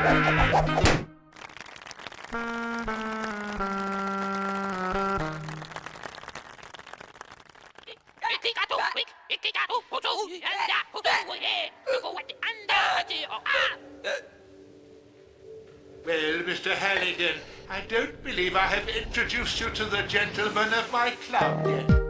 Well, Mr. Halligan, I don't believe I have introduced you to the gentlemen of my club yet.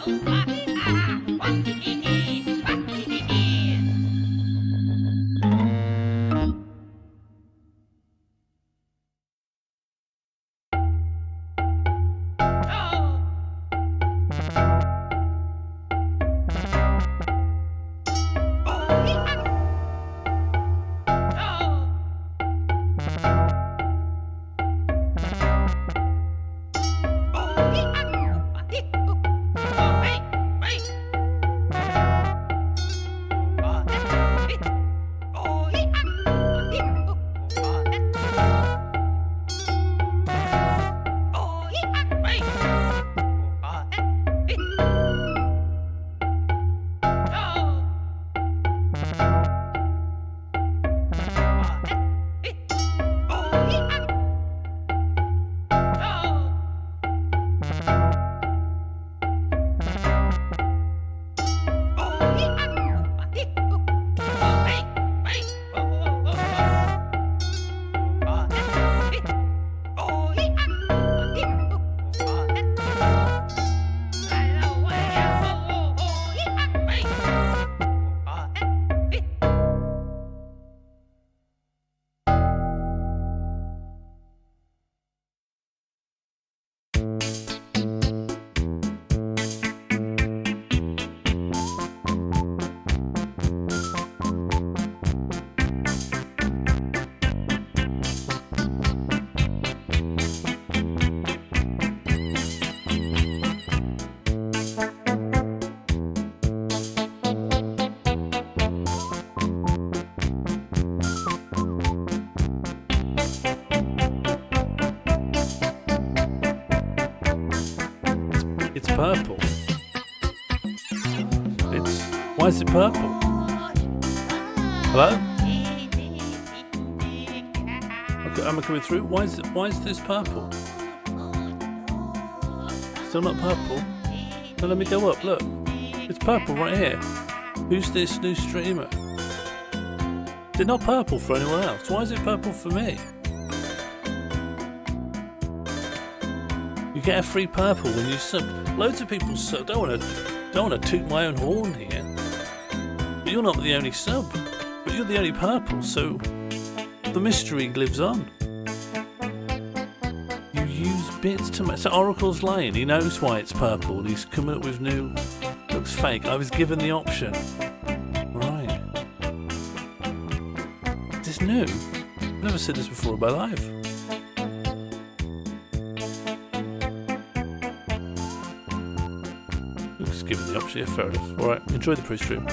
Oh, purple? Hello? Okay, am I coming through? Why is this purple? Still not purple? Now let me go up, look. It's purple right here. Who's this new streamer? Is it not purple for anyone else? Why is it purple for me? You get a free purple when you sub. Loads of people sub. Don't want to toot my own horn here. But you're not the only sub. But you're the only purple, so the mystery lives on. You use bits to... So Oracle's lying. He knows why it's purple. He's coming up with new... Looks fake. I was given the option. Right. Is this new? I've never said this before in my life. Just given the option. Yeah, fair enough. Alright, enjoy the pre-stream.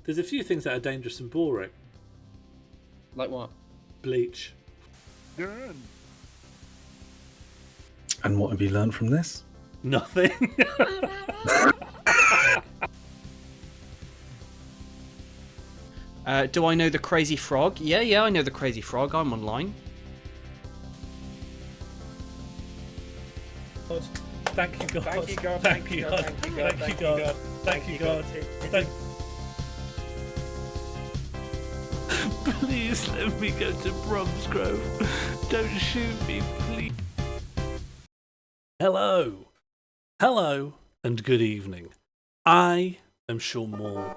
There's a few things that are dangerous and boring. Like what? Bleach. And what have you learned from this? Nothing. Do I know the Crazy Frog? Yeah, I know the Crazy Frog. I'm online. Thank you, God. Thank you, God. Thank you, God. Thank you, God. Thank you, God. Thank you, God. Please let me go to Bromsgrove. Don't shoot me, please. Hello. Hello and good evening. I am Sean Moore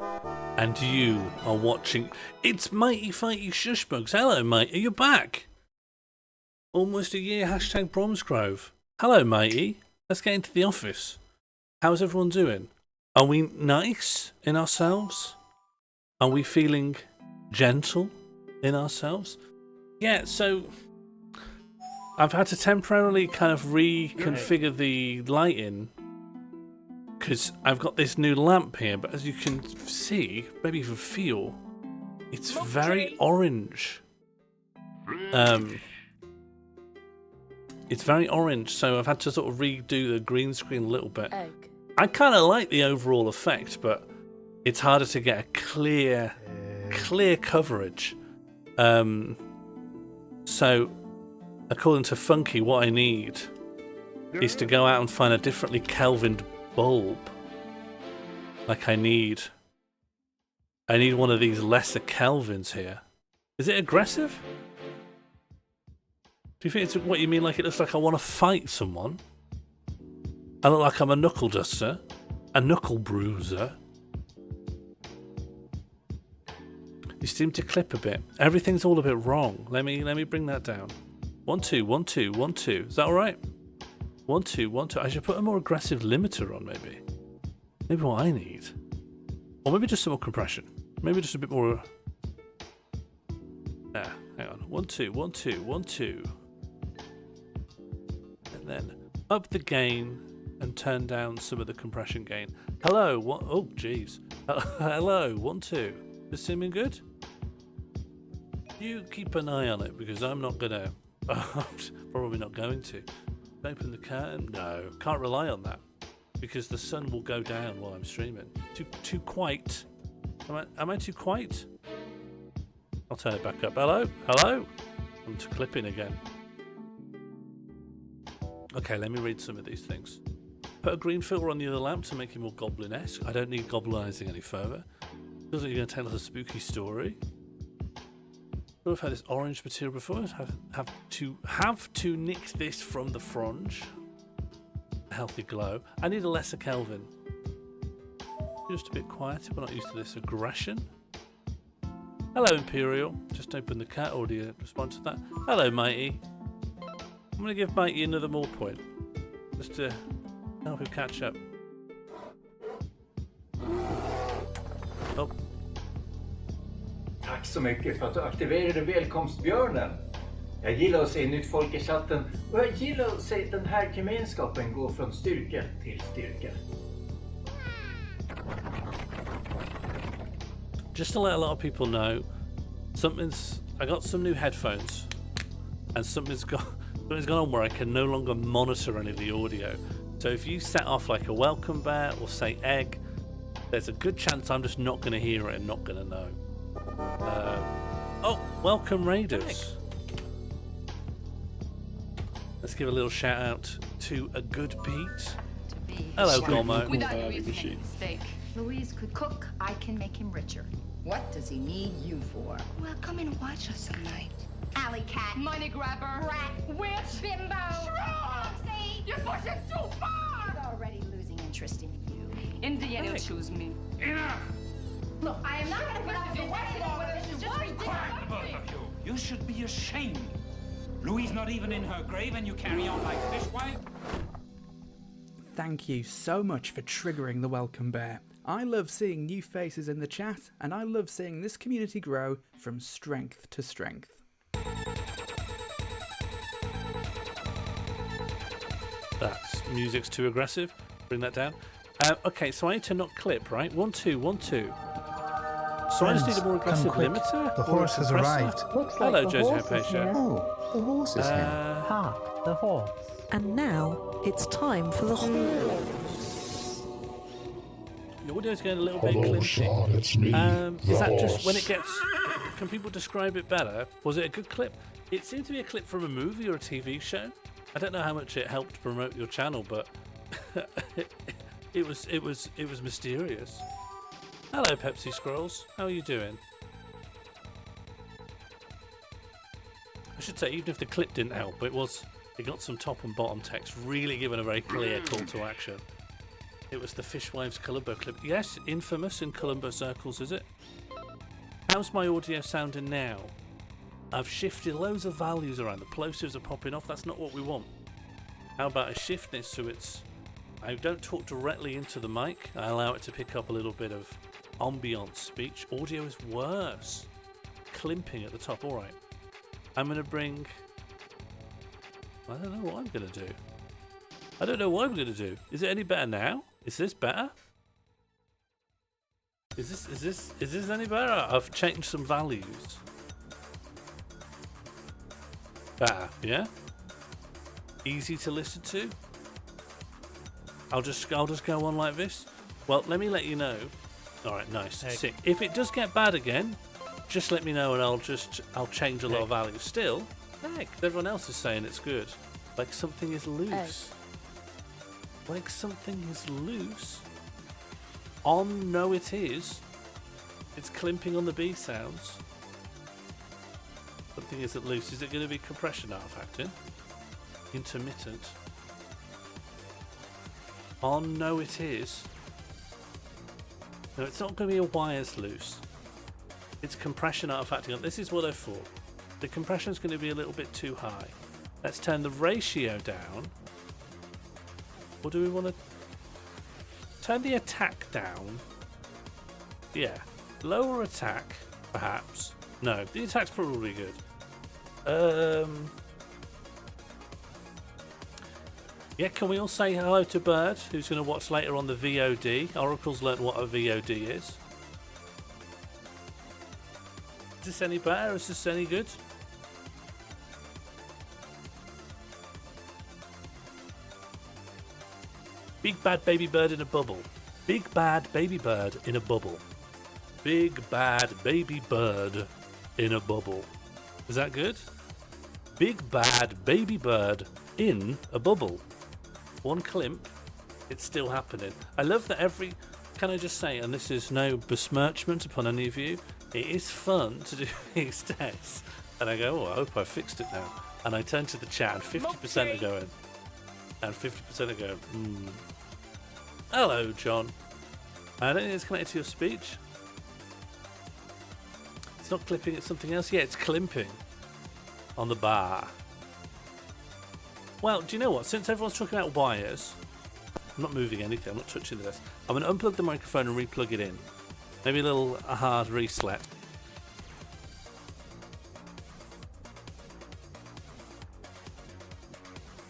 and you are watching It's Mighty Fighty Shushbugs. Hello, mate. Are you back? Almost a year, hashtag Bromsgrove. Hello, matey. Let's get into the office. How's everyone doing? Are we nice in ourselves? Are we feeling gentle? in ourselves. Yeah, so I've had to temporarily kind of reconfigure the lighting because I've got this new lamp here, but as you can see, maybe even feel, it's very orange. It's very orange, so I've had to sort of redo the green screen a little bit. Egg. I kind of like the overall effect, but it's harder to get a clear coverage. So, according to Funky, what I need is to go out and find a differently Kelvined bulb. Like I need one of these lesser Kelvins here. Is it aggressive? Do you think it's what you mean? Like it looks like I want to fight someone? I look like I'm a knuckle duster, a knuckle bruiser. You seem to clip a bit. Everything's all a bit wrong. Let me bring that down. 1 2 1 2 1 2. Is that all right? 1 2 1 2. I should put a more aggressive limiter on, maybe. Maybe what I need, or maybe just some more compression. Maybe just a bit more. Hang on. 1 2 1 2 1 2. And then up the gain and turn down some of the compression gain. Hello. What? Oh, jeez. Hello. 1 2. This seeming good? You keep an eye on it because I'm not gonna. Probably not going to. Open the curtain? No, can't rely on that because the sun will go down while I'm streaming. Too quiet. Am I too quiet? I'll turn it back up. Hello? I'm to clipping again. Okay, let me read some of these things. Put a green filter on the other lamp to make it more goblin-esque. I don't need goblinizing any further. Feels like you're going to tell us a spooky story. I've had this orange material before. Have to nick this from the fronge. A healthy glow. I need a lesser Kelvin. Just a bit quieter. We're not used to this aggression. Hello, Imperial. Just open the cat audio. Respond to that. Hello, Mighty. I'm going to give Mighty another more point, just to help him catch up. Oh. Tack så mycket för att du aktiverade välkomstbjörnen. Jag gillar att se nytt folk i chatten och jag gillar att se den här gemenskapen gå från styrka till styrka. Just to let a lot of people know, I got some new headphones, and something's gone on where I can no longer monitor any of the audio. So if you set off like a welcome bear or say egg, there's a good chance I'm just not going to hear it and not going to know. Welcome Raiders. Let's give a little shout out to a good Pete. Hello, Gomo. Without making a mistake. Louise could cook, I can make him richer. What does he need you for? Well, come and watch us some night. Alley cat. Money grabber. Rat. Witch. Bimbo. Shrew. See? You're pushing too far! He's already losing interest in you. In the end, he'll choose me. Enough! Look, I am not going to put up with this anymore. This is just Quiet, both ridiculous. of you. You should be ashamed. Louise not even in her grave and you carry on like fishwife? Thank you so much for triggering the welcome bear. I love seeing new faces in the chat, and I love seeing this community grow from strength to strength. That's music's too aggressive. Bring that down. Okay, so I need to not clip, right? 1 2 1 2. So I just need a more aggressive limiter. The horse has arrived. Hello, Joseph Pesha. Oh, the horse is here. The horse. And now it's time for the The audio's going a little bit clippy. Sean, it's me, Is that just when it gets... Can people describe it better? Was it a good clip? It seemed to be a clip from a movie or a TV show. I don't know how much it helped promote your channel, but it was mysterious. Hello, Pepsi Scrolls. How are you doing? I should say, even if the clip didn't help, it got some top and bottom text, really giving a very clear call to action. It was the Fishwives Columbo clip. Yes, infamous in Columbo circles, is it? How's my audio sounding now? I've shifted loads of values around. The plosives are popping off. That's not what we want. How about I shift this so I don't talk directly into the mic. I allow it to pick up a little bit of ambient speech. Audio is worse. climping at the top. All right. I'm going to bring... I don't know what I'm going to do. I don't know what I'm going to do. Is it any better now? Is this better? Is this any better? I've changed some values. Better, yeah? Easy to listen to. I'll just go on like this. Well, let me let you know. All right, nice. Sick. If it does get bad again, just let me know and I'll change a lot of values. Still, heck, everyone else is saying it's good. Like something is loose. Like something is loose. No, it is. It's climping on the B sounds. Something isn't loose. Is it going to be compression artifacting? Intermittent. No, it is. No, it's not going to be a wires loose. It's compression artifacting. This is what I thought. The compression is going to be a little bit too high. Let's turn the ratio down. Or do we want to turn the attack down? Yeah. Lower attack, perhaps. No, the attack's probably good. Yeah, can we all say hello to Bird, who's going to watch later on the VOD? Oracle's learnt what a VOD is. Is this any better? Is this any good? Big bad baby bird in a bubble. Big bad baby bird in a bubble. Big bad baby bird in a bubble. Is that good? Big bad baby bird in a bubble. One climp, it's still happening. I love that every... Can I just say, and this is no besmirchment upon any of you, it is fun to do these tests. And I go, oh, I hope I fixed it now. And I turn to the chat and 50% are going. And 50% are going, Hello, John. I don't think it's connected to your speech. It's not clipping, it's something else. Yeah, it's climping on the bar. Well, do you know what? Since everyone's talking about wires, I'm not moving anything, I'm not touching this. I'm going to unplug the microphone and re-plug it in. Maybe a hard reset.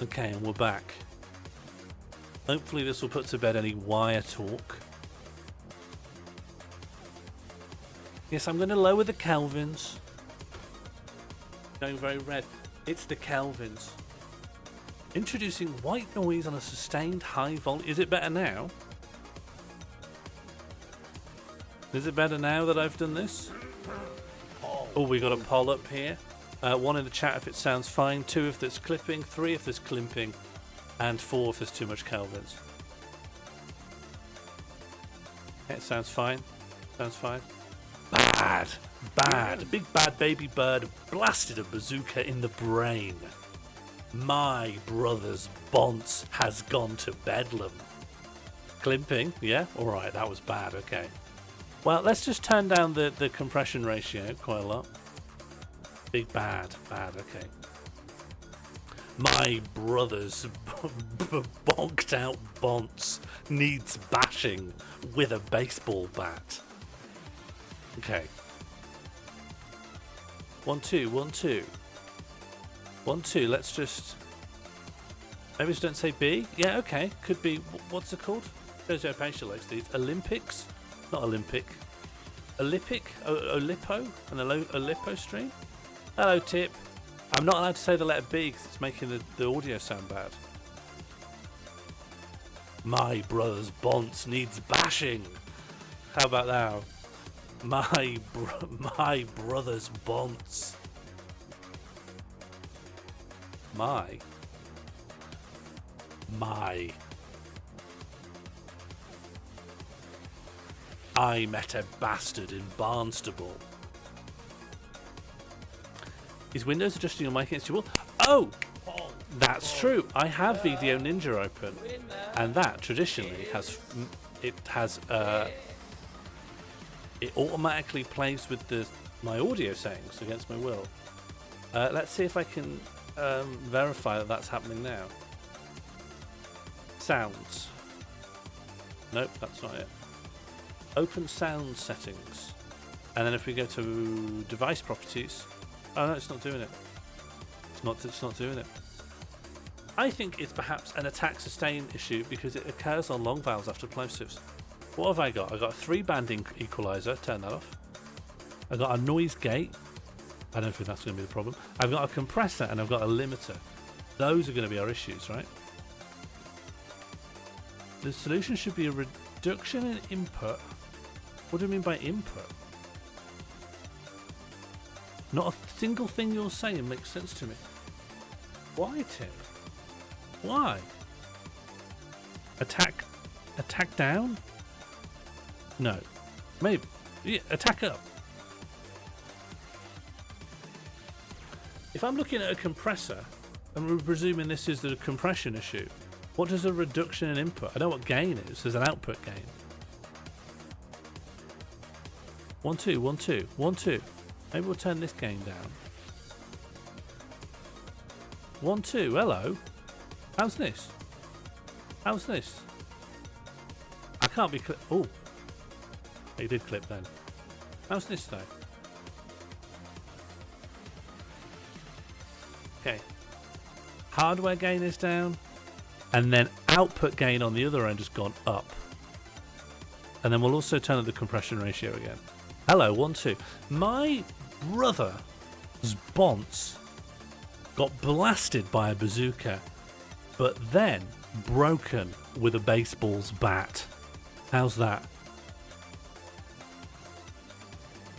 Okay, and we're back. Hopefully this will put to bed any wire talk. Yes, I'm going to lower the Kelvins. Going very red. It's the Kelvins. Introducing white noise on a sustained high volume. Is it better now? Is it better now that I've done this? Oh, we got a poll up here. 1 in the chat if it sounds fine, 2 if there's clipping, 3 if there's climping, and 4 if there's too much Kelvins. It sounds fine. Sounds fine. Bad. Bad. Big bad baby bird blasted a bazooka in the brain. My brother's bonce has gone to bedlam. Climping, yeah? Alright, that was bad, okay. Well, let's just turn down the compression ratio quite a lot. Big bad, okay. My brother's bonked out bonce needs bashing with a baseball bat. Okay. 1 2 1 2 1 2. Let's just maybe just don't say B. Yeah, okay. Could be. What's it called? Jojo Pacia likes these. Olympics, not Olympic. Olympic. Olippo. An Olippo stream. Hello, Tip. I'm not allowed to say the letter B because it's making the audio sound bad. My brother's bonce needs bashing. How about that? My brother's bonce. My. I met a bastard in Barnstable. Is Windows adjusting your mic against your wall? Oh! That's true. I have Video Ninja open, and that traditionally has it automatically plays with my audio settings against my will. Let's see if I can verify that that's happening now. Sounds. Nope, that's not it. Open sound settings. And then if we go to device properties, oh no, it's not doing it. It's not doing it. I think it's perhaps an attack sustain issue because it occurs on long valves after plosives. What have I got? I've got a 3-band equalizer, turn that off. I've got a noise gate. I don't think that's going to be the problem. I've got a compressor and I've got a limiter. Those are going to be our issues, right? The solution should be a reduction in input. What do you mean by input? Not a single thing you're saying makes sense to me. Why, Tim? Why? Attack down? No. Maybe. Yeah, attack up. If I'm looking at a compressor, and we're presuming this is the compression issue, what does a reduction in input? I know what gain is. There's an output gain. 1, 2, 1, 2, 1, 2. Maybe we'll turn this gain down. 1, 2. Hello. How's this? How's this? I can't be clip. Oh, he did clip then. How's this though? Okay. Hardware gain is down, and then output gain on the other end has gone up. And then we'll also turn up the compression ratio again. Hello, 1, 2. My brother's bonce got blasted by a bazooka, but then broken with a baseball's bat. How's that?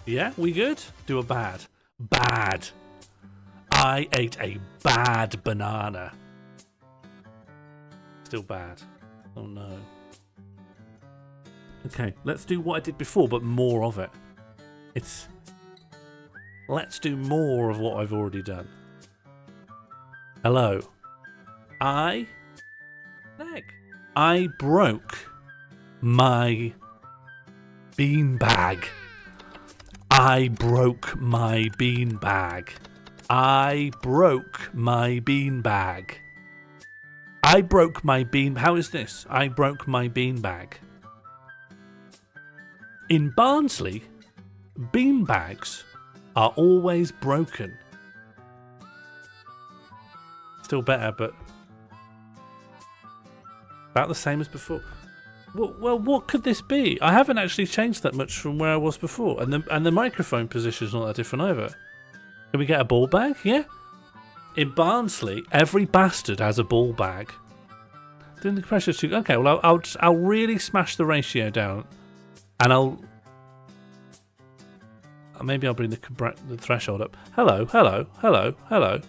Yeah, we good? Do a bad. Bad. I ate a bad banana. Still bad. Oh no. Okay, let's do what I did before, but more of it. Let's do more of what I've already done. Hello. I broke my beanbag. I broke my beanbag. I broke my beanbag. I broke my bean. How is this? I broke my beanbag. In Barnsley, beanbags are always broken. Still better, but about the same as before. Well, what could this be? I haven't actually changed that much from where I was before, and the microphone position is not that different either. Can we get a ball bag? Yeah. In Barnsley, every bastard has a ball bag. Doing the pressure too. Okay, well I'll really smash the ratio down, and maybe I'll bring the threshold up. Hello, hello, hello, hello,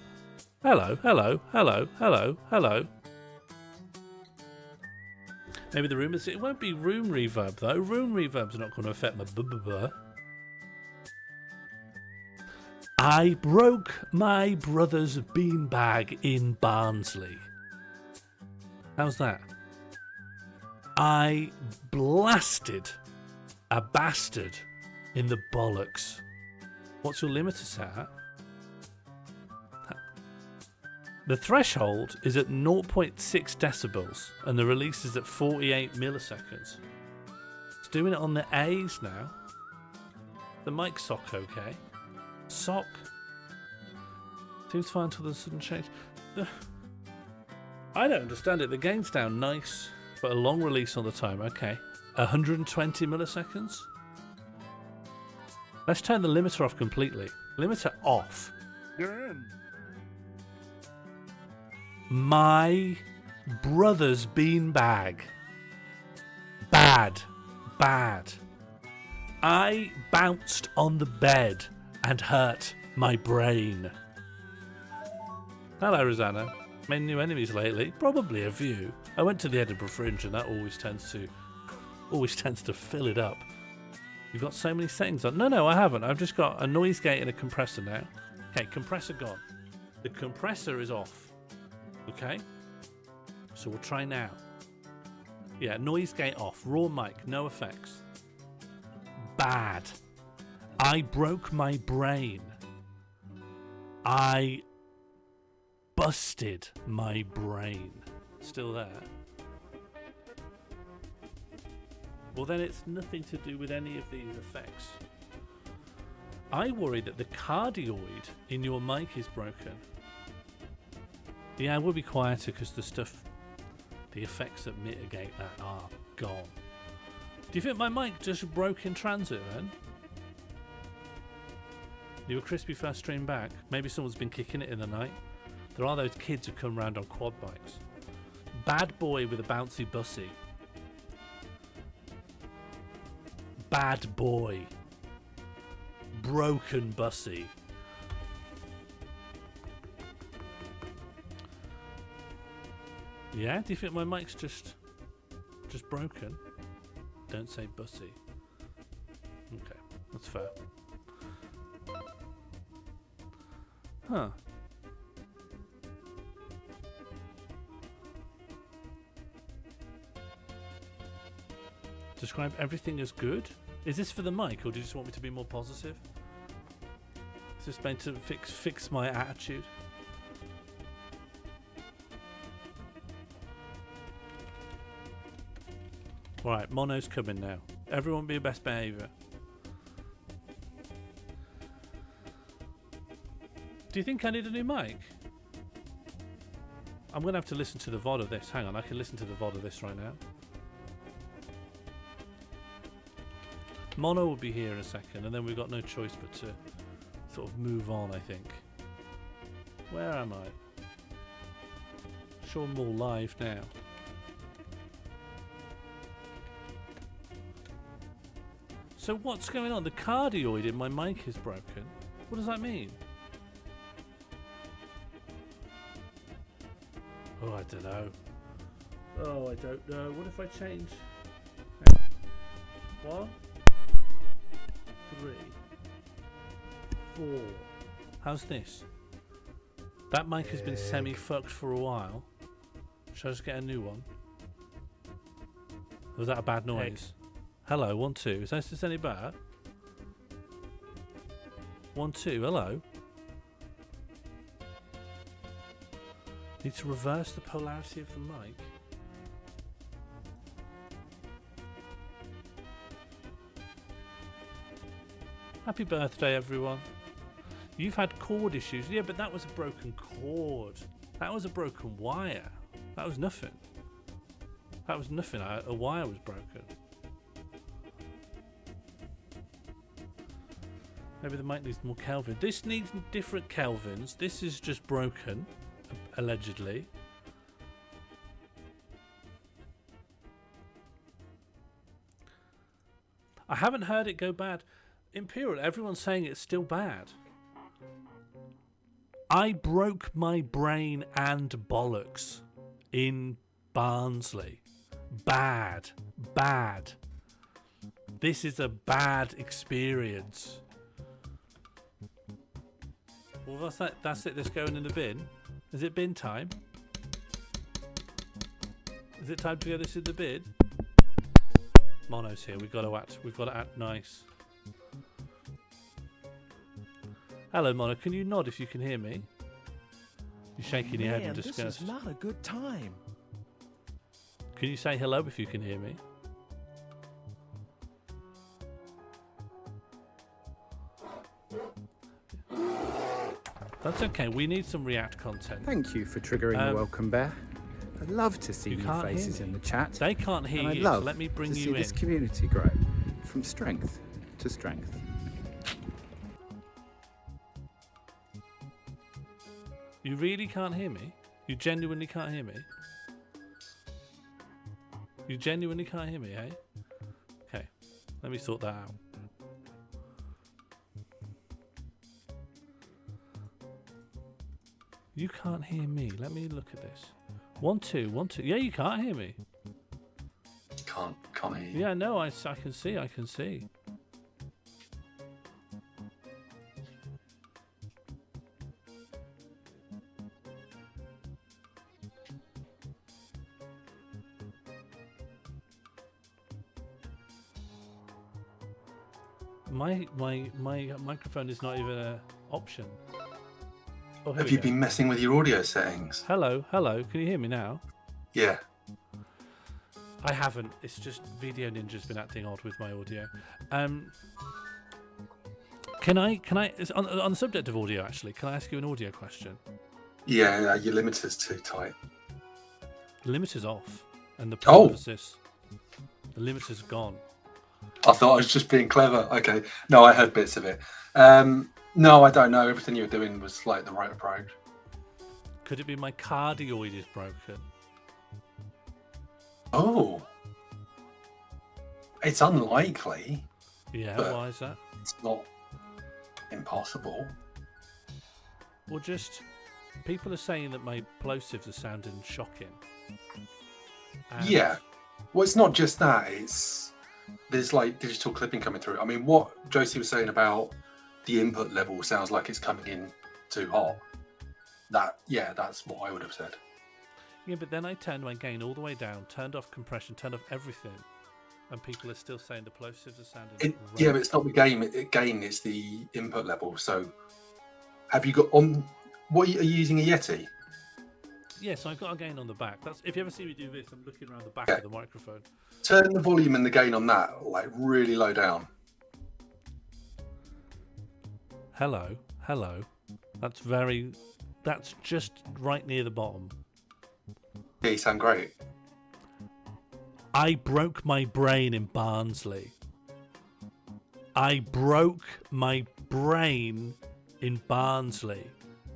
hello, hello, hello, hello, hello. Maybe the room is. It won't be room reverb though. Room reverb's not going to affect my buh. I broke my brother's beanbag in Barnsley. How's that? I blasted a bastard in the bollocks. What's your limiter set at? The threshold is at 0.6 decibels and the release is at 48 milliseconds. It's doing it on the A's now. The mic sock okay? Sock. Seems fine until the sudden change. I don't understand it. The gain's down nice, but a long release on the time. Okay. 120 milliseconds. Let's turn the limiter off completely. Limiter off. You're in. My brother's beanbag. Bad. Bad. I bounced on the bed and hurt my brain. Hello, Rosanna. Many new enemies lately? Probably a few. I went to the Edinburgh Fringe and that always tends to fill it up. You've got so many settings on. No, I haven't. I've just got a noise gate and a compressor now. Okay, compressor gone. The compressor is off. Okay? So we'll try now. Yeah, noise gate off. Raw mic, no effects. Bad. I broke my brain. I busted my brain. Still there. Well, then it's nothing to do with any of these effects. I worry that the cardioid in your mic is broken. Yeah, we'll be quieter because the effects that mitigate that are gone. Do you think my mic just broke in transit then? You were crispy first stream back. Maybe someone's been kicking it in the night. There are those kids who come round on quad bikes. Bad boy with a bouncy bussy. Bad boy. Broken bussy. Yeah, do you think my mic's just broken? Don't say bussy. Okay, that's fair. Huh. Describe everything as good? Is this for the mic, or do you just want me to be more positive? Is this meant to fix my attitude? Right, mono's coming now. Everyone be your best behaviour. Do you think I need a new mic? I'm going to have to listen to the VOD of this. Hang on, I can listen to the VOD of this right now. Mono will be here in a second, and then we've got no choice but to sort of move on, I think. Where am I? Sean Moore live now. So what's going on? The cardioid in my mic is broken. What does that mean? Oh, I don't know. Oh, I don't know. What if I change? 1, 3, 4. How's this? That mic has been semi-fucked for a while. Should I just get a new one? Was that a bad noise? Hello, 1, 2. Is this any better? 1, 2. Hello. Need to reverse the polarity of the mic. Happy birthday, everyone. You've had cord issues. Yeah, but that was a broken cord. That was a broken wire. That was nothing. That was nothing. A wire was broken. Maybe the mic needs more Kelvin. This needs different Kelvins. This is just broken, allegedly. I haven't heard it go bad. Imperial, everyone's saying it's still bad. I broke my brain and bollocks in Barnsley. Bad. Bad. This is a bad experience. Well, what's that? That's it. That's going in the bin. Is it bin time? Is it time to go this in the bin? Mono's here. We've got to act nice. Hello, Mono. Can you nod if you can hear me? You're shaking your head in disgust. This is not a good time. Can you say hello if you can hear me? That's okay. We need some React content. Thank you for triggering the welcome bear. I'd love to see new faces in the chat. They can't hear and you, I'd love so let me bring to you see in. this community grow from strength to strength. You really can't hear me? You genuinely can't hear me? You genuinely can't hear me, eh? Okay, let me sort that out. You can't hear me. Let me look at this. 1, 2, 1, 2. Yeah, you can't hear me. Can't hear you. Yeah, no, I can see. I can see. My microphone is not even an option. Oh, have you been messing with your audio settings? Hello. Can you hear me now? Yeah. I haven't. It's just Video Ninja's been acting odd with my audio. Can I on the subject of audio, actually, can I ask you an audio question? Yeah, your limiter's too tight. The limiter's off, and the Oh. purpose, the limiter's gone. I thought I was just being clever. Okay. No, I heard bits of it. No, I don't know. Everything you were doing was like the right approach. Could it be my cardioid is broken? Oh. It's unlikely. Yeah, but why is that? It's not impossible. Well, just people are saying that my plosives are sounding shocking. And Yeah. Well, it's not just that. There's like digital clipping coming through. I mean, what Josie was saying about the input level sounds like it's coming in too hot. That's what I would have said. Yeah, but then I turned my gain all the way down, turned off compression, turned off everything, and people are still saying the plosives are sounding. Yeah, but it's not the gain. It's the input level. So, have you got on? What are you using a Yeti? Yes, I've got a gain on the back. That's if you ever see me do this, I'm looking around the back of the microphone. Turn the volume and the gain on that like really low down. Hello. That's just right near the bottom. Yeah, you sound great. I broke my brain in Barnsley. I broke my brain in Barnsley.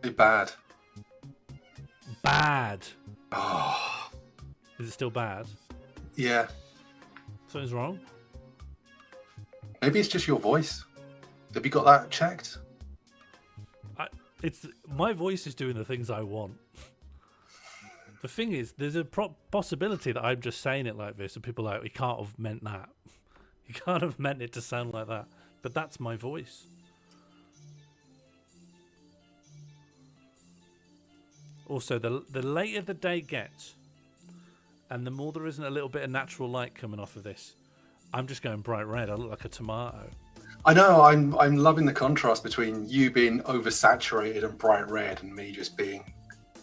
Too bad. Bad. Oh. Is it still bad? Yeah. Something's wrong? Maybe it's just your voice. Have you got that checked? It's my voice is doing the things I want. The thing is, there's a possibility that I'm just saying it like this, and people are like, "You can't have meant that. You can't have meant it to sound like that." But that's my voice. Also, the later the day gets, and the more there isn't a little bit of natural light coming off of this, I'm just going bright red. I look like a tomato. I know. I'm loving the contrast between you being oversaturated and bright red, and me just being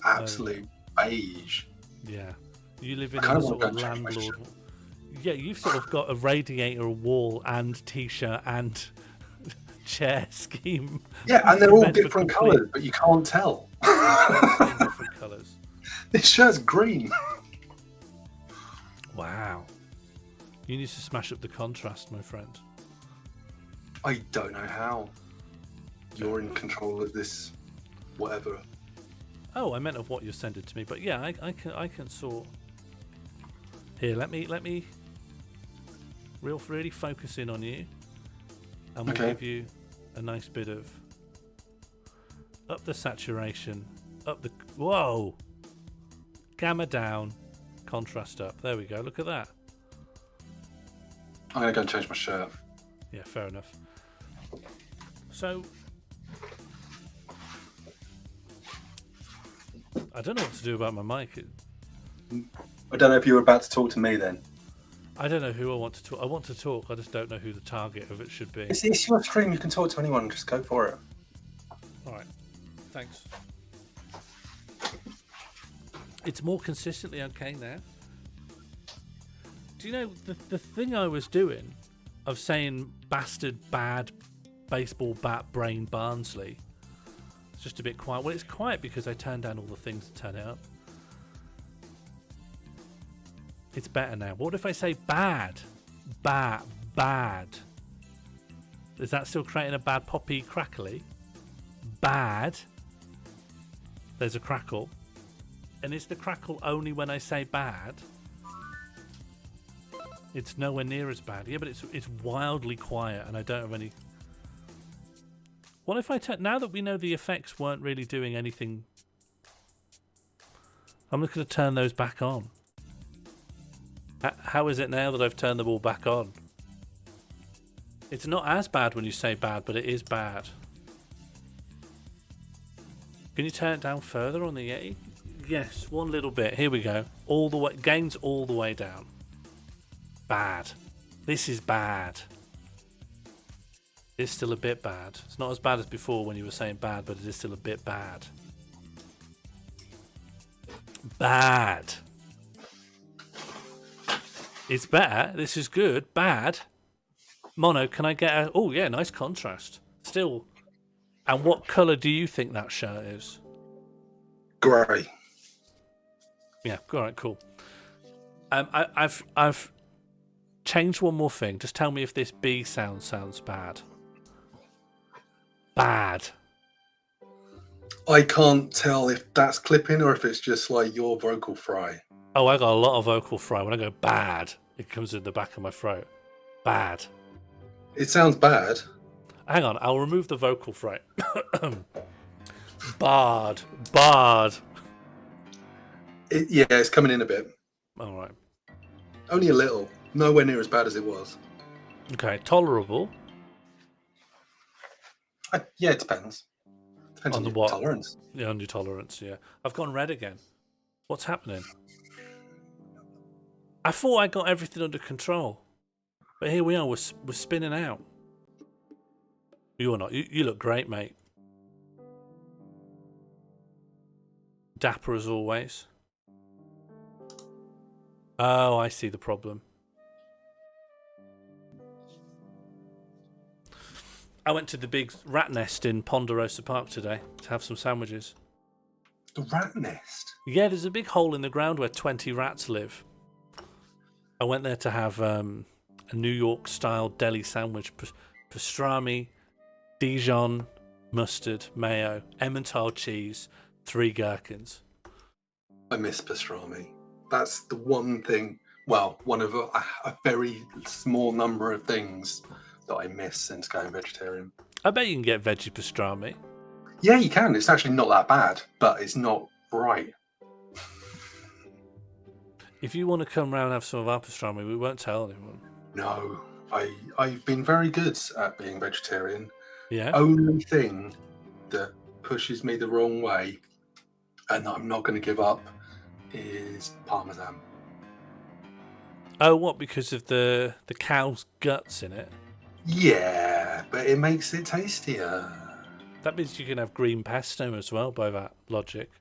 absolute beige. Yeah, you live in I kind a of sort want of to go and change my landlord. Yeah, you've sort of got a radiator, a wall, and t-shirt and chair scheme. Yeah, and they're all Meant for different complete- colours, but you can't tell. different colours. This shirt's green. Wow. You need to smash up the contrast, my friend. I don't know how. You're in control of this, whatever. Oh, I meant of what you're sending to me, but yeah, I can sort. Here, let me really focus in on you, and we'll give you a nice bit of up the saturation, whoa, gamma down, contrast up. There we go. Look at that. I'm gonna go and change my shirt. Yeah, fair enough. So, I don't know what to do about my mic. I don't know if you were about to talk to me then. I don't know who I want to talk. I want to talk. I just don't know who the target of it should be. It's your stream. You can talk to anyone. Just go for it. All right. Thanks. It's more consistently okay now. Do you know the thing I was doing of saying bastard, bad, baseball bat, brain, Barnsley? It's just a bit quiet. Well, it's quiet because I turned down all the things to turn it up. It's better now. What if I say bad? Bad. Is that still creating a bad poppy crackly? Bad. There's a crackle. And is the crackle only when I say bad? It's nowhere near as bad. Yeah, but it's wildly quiet and I don't have any... What if I now that we know the effects weren't really doing anything, I'm just going to turn those back on. How is it now that I've turned them all back on? It's not as bad when you say bad, but it is bad. Can you turn it down further on the Yeti? Yes, one little bit. Here we go. All the way, gains all the way down. Bad. This is bad. It's still a bit bad. It's not as bad as before when you were saying bad, but it is still a bit bad. Bad. It's better. This is good. Bad. Mono, can I get a... Oh, yeah, nice contrast. still. And what colour do you think that shirt is? Grey. Yeah, all right, cool. I've changed one more thing. Just tell me if this B sounds bad. Bad. I can't tell if that's clipping or if it's just like your vocal fry. Oh, I got a lot of vocal fry. When I go bad, it comes in the back of my throat. Bad. It sounds bad. Hang on, I'll remove the vocal fry. Bard. Bard. Yeah, it's coming in a bit. All right. Only a little. Nowhere near as bad as it was. Okay, tolerable. Yeah, it depends. Depends on the your what? tolerance. Yeah, on your tolerance, yeah. I've gone red again. What's happening? I thought I got everything under control. But here we are, we're spinning out. You are not. You look great, mate. Dapper as always. Oh, I see the problem. I went to the big rat nest in Ponderosa Park today to have some sandwiches. The rat nest? Yeah, there's a big hole in the ground where 20 rats live. I went there to have a New York-style deli sandwich, pastrami, Dijon, mustard, mayo, Emmental cheese, 3 gherkins. I miss pastrami. That's the one thing, well, one of a very small number of things that I miss since going vegetarian. I bet you can get veggie pastrami. Yeah, you can. It's actually not that bad, but it's not right. If you want to come round and have some of our pastrami, we won't tell anyone. No, I've been very good at being vegetarian. Yeah. Only thing that pushes me the wrong way, and I'm not going to give up, is parmesan. Oh, what? Because of the cow's guts in it? Yeah, but it makes it tastier. That means you can have green pesto as well, by that logic.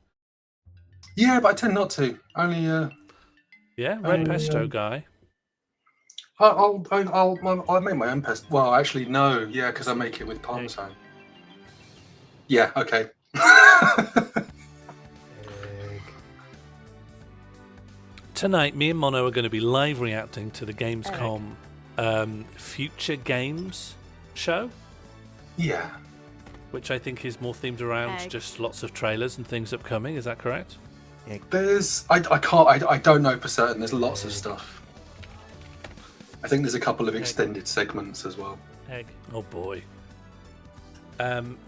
Yeah, but I tend not to. Only yeah, red pesto guy. I'll make my own pesto. Well, actually, no. Yeah, because I make it with parmesan. Yeah. Okay. Tonight, me and Mono are going to be live reacting to the Gamescom Future Games show. Yeah. Which I think is more themed around just lots of trailers and things upcoming. Is that correct? There's I don't know for certain. There's lots of stuff. I think there's a couple of extended segments as well. Oh boy.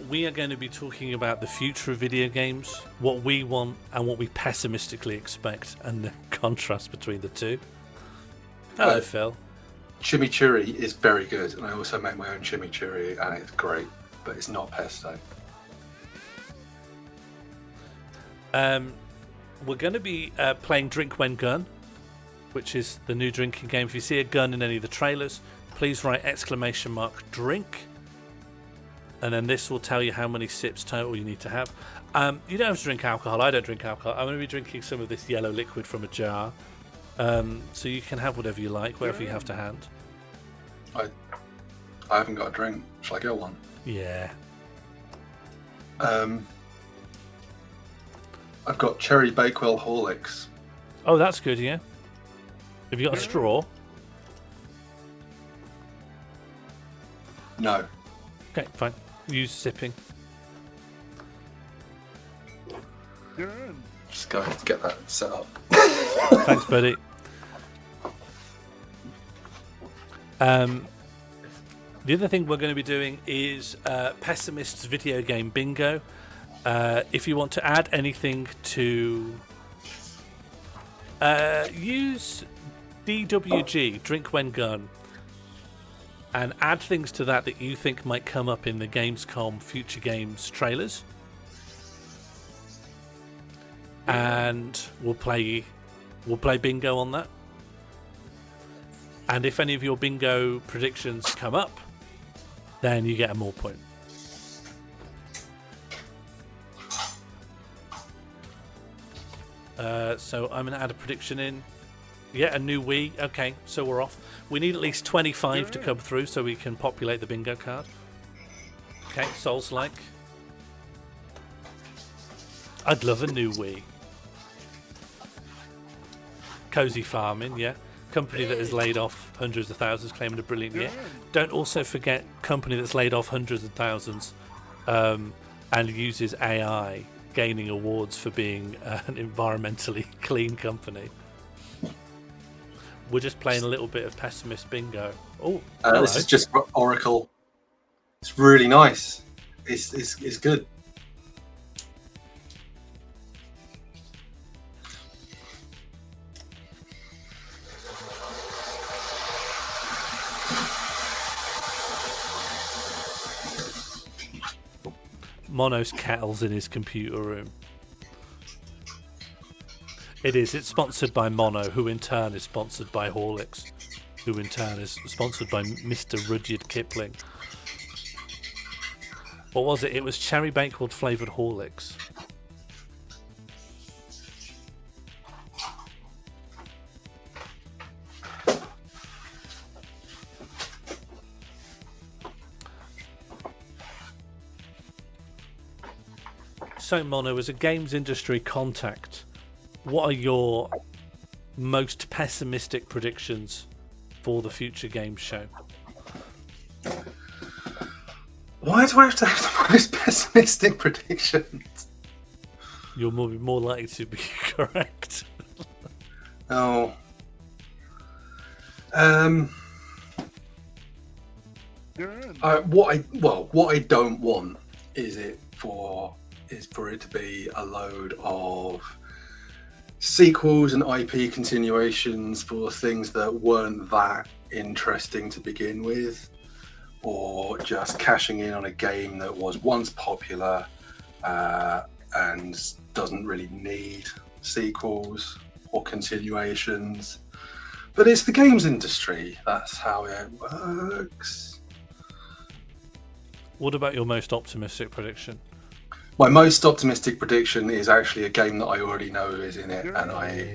We are going to be talking about the future of video games, what we want and what we pessimistically expect, and the contrast between the two. Hello, Phil. Chimichurri is very good, and I also make my own chimichurri, and it's great, but it's not pesto. We're going to be playing Drink When Gun, which is the new drinking game. If you see a gun in any of the trailers, please write !drink. And then this will tell you how many sips total you need to have. You don't have to drink alcohol. I don't drink alcohol. I'm going to be drinking some of this yellow liquid from a jar. So you can have whatever you like, whatever you have to hand. I haven't got a drink. Shall I get one? Yeah. I've got cherry Bakewell Horlicks. Oh, that's good, yeah. Have you got a straw? No. Okay, fine. Use sipping. Just going to get that set up. Thanks, buddy. The other thing we're going to be doing is Pessimist's video game bingo. If you want to add anything to use DWG, Drink When Gun, and add things to that you think might come up in the Gamescom Future Games trailers. And we'll play bingo on that. And if any of your bingo predictions come up, then you get a more point. So I'm going to add a prediction in. Yeah, a new Wii. Okay, so we're off. We need at least 25 to come through so we can populate the bingo card. Okay, Souls-like. I'd love a new Wii. Cozy Farming, yeah. Company that has laid off hundreds of thousands, claiming a brilliant year. Don't also forget company that's laid off hundreds of thousands and uses AI, gaining awards for being an environmentally clean company. We're just playing a little bit of pessimist bingo. Oh, this is just Oracle. It's really nice. It's good. Mono's kettle's in his computer room. It is. It's sponsored by Mono, who in turn is sponsored by Horlicks, who in turn is sponsored by Mr. Rudyard Kipling. What was it? It was cherry bakewell flavoured Horlicks. So, Mono, as a games industry contact, what are your most pessimistic predictions for the future games show? Why do I have to have the most pessimistic predictions? You're more likely to be correct. Oh. What I don't want is for it to be a load of sequels and IP continuations for things that weren't that interesting to begin with, or just cashing in on a game that was once popular and doesn't really need sequels or continuations. But it's the games industry. That's how it works. What about your most optimistic prediction? My most optimistic prediction is actually a game that I already know is in it, and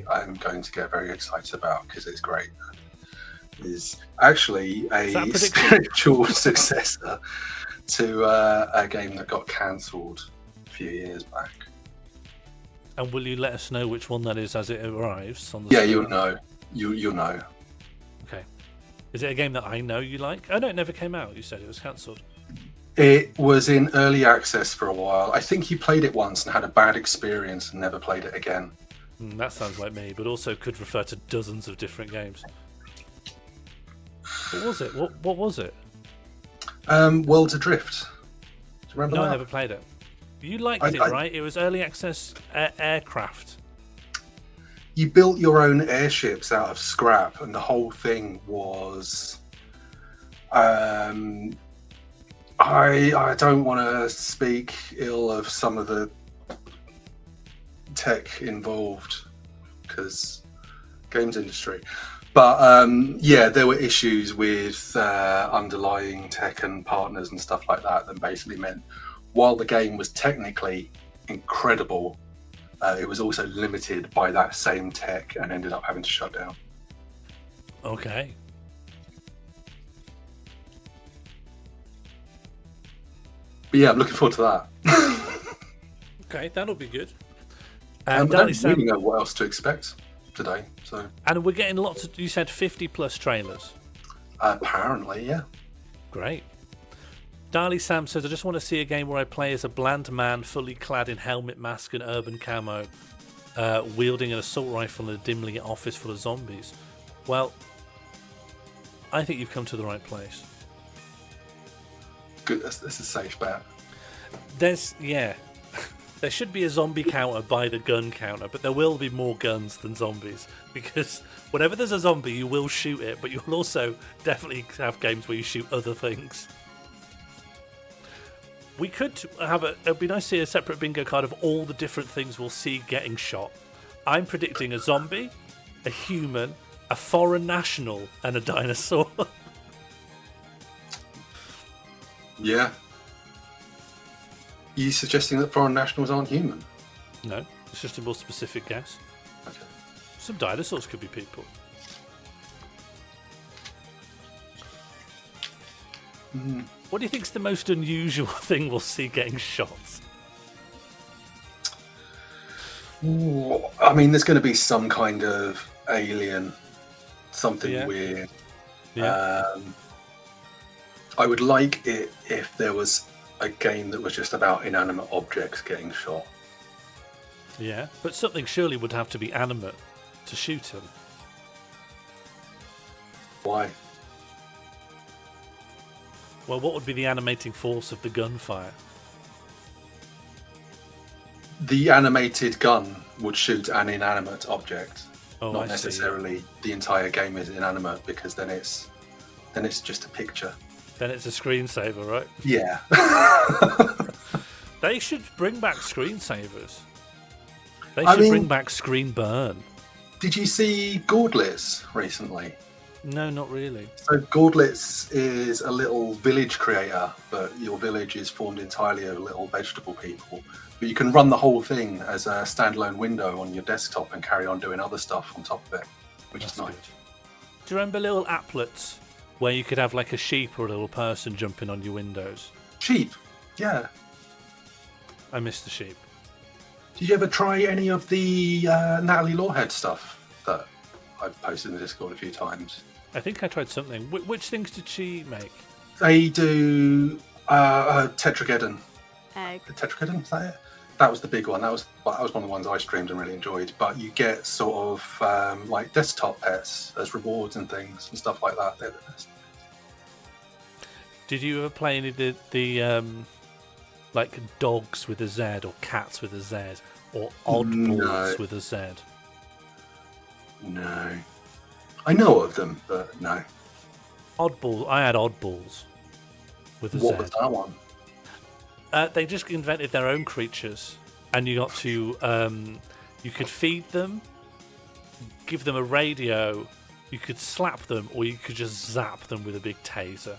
I'm going to get very excited about because it's great. It is actually a spiritual successor to a game that got cancelled a few years back. And will you let us know which one that is as it arrives on the Yeah, screen? you'll know. You'll know. Okay. Is it a game that I know you like? Oh no, it never came out. You said it was cancelled. It was in early access for a while. I think you played it once and had a bad experience and never played it again. That sounds like me, but also could refer to dozens of different games. What was it? What was it? Worlds Adrift. Do you remember that? No, I never played it. You liked it, right? It was early access aircraft. You built your own airships out of scrap, and the whole thing was... I don't want to speak ill of some of the tech involved, because games industry. But yeah, there were issues with underlying tech and partners and stuff like that basically meant while the game was technically incredible, it was also limited by that same tech and ended up having to shut down. Okay. But yeah, I'm looking forward to that. Okay, that'll be good. I don't really know what else to expect today. And we're getting lots of, you said 50 plus trailers? Apparently, yeah. Great. Darley Sam says, I just want to see a game where I play as a bland man fully clad in helmet, mask and urban camo, wielding an assault rifle in a dimly lit office full of zombies. Well, I think you've come to the right place. Good, that's a safe bet. There should be a zombie counter by the gun counter, but there will be more guns than zombies, because whenever there's a zombie, you will shoot it, but you'll also definitely have games where you shoot other things. We could have it'd be nice to see a separate bingo card of all the different things we'll see getting shot. I'm predicting a zombie, a human, a foreign national, and a dinosaur. Yeah. Are you suggesting that foreign nationals aren't human? No, it's just a more specific guess. Okay. Some dinosaurs could be people. What do you think's the most unusual thing we'll see getting shot? Ooh, I mean, there's going to be some kind of alien, something weird. Yeah. I would like it if there was a game that was just about inanimate objects getting shot. Yeah, but something surely would have to be animate to shoot them. Why? Well, what would be the animating force of the gunfire? The animated gun would shoot an inanimate object. Oh, Not I see. necessarily the entire game is inanimate, because then it's just a picture. Then it's a screensaver, right? Yeah. They should bring back screensavers. They I should mean- bring back screen burn. Did you see Gordlitz recently? No, not really. So Gordlitz is a little village creator, but your village is formed entirely of little vegetable people. But you can run the whole thing as a standalone window on your desktop and carry on doing other stuff on top of it, which is nice. Do you remember little applets where you could have like a sheep or a little person jumping on your windows? Sheep, yeah. I miss the sheep. Did you ever try any of the Natalie Lawhead stuff that I've posted in the Discord a few times? I think I tried something. Which things did she make? They do Tetrageddon. Egg. Tetrageddon, is that it? That was the big one. That was one of the ones I streamed and really enjoyed. But you get sort of like desktop pets as rewards and things and stuff like that. They're the best. Did you ever play any of the like dogs with a Z or cats with a Z or oddballs with a Z? No. I know of them, but no. Oddballs. I had oddballs with a Z. What was that one? They just invented their own creatures, and you got to you could feed them, give them a radio, you could slap them, or you could just zap them with a big taser.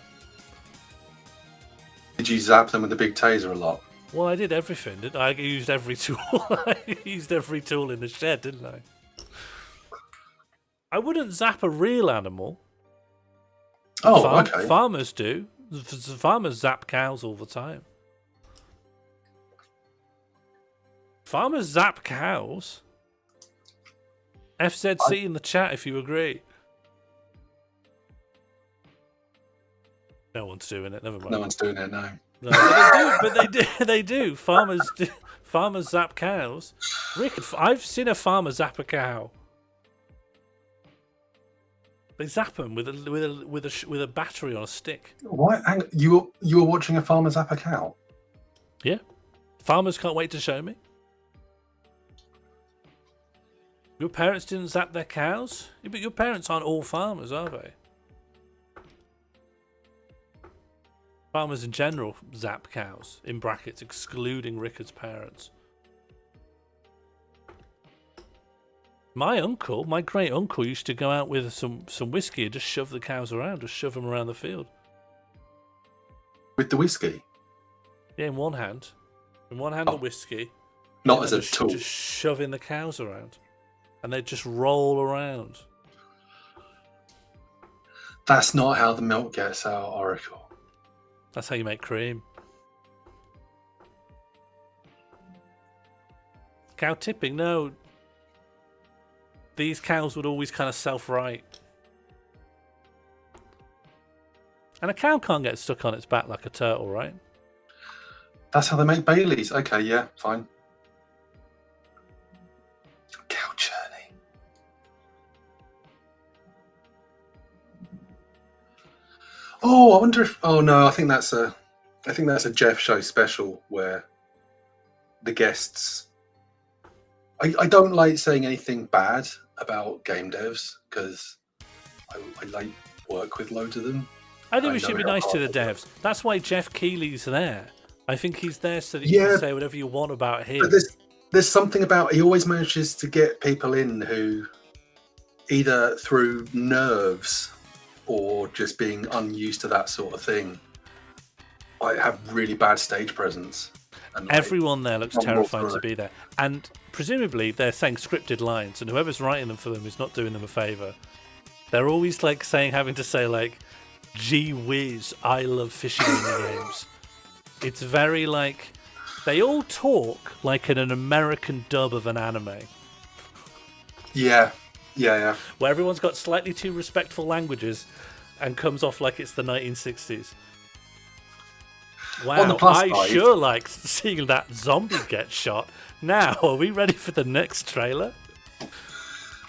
Did you zap them with the big taser a lot? Well, I did everything, didn't I? I used every tool. I used every tool in the shed, didn't I? I wouldn't zap a real animal. Oh, okay. Farmers do. Farmers zap cows all the time. Farmers zap cows. FZC in the chat if you agree. No one's doing it. Never mind. No one's doing it, no. No, but they do. They do. Farmers do. Farmers zap cows. Rick, I've seen a farmer zap a cow. They zap them with a battery on a stick. What? You were watching a farmer zap a cow? Yeah. Farmers can't wait to show me. Your parents didn't zap their cows? Yeah, but your parents aren't all farmers, are they? Farmers in general zap cows, in brackets, excluding Rickard's parents. My great uncle, used to go out with some whiskey and just shove the cows around, just shove them around the field. With the whiskey? Yeah, in one hand. In one hand, the whiskey. Not as a tool. Just shoving the cows around. And they'd just roll around. That's not how the milk gets out, Oracle. That's how you make cream. Cow tipping? No. These cows would always kind of self-right. And a cow can't get stuck on its back like a turtle, right? That's how they make Baileys. Okay, yeah, fine. Cow churning. Oh, I wonder if. Oh no, I think that's a Jeff Show special where the guests. I don't like saying anything bad about game devs because I like work with loads of them. I think we should be nice to the devs. That's why Jeff Keighley's there. I think he's there so that you can say whatever you want about him. But there's something about he always manages to get people in who either through nerves or just being unused to that sort of thing, I have really bad stage presence. And everyone there looks terrified to be there. And presumably they're saying scripted lines, and whoever's writing them for them is not doing them a favour. They're always like having to say like, gee whiz, I love fishing games. It's very like, they all talk like in an American dub of an anime. Yeah. Where everyone's got slightly too respectful languages and comes off like it's the 1960s. Wow, I sure like seeing that zombie get shot. Now, are we ready for the next trailer?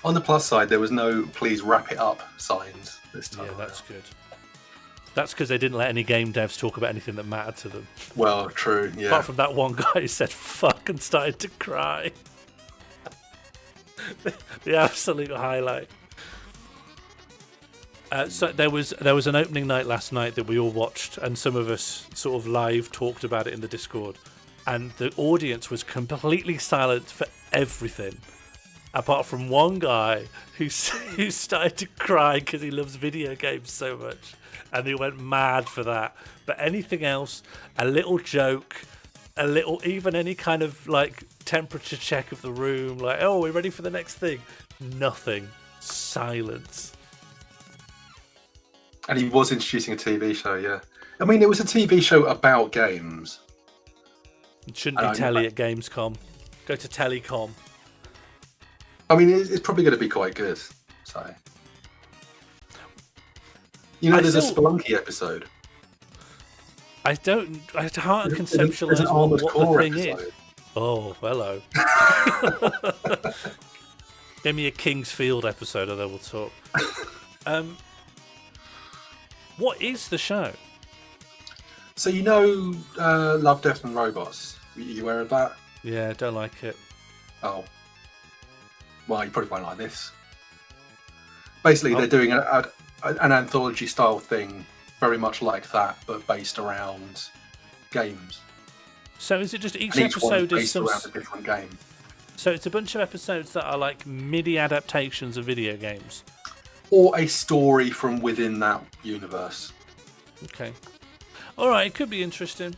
On the plus side, there was no "please wrap it up" signs this time. Yeah, that's good. That's because they didn't let any game devs talk about anything that mattered to them. Well, true, yeah. Apart from that one guy who said "fuck" and started to cry. The absolute highlight. So there was an opening night last night that we all watched, and some of us sort of live talked about it in the Discord, and the audience was completely silent for everything, apart from one guy who started to cry because he loves video games so much, and he went mad for that. But anything else, a little joke, even any kind of like temperature check of the room, like, oh, we're ready for the next thing, nothing, silence. And he was introducing a TV show, yeah. I mean, it was a TV show about games. It shouldn't be telly at Gamescom. Go to Telecom. I mean, it's probably going to be quite good. So, there's a Spelunky episode. I can't conceptualize what the thing is. Oh, hello. Give me a King's Field episode, and then we'll talk. What is the show? So Love, Death and Robots. Are you aware of that? Yeah, don't like it. Oh. Well, you probably won't like this. Basically, they're doing an anthology-style thing, very much like that, but based around games. So is it just each and episode is is some around a different game? So it's a bunch of episodes that are like MIDI adaptations of video games? Or a story from within that universe. Okay. Alright, it could be interesting.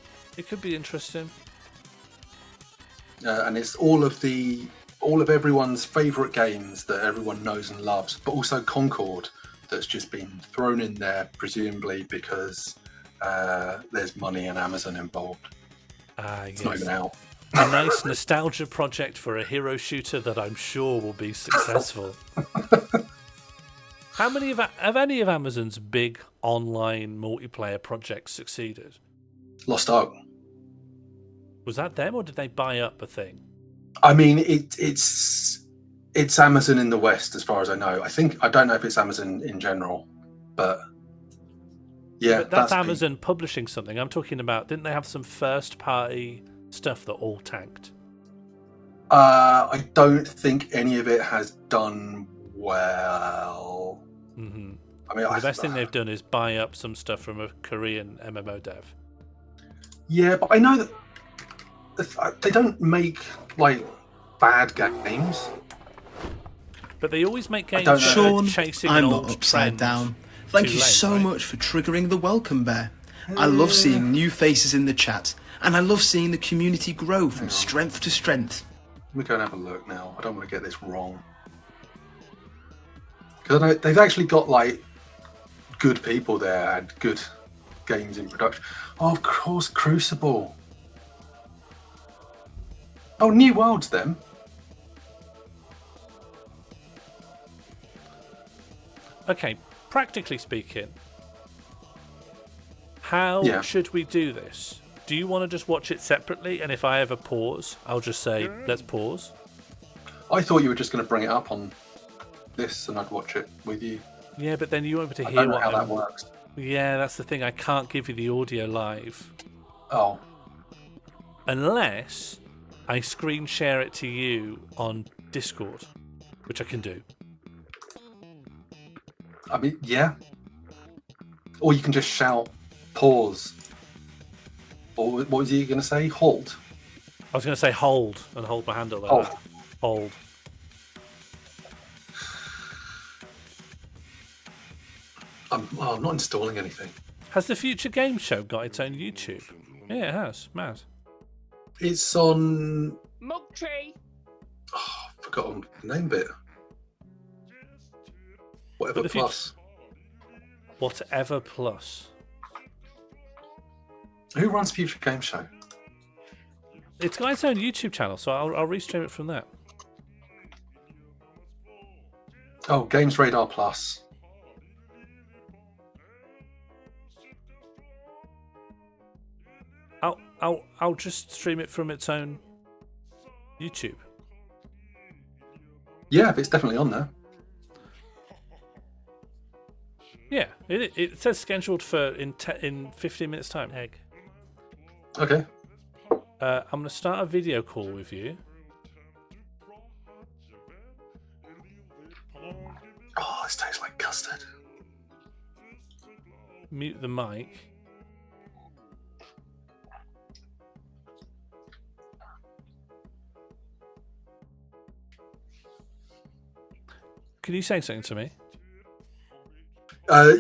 And it's all of everyone's favourite games that everyone knows and loves, but also Concord that's just been thrown in there, presumably because there's money and Amazon involved. It's not even out. A nice nostalgia project for a hero shooter that I'm sure will be successful. How many have any of Amazon's big online multiplayer projects succeeded? Lost Ark. Was that them, or did they buy up a thing? I mean, it's Amazon in the West, as far as I know. I don't know if it's Amazon in general, but yeah, but that's Amazon publishing something. I'm talking about. Didn't they have some first-party stuff that all tanked? I don't think any of it has done well. Mm-hmm. I mean, the best thing they've done is buy up some stuff from a Korean MMO dev. Yeah, but I know that they don't make like bad games. But they always make games Sean, chasing I'm an not old upside trend. down. Thank you so much for triggering the welcome bear. I love seeing new faces in the chat, and I love seeing the community grow from strength to strength. Let me go and have a look now. I don't want to get this wrong. Because I know they've actually got like good people there and good games in production. Oh, of course, Crucible. Oh, New World's them. Okay, practically speaking, how should we do this? Do you want to just watch it separately? And if I ever pause, I'll just say, let's pause. I thought you were just going to bring it up on this and I'd watch it with you. Yeah, but then you won't be able to I hear don't know how that works. Yeah, that's the thing. I can't give you the audio live. Oh. Unless I screen share it to you on Discord, which I can do. I mean, yeah. Or you can just shout, pause. Or what was you going to say? Halt. I was going to say hold and hold my hand up like Hold. that. Hold. I'm not installing anything. Has the Future Game Show got its own YouTube? Yeah, it has. Mad. It's on... Mugtree. Oh, I've forgotten the name bit. Whatever the plus. Whatever Plus. Who runs Future Game Show? It's got its own YouTube channel, so I'll restream it from there. Oh, Games Radar Plus. I'll just stream it from its own YouTube. Yeah, but it's definitely on there. Yeah, it says scheduled for in 15 minutes time. Egg. Okay. I'm going to start a video call with you. Oh, this tastes like custard. Mute the mic. Can you say something to me?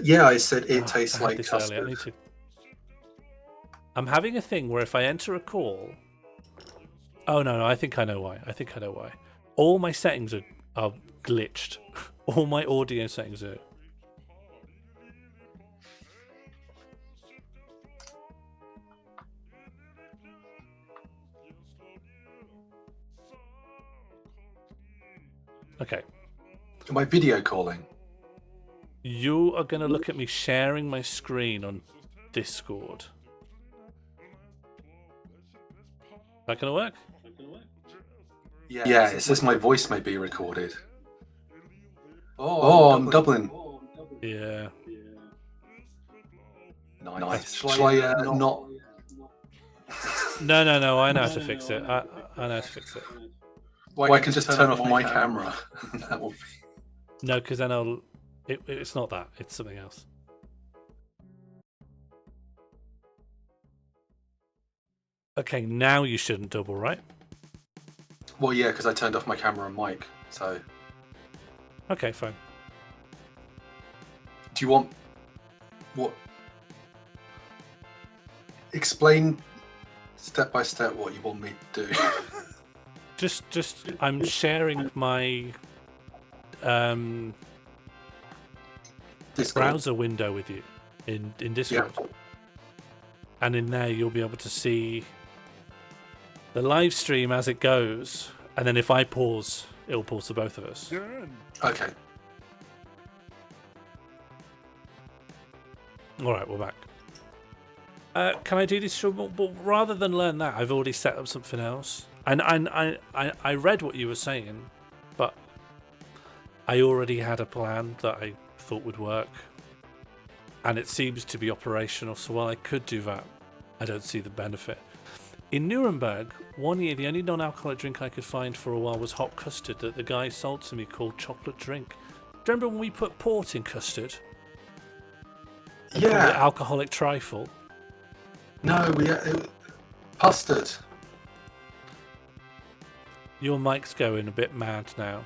Yeah, I said it tastes I had like this custard. earlier. I'm having a thing where if I enter a call... Oh, no, I think I know why. All my settings are glitched. All my audio settings are... Okay. Am I video calling? You are going to look at me sharing my screen on Discord. That going to work? Yeah, it says my voice may be recorded. Oh, I'm doubling. Yeah. Nice. Shall I not... No, I know how to fix it. I know how to fix it. Well, I can just turn off my camera. That will be... No, because then it's not that. It's something else. Okay, now you shouldn't double, right? Well, yeah, because I turned off my camera and mic, so... Okay, fine. Do you want... What... Explain step by step what you want me to do. Just I'm sharing my browser window with you in Discord. Yeah. And in there you'll be able to see the live stream as it goes, and then if I pause, it'll pause to both of us. Okay. Alright, we're back. Can I do this? But rather than learn that, I've already set up something else. And I read what you were saying, but I already had a plan that I thought would work. And it seems to be operational, so while I could do that, I don't see the benefit. In Nuremberg, one year, the only non-alcoholic drink I could find for a while was hot custard that the guy sold to me called chocolate drink. Do you remember when we put port in custard? And called it alcoholic trifle? No, custard. Your mic's going a bit mad now.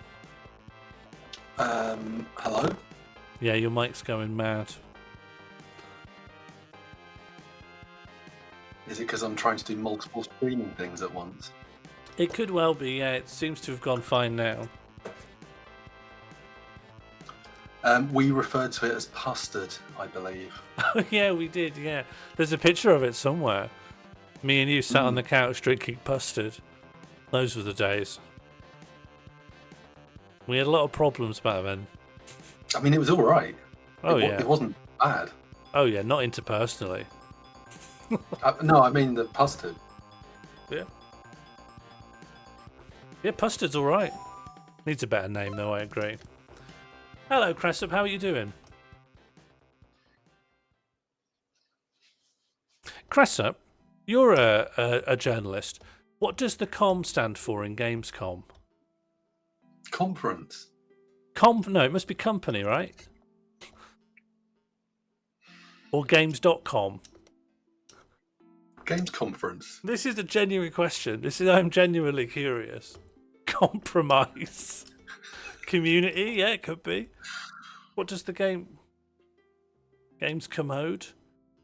Hello? Yeah, your mic's going mad. Is it because I'm trying to do multiple streaming things at once? It could well be, yeah. It seems to have gone fine now. We referred to it as custard, I believe. Oh, yeah, we did, yeah. There's a picture of it somewhere. Me and you sat on the couch drinking custard. Those were the days. We had a lot of problems back then. I mean, it was all right. Oh, yeah. It wasn't bad. Oh, yeah, not interpersonally. No, I mean the custard. Yeah. Yeah, custard's all right. Needs a better name, though, I agree. Hello, Cressup, how are you doing? Cressup, you're a journalist. What does the com stand for in Gamescom? Conference. No, it must be company, right? Or games.com. Games conference. This is a genuine question. I'm genuinely curious. Compromise. Community, yeah, it could be. What does the games commode?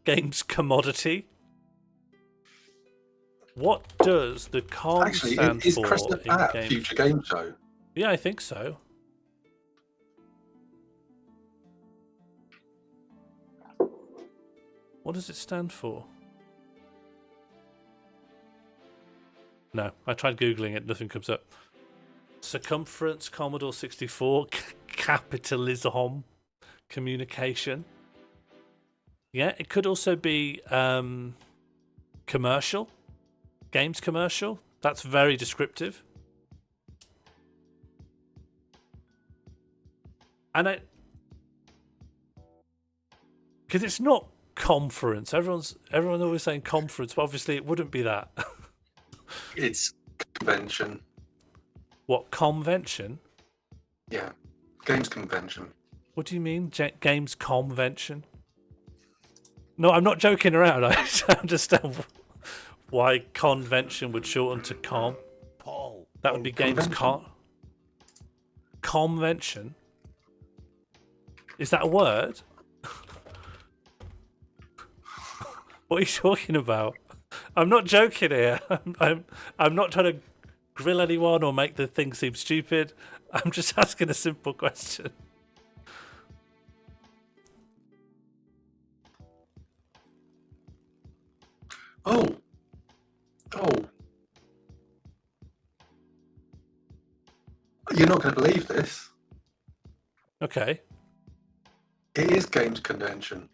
Games commodity? What does the com stand is for Cressup in at games? Future Game Show? Yeah, I think so. What does it stand for? No, I tried Googling it, nothing comes up. Circumference, Commodore 64, capitalism, communication. Yeah, it could also be commercial, games commercial. That's very descriptive. And because it's not conference. Everyone's always saying conference, but obviously it wouldn't be that. It's convention. What, convention? Yeah, games convention. What do you mean, games convention? No, I'm not joking around. I understand why convention would shorten to com. Paul. That would be games convention. Is that a word? What are you talking about? I'm not joking here. I'm not trying to grill anyone or make the thing seem stupid. I'm just asking a simple question. Oh. You're not going to believe this. Okay. It is games convention.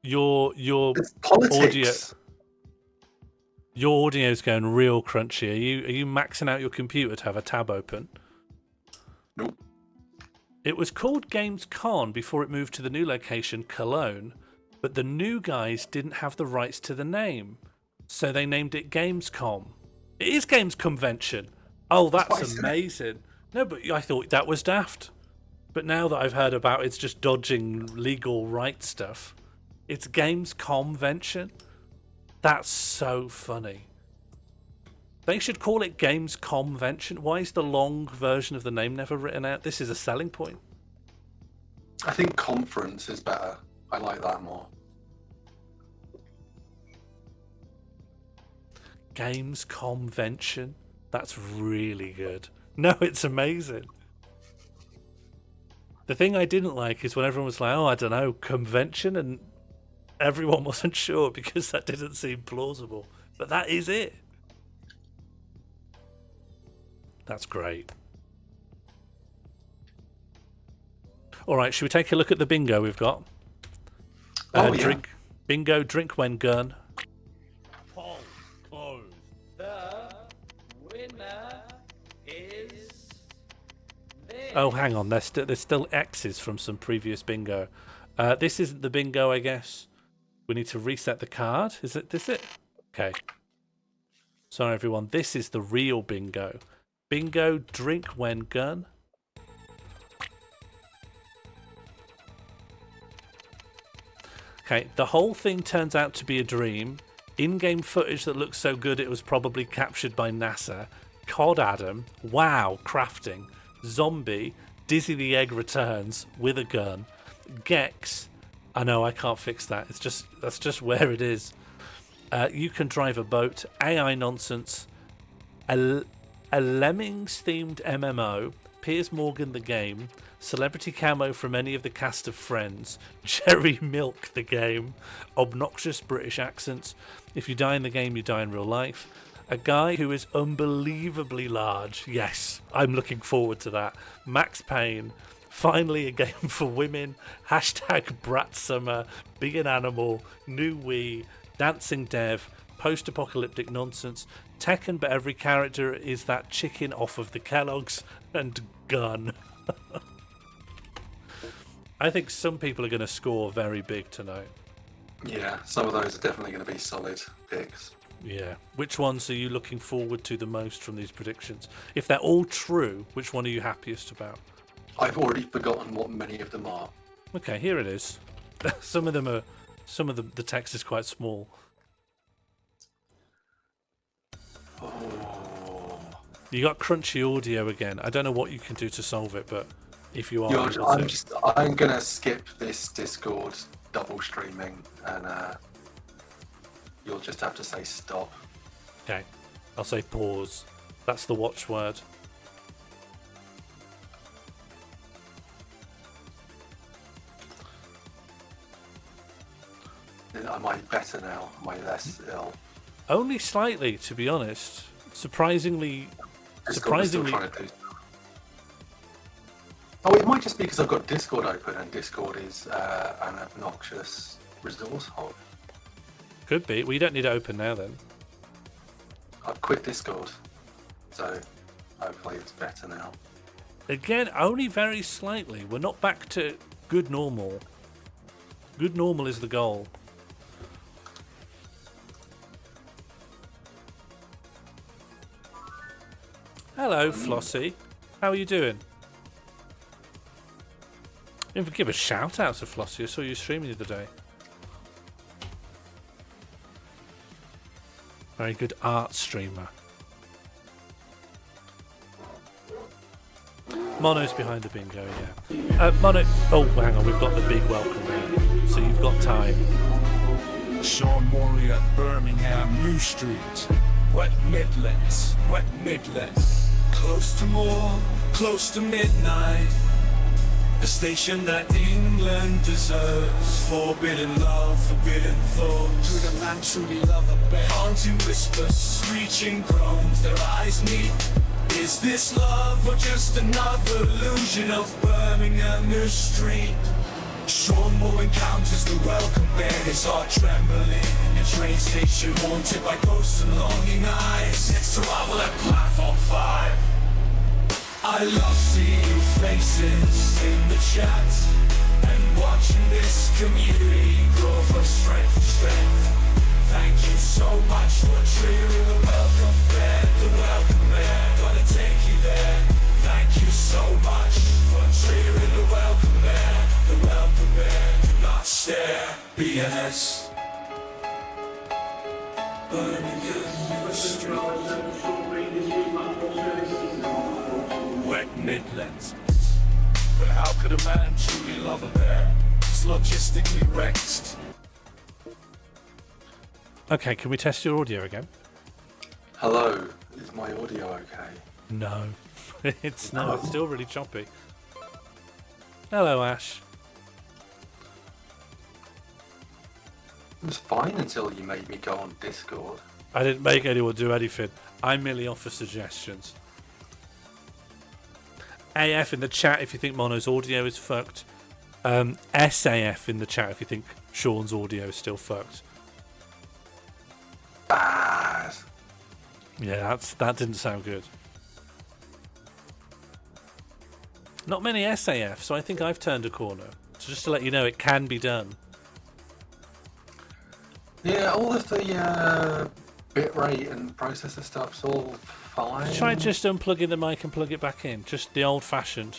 Your It's politics. Your audio's going real crunchy. Are you maxing out your computer to have a tab open? Nope. It was called Gamescom before it moved to the new location, Cologne, but the new guys didn't have the rights to the name, so they named it Gamescom. It is Games Convention. Oh, that's amazing. No, but I thought that was daft. But now that I've heard about it's just dodging legal rights stuff, it's Games Convention. That's so funny. They should call it Games Convention. Why is the long version of the name never written out? This is a selling point. I think conference is better. I like that more. Games Convention. That's really good. No, it's amazing. The thing I didn't like is when everyone was like, oh, I don't know, convention, and everyone wasn't sure because that didn't seem plausible. But that is it. That's great. All right, should we take a look at the bingo we've got? Drink when gun. Paul, close. The winner is this. Oh, hang on. There's still X's from some previous bingo. This isn't the bingo, I guess. We need to reset the card. Is it this? Okay. Sorry, everyone. This is the real bingo. Bingo, drink when gun. Okay, the whole thing turns out to be a dream. In-game footage that looks so good it was probably captured by NASA. Cod Adam, wow, crafting. Zombie, Dizzy the Egg returns with a gun. Gex, I know I can't fix that. That's just where it is. You can drive a boat. AI nonsense. A Lemmings-themed MMO. Piers Morgan the game. Celebrity camo from any of the cast of Friends. Cherry Milk the game. Obnoxious British accents. If you die in the game, you die in real life. A guy who is unbelievably large. Yes, I'm looking forward to that. Max Payne. Finally a game for women. Hashtag Brat Summer. Being an Animal. New Wii. Dancing Dev. Post-apocalyptic nonsense. Tekken, but every character is that chicken off of the Kellogg's. And gun. I think some people are going to score very big tonight. Yeah, some of those are definitely going to be solid picks. Yeah. Which ones are you looking forward to the most from these predictions? If they're all true, which one are you happiest about? I've already forgotten what many of them are. Okay, here it is. Some of the text is quite small. Oh. You got crunchy audio again. I don't know what you can do to solve it, but if you are, I'm gonna skip this Discord double streaming, and you'll just have to say stop. Okay, I'll say pause. That's the watchword. Am I better now? Am I less ill? Only slightly, to be honest. Surprisingly. Discord is still trying to do. Oh, it might just be because I've got Discord open and Discord is an obnoxious resource hog. Could be. Well, you don't need it open now then. I've quit Discord, so hopefully it's better now. Again, only very slightly. We're not back to good normal. Good normal is the goal. Hello, Flossie. How are you doing? If we give a shout out to Flossie, I saw you streaming the other day. Very good art streamer. Mono's behind the bingo, yeah. Mono. Oh, hang on, we've got the big welcome there. So you've got time. Sean Morley at Birmingham New Street. Wet Midlands, Wet Midlands. Close to more, close to midnight. A station that England deserves. Forbidden love, forbidden thoughts. To the man truly love a bear. Haunting whispers, screeching groans, their eyes meet. Is this love or just another illusion of Birmingham New Street? Sean Moore encounters the welcome bear, his heart trembling. In a train station haunted by ghosts and longing eyes. Next arrival at platform 5. I love seeing faces in the chat and watching this community grow from strength to strength. Thank you so much for cheering the welcome bear. The welcome bear, gonna take you there. Thank you so much for cheering the welcome bear. The welcome bear, do not stare. BNS. Birmingham, Wet Midlands. But how could a man truly love a bear? It's logistically wrecked. Okay, can we test your audio again? Hello, is my audio okay? No. It's still really choppy. Hello, Ash. It was fine until you made me go on Discord. I didn't make anyone do anything. I merely offer suggestions. AF in the chat if you think Mono's audio is fucked. SAF in the chat if you think Sean's audio is still fucked. Bad. Yeah, that didn't sound good. Not many SAF, so I think I've turned a corner. So just to let you know, it can be done. Yeah, all of the bitrate and processor stuff's all fine. Try just unplugging the mic and plug it back in. Just the old-fashioned.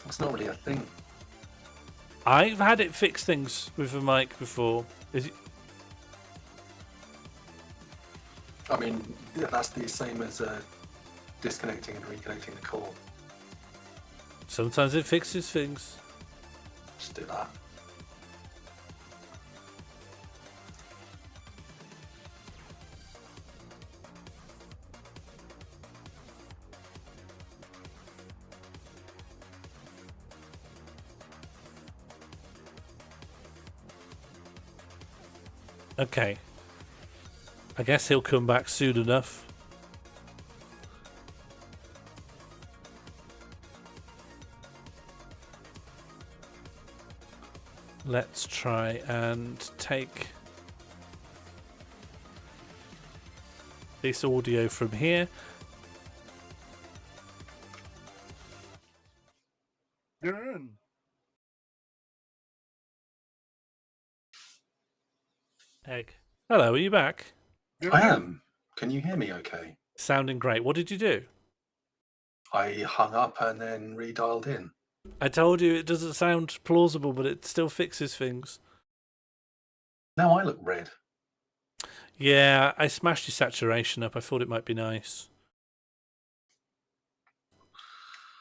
That's not really a thing. I've had it fix things with a mic before. Is it? I mean, yeah, that's the same as disconnecting and reconnecting the call. Sometimes it fixes things. Just do that. Okay. I guess he'll come back soon enough. Let's try and take this audio from here. You're in. Egg. Hello, are you back? I am. Can you hear me okay? Sounding great. What did you do? I hung up and then redialed in. I told you it doesn't sound plausible, but it still fixes things. Now I look red. Yeah, I smashed your saturation up. I thought it might be nice.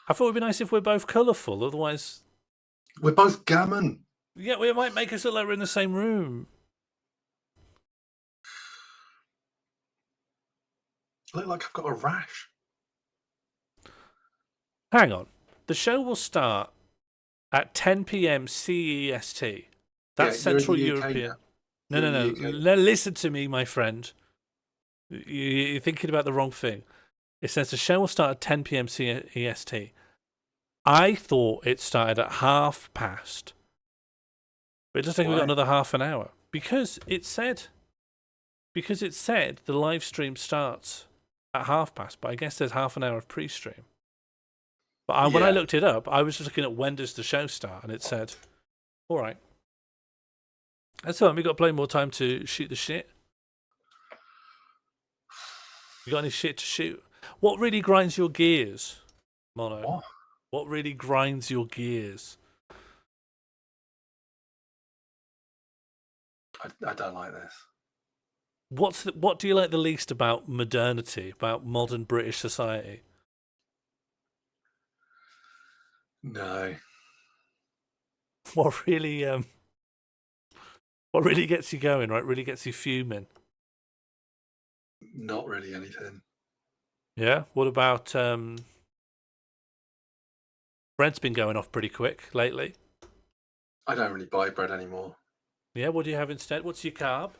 I thought it'd be nice if we're both colourful, otherwise... We're both gammon. Yeah, it might make us look like we're in the same room. I look like I've got a rash. Hang on. The show will start at 10 p.m. CEST. That's Yeah, you're in Central the UK European. now. No, You're no, in no. the UK. Listen to me, my friend. You're thinking about the wrong thing. It says the show will start at 10 p.m. EST. I thought it started at past. But it looks like we've got Why? another half an hour. Because it said the live stream starts at past, but I guess there's half an hour of pre-stream. But when I Yeah. looked it up, I was just looking at when does the show start, and it said, all right. That's all right. We've got plenty more time to shoot the shit. You got any shit to shoot? What really grinds your gears, Mono? What really grinds your gears? I don't like this. What do you like the least about modernity, about modern British society? No. What really gets you going, right? Really gets you fuming. Not really anything. Yeah. What about bread's been going off pretty quick lately. I don't really buy bread anymore. Yeah. What do you have instead? What's your carb?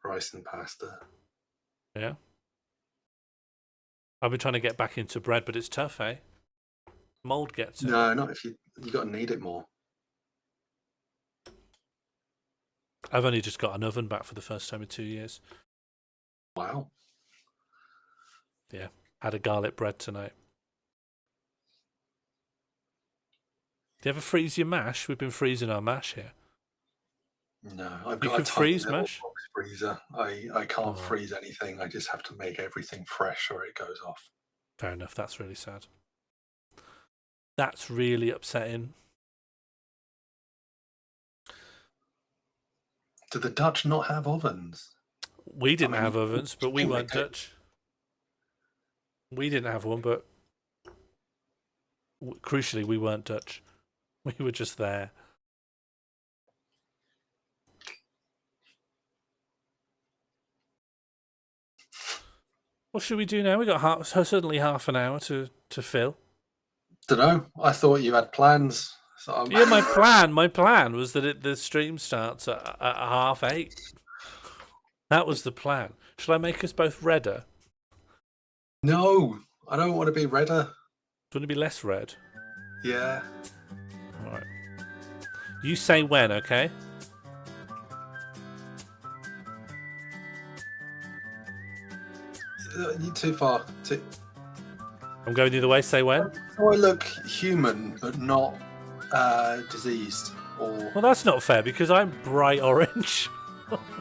Rice and pasta. Yeah. I've been trying to get back into bread, but it's tough, eh? Mold gets it. No, not if you got to knead it more. I've only just got an oven back for the first time in 2 years. Wow. Yeah. Had a garlic bread tonight. Do you ever freeze your mash? We've been freezing our mash here. No, I've You got can a tiny freeze little mash? box freezer. I can't Oh. freeze anything. I just have to make everything fresh or it goes off. Fair enough. That's really sad. That's really upsetting. Do the Dutch not have ovens? We didn't I mean, have ovens, but we think they weren't do. Dutch. We didn't have one, but crucially, we weren't Dutch. We were just there. What should we do now? We got certainly half an hour to fill. Dunno. I thought you had plans. So Yeah, my plan was that the stream starts at 8:30. That was the plan. Shall I make us both redder? No, I don't want to be redder. Do you want to be less red? Yeah. All right. You say when, okay? You're too far. I'm going the other way. Say when. So I look human, but not diseased. Or Well, that's not fair because I'm bright orange.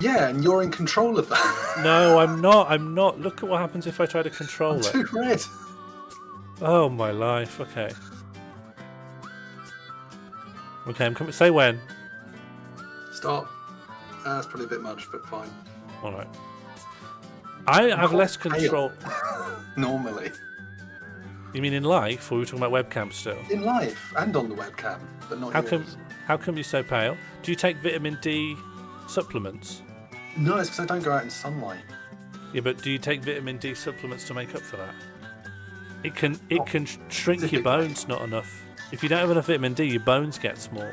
yeah, and you're in control of that. No, I'm not. I'm not. Look at what happens if I try to control it. Too red. Oh my life. Okay. Okay, I'm coming. Say when. Stop. That's probably a bit much, but fine. All right. I have less control. Normally. You mean in life, or are we talking about webcam still? In life and on the webcam, but not yours. How come you're so pale? Do you take vitamin D supplements? No, it's because I don't go out in sunlight. Yeah, but do you take vitamin D supplements to make up for that? It can shrink your bones not enough. If you don't have enough vitamin D, your bones get small.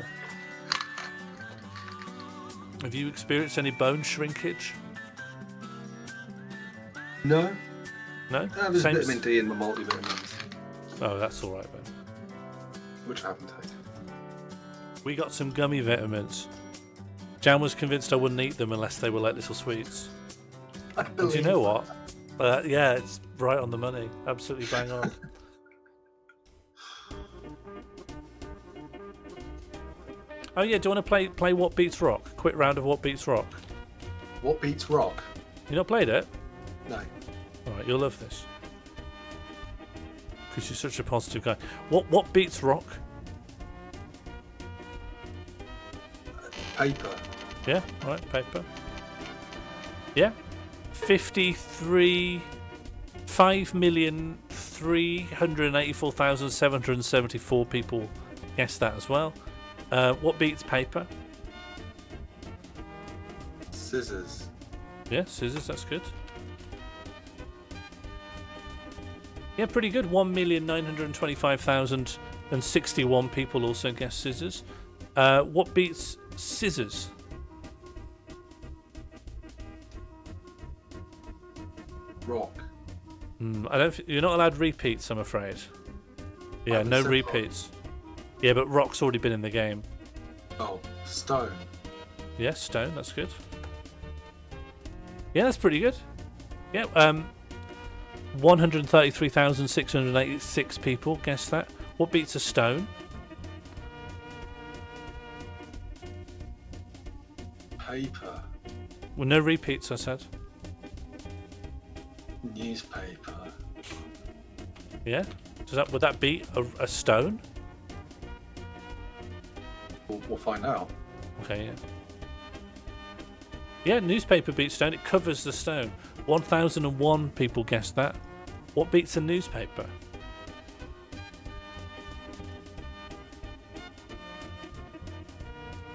Have you experienced any bone shrinkage? No. No? There's vitamin D in my multivitamins, Oh, that's all right then. which I haven't taken. We got some gummy vitamins. Jan was convinced I wouldn't eat them unless they were like little sweets. And do you know what? Yeah, it's right on the money. Absolutely bang on. Oh yeah, do you want to play What Beats Rock? Quick round of What Beats Rock. What beats rock? You not played it? No. Alright, you'll love this. Because you're such a positive guy. What beats rock? Paper. Yeah, alright, paper. Yeah. 5,384,774 people guessed that as well. What beats paper? Scissors. Yeah, scissors, that's good. Yeah, pretty good. 1,925,061 people also guessed scissors. What beats scissors? Rock. You're not allowed repeats, I'm afraid. Yeah, no repeats. Yeah, but rock's already been in the game. Oh, stone. Yeah, stone. That's good. Yeah, that's pretty good. Yeah. 133,686 people guessed that. What beats a stone? Paper. Well, no repeats, I said. Newspaper. Yeah. Would that beat a stone? We'll find out. Okay, yeah. Yeah, newspaper beats stone. It covers the stone. 1,001 people guessed that. What beats a newspaper?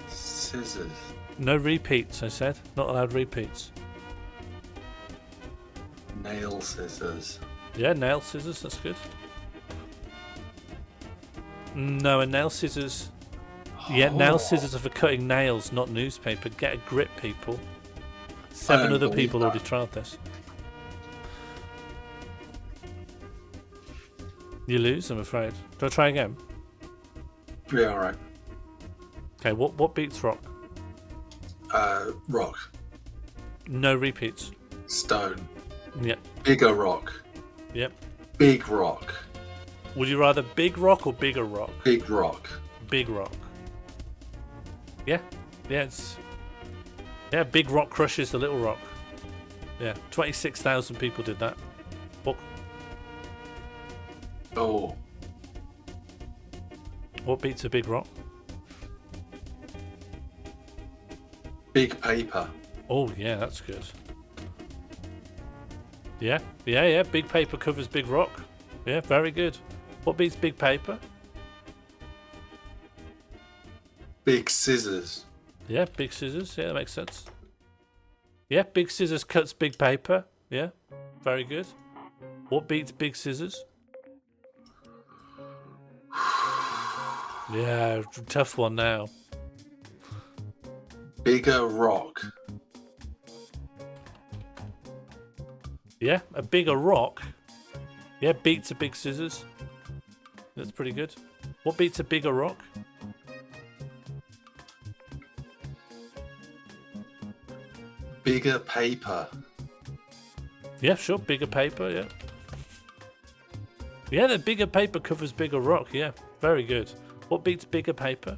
Scissors. No repeats, I said. Not allowed repeats. Nail scissors. Yeah, nail scissors. That's good. No, a nail scissors. Yeah, nail scissors are for cutting nails, not newspaper. Get a grip, people. 7 other people already tried this. You lose, I'm afraid. Do I try again? Yeah, alright. Okay, what beats rock? Rock. No repeats. Stone. Yep. Bigger rock. Yep. Big rock. Would you rather big rock or bigger rock? Big rock. Big rock. Yeah. Yeah, big rock crushes the little rock. Yeah, 26,000 people did that. What beats a big rock? Big paper. Oh, yeah, that's good. Yeah. Big paper covers big rock. Yeah, very good. What beats big paper? Big scissors. Yeah, big scissors. Yeah, that makes sense. Yeah, big scissors cuts big paper. Yeah, very good. What beats big scissors? Yeah, tough one now. Bigger rock. Yeah, a bigger rock. Yeah, beats a big scissors. That's pretty good. What beats a bigger rock? Bigger paper. Yeah, sure, bigger paper, yeah. Yeah, the bigger paper covers bigger rock, yeah. Very good. What beats bigger paper?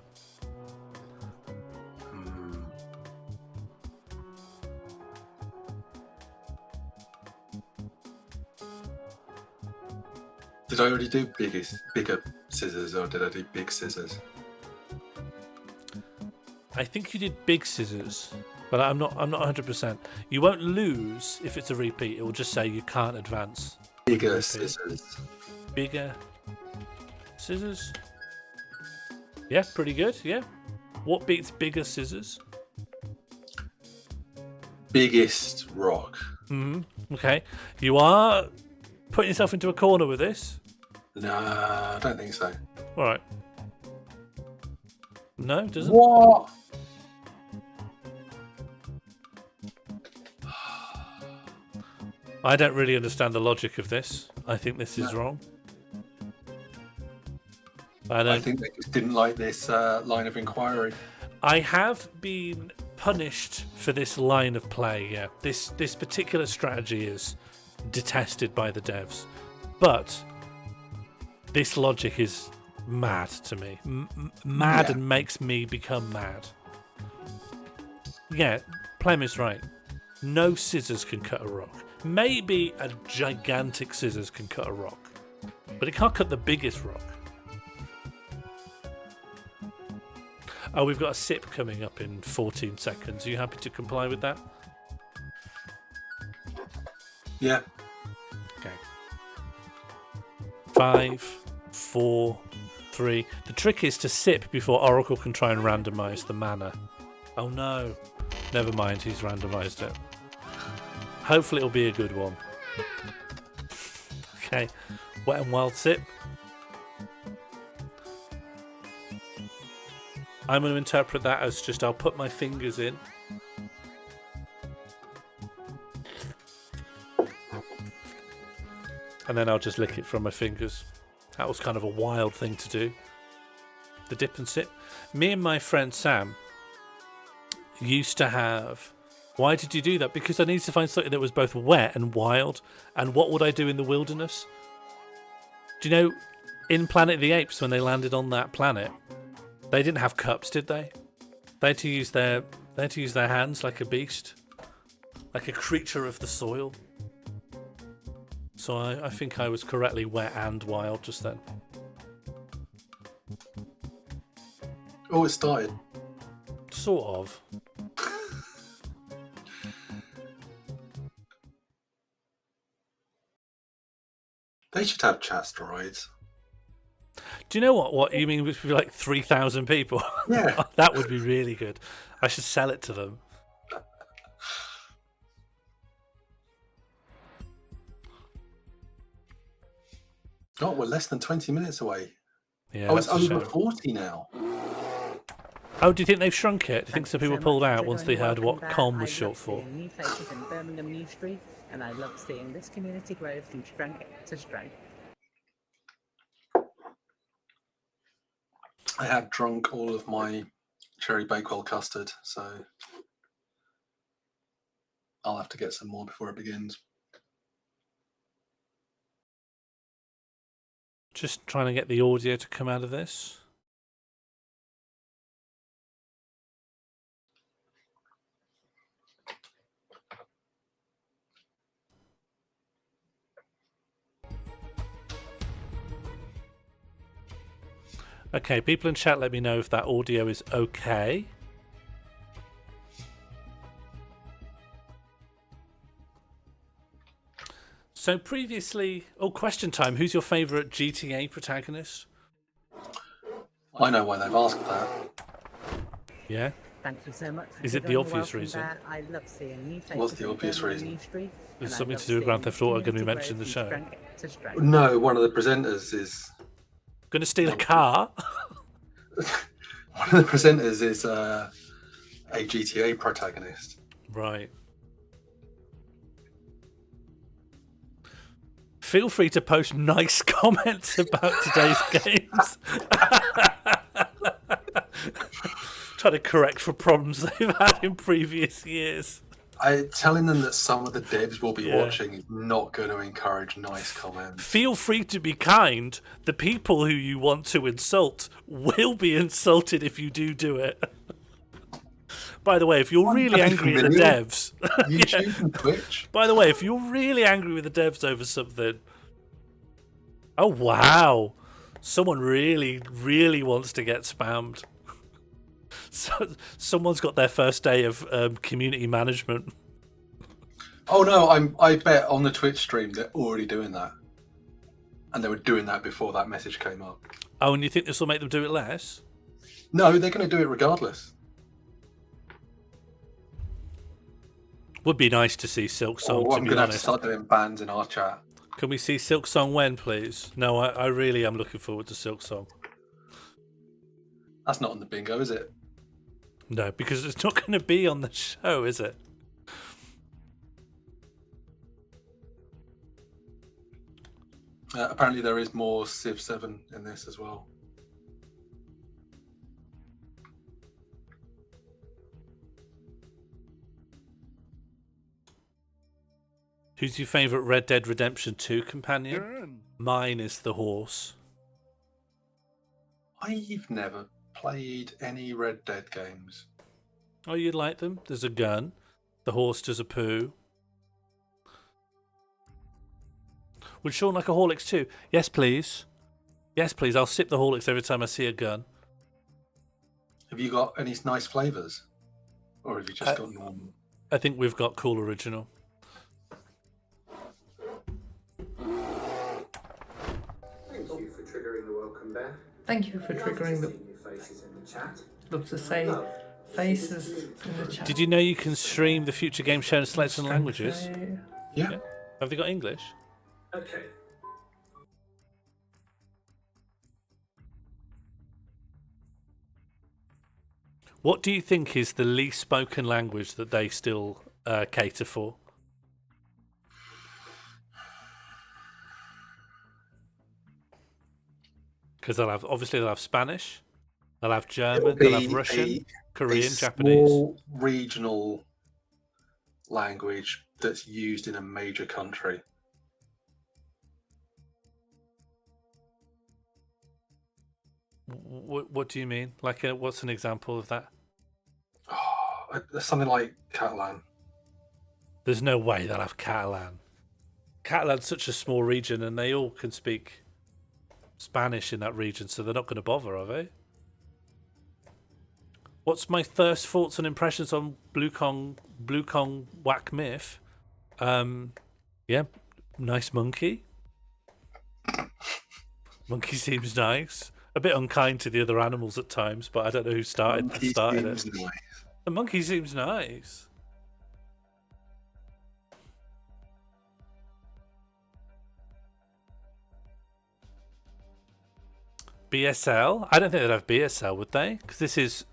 Did I already do bigger scissors, or did I do big scissors? I think you did big scissors, but I'm not 100%. You won't lose if it's a repeat. It will just say you can't advance. Bigger scissors. Bigger scissors. Yeah, pretty good. Yeah. What beats bigger scissors? Biggest rock. Okay. You are putting yourself into a corner with this. No, I don't think so. All right. No, doesn't. What? I don't really understand the logic of this. I think this is wrong. I think they just didn't like this line of inquiry. I have been punished for this line of play, yeah. This particular strategy is detested by the devs. But this logic is mad to me. Mad and makes me become mad. Yeah, Plem is right. No scissors can cut a rock. Maybe a gigantic scissors can cut a rock. But it can't cut the biggest rock. Oh, we've got a sip coming up in 14 seconds. Are you happy to comply with that? Yeah. Okay. 5, 4, 3. The trick is to sip before Oracle can try and randomise the mana. Oh no. Never mind, he's randomised it. Hopefully it'll be a good one. Okay. Wet and Wild sip. I'm going to interpret that as just I'll put my fingers in. And then I'll just lick it from my fingers. That was kind of a wild thing to do. The dip and sip. Me and my friend Sam used to have... Why did you do that? Because I needed to find something that was both wet and wild. And what would I do in the wilderness? Do you know, in Planet of the Apes, when they landed on that planet, they didn't have cups, did they? They had to use their hands like a beast, like a creature of the soil. So I think I was correctly wet and wild just then. Oh, it started. Sort of. They should have chat steroids. Do you know what? What you mean? With like 3,000 people? Yeah. That would be really good. I should sell it to them. Oh, we're less than 20 minutes away. Yeah, oh, it's that's a over shame. 40 now. Oh, do you think they've shrunk it? Do you think some people pulled out once they heard what COM was short for? New faces in Birmingham New Street, and I love seeing this community grow from strength to strength. I have drunk all of my cherry bakewell custard, so I'll have to get some more before it begins. Just trying to get the audio to come out of this. Okay, people in chat, let me know if that audio is okay. So previously... Oh, question time. Who's your favourite GTA protagonist? I know why they've asked that. Yeah? Thank you so much. Is it the obvious reason? I love seeing new faces. What's the obvious reason? Is something to do with Grand Theft Auto going to be mentioned in the show? No, one of the presenters is... Going to steal a car? One of the presenters is a GTA protagonist. Right. Feel free to post nice comments about today's games. Trying to correct for problems they've had in previous years. Telling them that some of the devs will be watching is not going to encourage nice comments. Feel free to be kind. The people who you want to insult will be insulted if you do it. By the way, if you're really angry at the devs... YouTube and Twitch. By the way, if you're really angry with the devs over something... Oh, wow. Someone really, really wants to get spammed. So, someone's got their first day of community management. Oh no, I bet on the Twitch stream they're already doing that. And they were doing that before that message came up. Oh, and you think this will make them do it less? No, they're going to do it regardless. Would be nice to see Silk Song, I'm to be going to have to honest. start doing bans in our chat. Can we see Silk Song when, please? No, I really am looking forward to Silk Song. That's not on the bingo, is it? No, because it's not going to be on the show, is it? Apparently there is more Civ 7 in this as well. Who's your favourite Red Dead Redemption 2 companion? Mine is the horse. I've never played any Red Dead games. Oh, you like them? There's a gun. The horse does a poo. Would Sean like a Horlicks too? Yes, please. Yes, please. I'll sip the Horlicks every time I see a gun. Have you got any nice flavours? Or have you just got normal? I think we've got Cool Original. Thank you for triggering the welcome bear. Thank you for triggering the... Faces in the chat. Love to say faces in the chat. Did you know you can stream the future game show in selection languages? Yeah. Have they got English? Okay. What do you think is the least spoken language that they still cater for? Because they'll have Spanish, they'll have It'll German, they'll have be Russian, Korean, a Japanese. small regional language that's used in a major country. What do you mean? Like, what's an example of that? Something like Catalan. There's no way they'll have Catalan. Catalan's such a small region, and they all can speak Spanish in that region, so they're not going to bother, are they? What's my first thoughts and impressions on Blue Kong Whack Myth? Yeah, nice monkey. Monkey seems nice. A bit unkind to the other animals at times, but I don't know who started it. Nice. The monkey seems nice. BSL? I don't think they'd have BSL, would they? Because this is...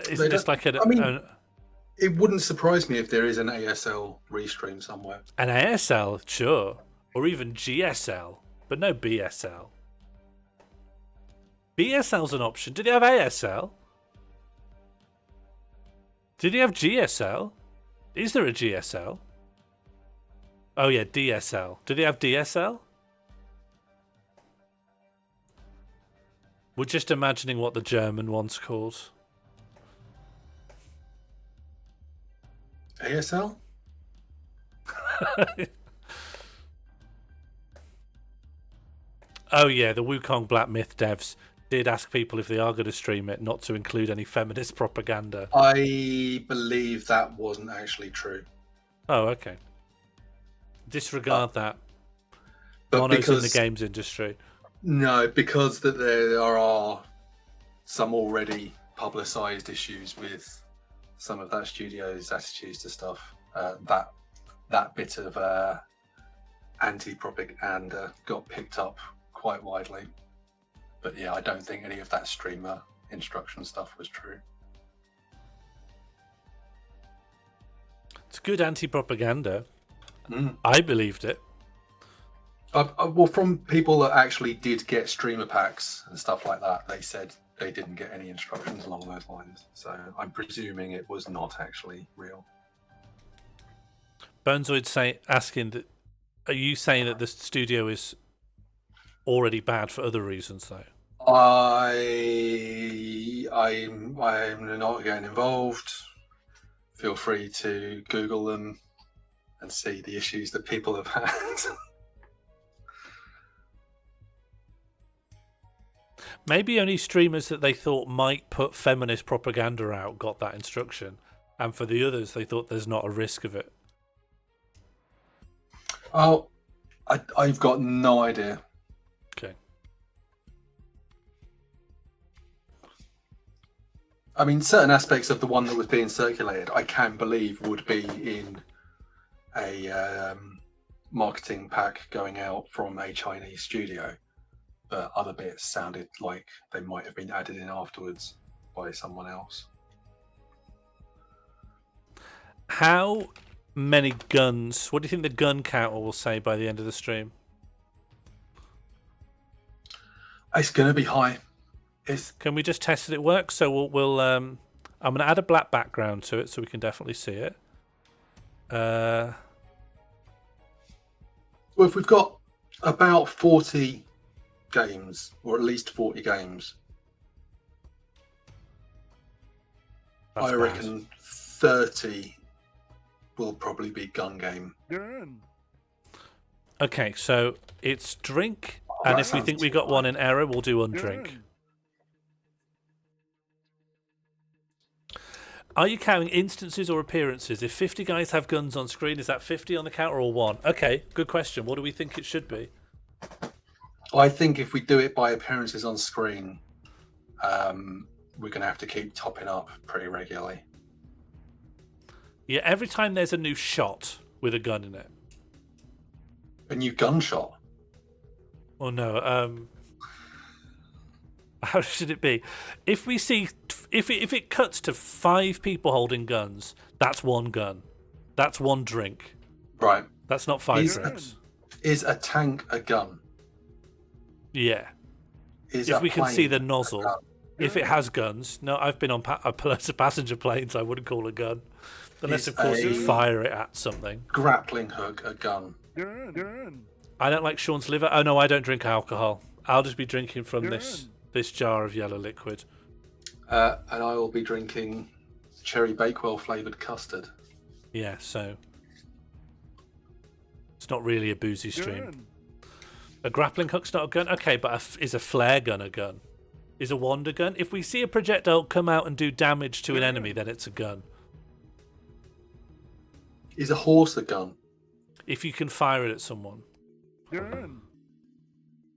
isn't this like it wouldn't surprise me if there is an ASL restream somewhere. An ASL, sure. Or even GSL, but no BSL. BSL's an option. Did they have ASL? Did he have GSL? Is there a GSL? Oh yeah, DSL. Did he have DSL? We're just imagining what the German one's called. ASL? Oh yeah, the Wukong Black Myth devs did ask people if they are going to stream it not to include any feminist propaganda. I believe that wasn't actually true. Oh, okay. Disregard that. But Mono's in the games industry. No, because that there are some already publicised issues with some of that studio's attitudes to stuff. That bit of anti-propaganda got picked up quite widely. But yeah, I don't think any of that streamer instruction stuff was true. It's good anti-propaganda. Mm. I believed it. Well, from people that actually did get streamer packs and stuff like that, they said they didn't get any instructions along those lines. So I'm presuming it was not actually real. Bonezoid asking that, are you saying that the studio is already bad for other reasons though? I'm not getting involved. Feel free to Google them and see the issues that people have had. Maybe only streamers that they thought might put feminist propaganda out got that instruction, and for the others they thought there's not a risk of it. Oh, I've got no idea. Okay. I mean, certain aspects of the one that was being circulated, I can believe would be in a marketing pack going out from a Chinese studio. But other bits sounded like they might have been added in afterwards by someone else. How many guns? What do you think the gun counter will say by the end of the stream? It's going to be high. Can we just test that it works? So we'll I'm going to add a black background to it so we can definitely see it. Well, if we've got about 40 games, or at least 40 games, That's I bad. reckon 30 will probably be gun game. Okay, so it's drink, and if we think we got one in error, we'll do undrink. Are you counting instances or appearances? If 50 guys have guns on screen, is that 50 on the counter or one? Okay, good question. What do we think it should be? I think if we do it by appearances on screen, we're going to have to keep topping up pretty regularly. Yeah, every time there's a new shot with a gun in it. A new gunshot? Oh no, How should it be? If we see, if it cuts to 5 people holding guns, that's 1 gun. That's 1 drink. Right. That's not 5 drinks. Is a tank a gun? Yeah. Is If a we can see the plane nozzle. If it has guns. No, I've been on loads of passenger planes I wouldn't call a gun. Unless, of course, you fire it at something. grappling hook a gun? I don't like Sean's liver. Oh, no, I don't drink alcohol. I'll just be drinking from this jar of yellow liquid. And I will be drinking cherry Bakewell flavoured custard. Yeah, so it's not really a boozy stream. A grappling hook's not a gun? Okay, but is a flare gun a gun? Is a wand a gun? If we see a projectile come out and do damage to an enemy, then it's a gun. Is a horse a gun? If you can fire it at someone.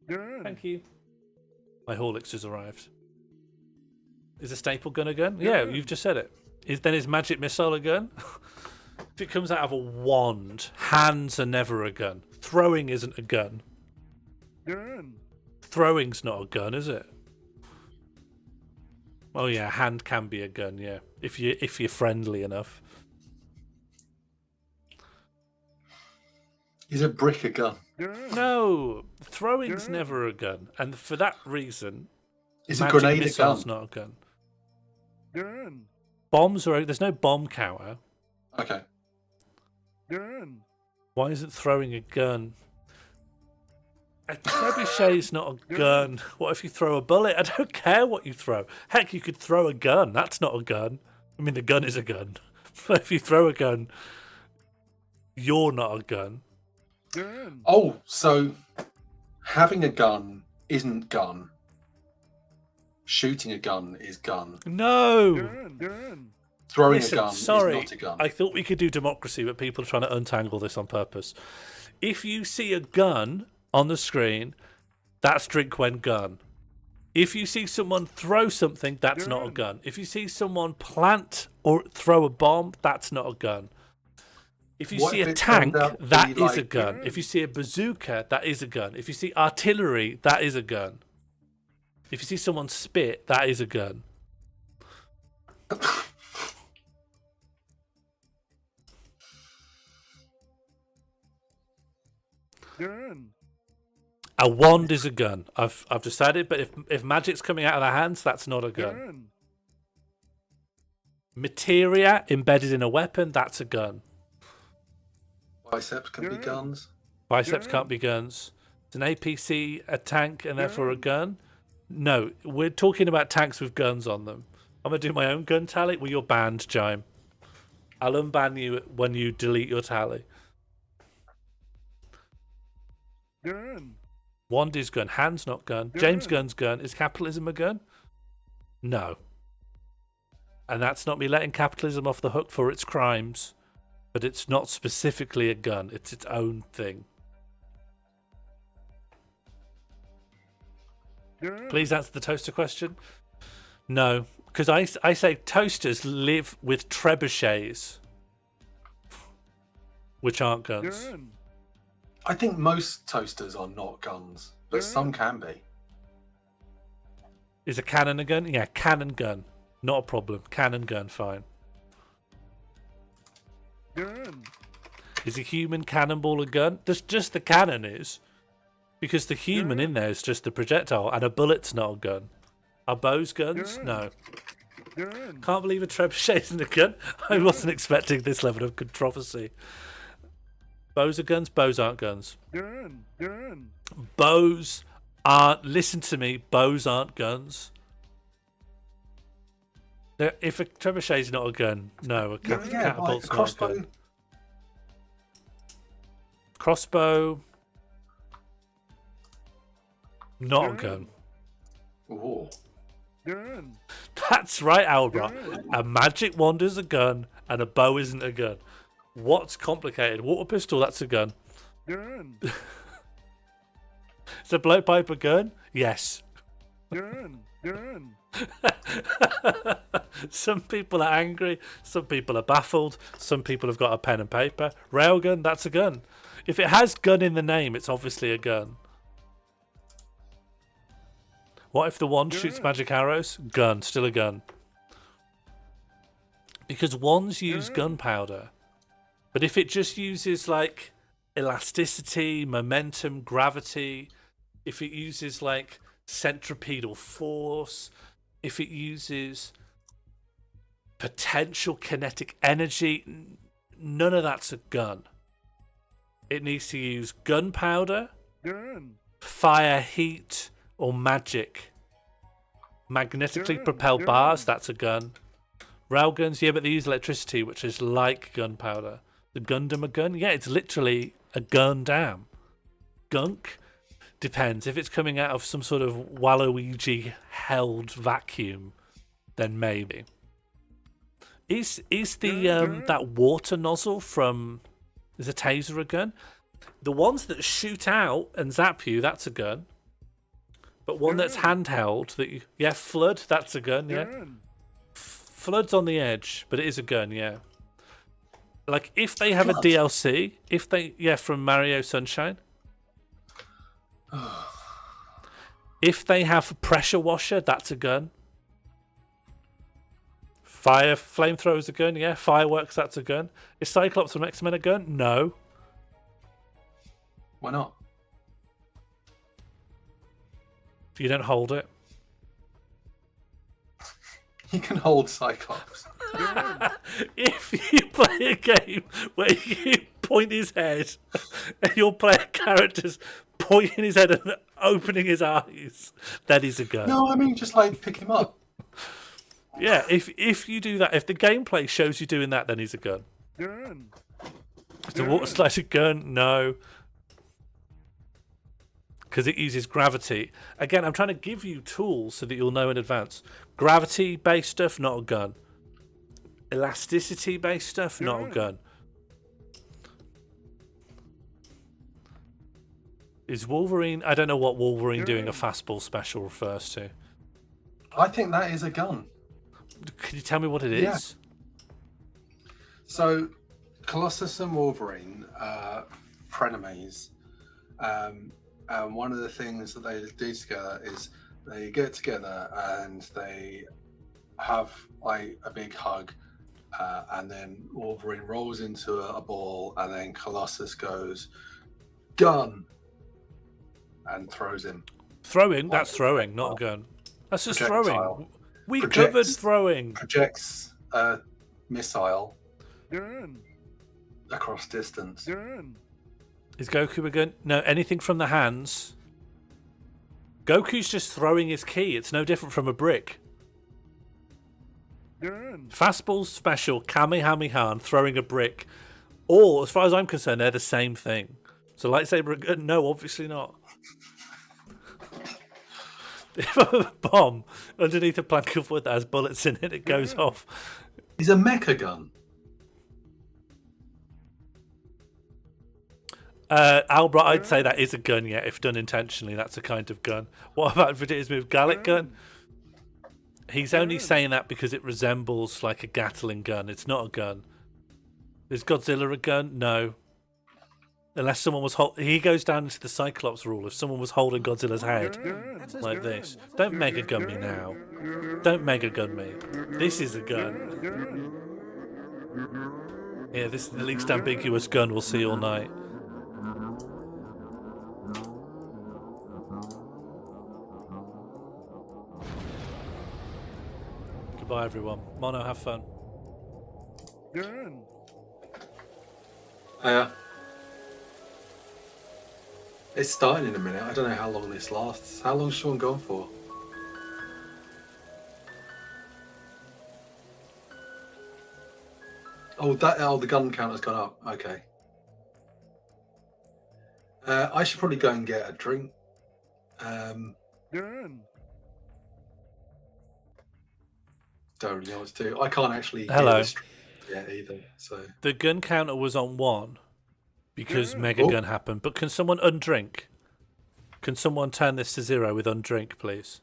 Thank you. My Horlicks has arrived. Is a staple gun a gun? Yeah, you've just said it. Then is magic missile a gun? If it comes out of a wand, hands are never a gun. Throwing isn't a gun. Throwing's not a gun, is it? Oh yeah, hand can be a gun, yeah. If you're friendly enough. Is a brick a gun? No, throwing's never a gun, and for that reason, is a magic grenade missile's a gun? not a gun. Bombs are. There's no bomb counter. Okay. Why isn't throwing a gun? A trebuchet's not a gun. What if you throw a bullet? I don't care what you throw. Heck, you could throw a gun. That's not a gun. I mean, the gun is a gun. But if you throw a gun, you're not a gun. Oh, so having a gun isn't gun. Shooting a gun is gun. No. Throwing Listen, a gun sorry, is not a gun. I thought we could do democracy, but people are trying to untangle this on purpose. If you see a gun on the screen, that's drink when gun. If you see someone throw something, that's not a gun. If you see someone plant or throw a bomb, that's not a gun. If you see a tank, that is a gun. If you see a bazooka, that is a gun. If you see artillery, that is a gun. If you see someone spit, that is a gun. A wand is a gun. I've decided, but if magic's coming out of their hands, that's not a gun. Materia embedded in a weapon, that's a gun. Biceps can be guns. Biceps can't be guns. Is an APC a tank and therefore a gun? No, we're talking about tanks with guns on them. I'm going to do my own gun tally. Well, you're banned, Jime. I'll unban you when you delete your tally. Wand is gun. Hand's not gun. James Gunn's gun. Is capitalism a gun? No. And that's not me letting capitalism off the hook for its crimes. But it's not specifically a gun. It's its own thing. Please answer the toaster question. No, because I say toasters live with trebuchets, which aren't guns. I think most toasters are not guns, but some can be. Is a cannon a gun? Yeah, cannon gun. Not a problem. Cannon gun, fine. Is a human cannonball a gun? Just the cannon is. Because the human in there is just the projectile, and a bullet's not a gun. Are bows guns? No. Can't believe a trebuchet isn't a gun. I wasn't expecting this level of controversy. Bows are guns? Bows aren't guns. Bows aren't... Listen to me. Bows aren't guns. If a trebuchet's not a gun, no, a catapult's not a gun. Crossbow... Not a gun. Ooh. That's right, Albra. A magic wand is a gun, and a bow isn't a gun. What's complicated? Water pistol, that's a gun. Is a blowpipe a gun? Yes. Some people are angry, some people are baffled, some people have got a pen and paper. Railgun, that's a gun. If it has gun in the name, it's obviously a gun. What if the wand shoots magic arrows? Gun, still a gun. Because wands use gunpowder. But if it just uses like elasticity, momentum, gravity, if it uses like centripetal force, if it uses potential kinetic energy, none of that's a gun. It needs to use gunpowder, fire, heat, or magic. Magnetically propelled bars, that's a gun. Railguns, yeah, but they use electricity, which is like gunpowder. The Gundam a gun? Yeah, it's literally a gun dam. Gunk? Depends. If it's coming out of some sort of Waluigi held vacuum, then maybe. Is the that water nozzle from is a taser a gun? The ones that shoot out and zap you, that's a gun. But one that's handheld, flood, that's a gun, yeah. Flood's on the edge, but it is a gun, yeah. Like if they have a DLC, from Mario Sunshine. If they have a pressure washer, that's a gun. Flamethrower's a gun, yeah. Fireworks, that's a gun. Is Cyclops from X-Men a gun? No. Why not? You don't hold it. You can hold Cyclops. If you play a game where you point his head and your player character's pointing his head and opening his eyes, then he's a gun. No, I mean just like pick him up. Yeah, if you do that, if the gameplay shows you doing that, then he's a gun. Is the water slide a gun? No. Because it uses gravity. Again, I'm trying to give you tools so that you'll know in advance. Gravity-based stuff, not a gun. Elasticity-based stuff, not a gun. Is Wolverine... I don't know what Wolverine doing a fastball special refers to. I think that is a gun. Can you tell me what it is? Yeah. So, Colossus and Wolverine, frenemies. And one of the things that they do together is they get together and they have like a big hug, and then Wolverine rolls into a ball, and then Colossus goes, "Gun!" and throws him. Throwing? That's throwing, not a gun. That's just throwing. We Projects- covered throwing. Projects a missile across distance. Is Goku a gun? No, anything from the hands. Goku's just throwing his ki. It's no different from a brick. Fastball special, Kamehameha, and throwing a brick. Or, as far as I'm concerned, they're the same thing. So lightsaber a gun? No, obviously not. If I have a bomb underneath a plank of wood that has bullets in it, it goes off. He's a mecha gun. Albert, I'd say that is a gun, yeah, if done intentionally. That's a kind of gun. What about Vegeta's move, Gallic gun? He's only saying that because it resembles like a Gatling gun. It's not a gun. Is Godzilla a gun? No. Unless someone was he goes down into the Cyclops rule. If someone was holding Godzilla's head like this. Don't mega gun me now. Don't mega gun me. This is a gun. Yeah, this is the least ambiguous gun we'll see all night. Goodbye, everyone. Mono, have fun. It's starting in a minute. I don't know how long this lasts. How long's Sean gone for? Oh, the gun counter's gone up. Okay. I should probably go and get a drink. Don't really know what to do. I can't actually. Hello. Yeah, either. So the gun counter was on 1 because Mega Gun happened. But can someone undrink? Can someone turn this to 0 with undrink, please?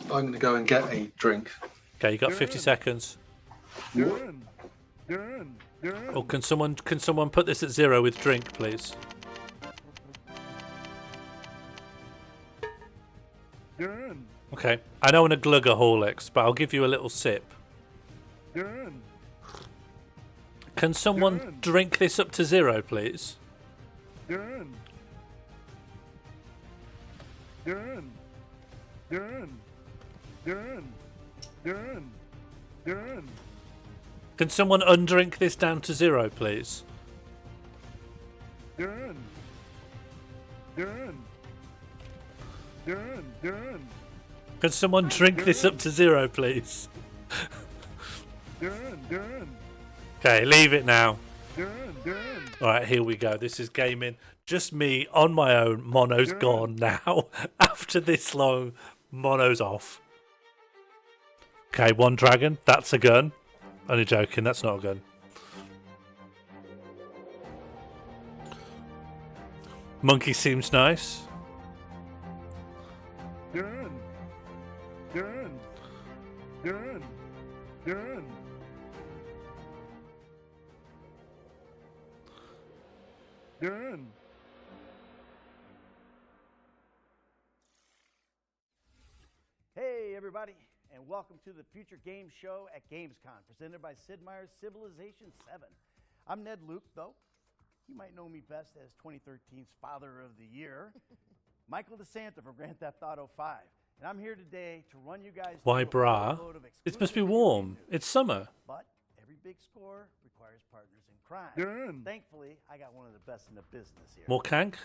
I'm going to go and get a drink. Okay, you got 50 seconds. Or can someone put this at 0 with drink, please? Okay, I know I'm a glugaholics, but I'll give you a little sip. Can someone drink this up to 0, please? Can someone undrink this down to 0, please? Can someone drink this up to 0, please? Okay, leave it now. Alright, here we go. This is gaming. Just me on my own. Mono's gone now. After this long, Mono's off. Okay, one dragon. That's a gun. Only joking, that's not a gun. Monkey seems nice. Hey everybody, and welcome to the Future Game Show at Gamescom, presented by Sid Meier's Civilization 7. I'm Ned Luke, though. You might know me best as 2013's Father of the Year, Michael DeSanta from Grand Theft Auto 5. And I'm here today to run you guys Why, through a brah? load of It must be warm. It's summer. But every big score requires partners in crime. Good. Thankfully, I got one of the best in the business here. More kank?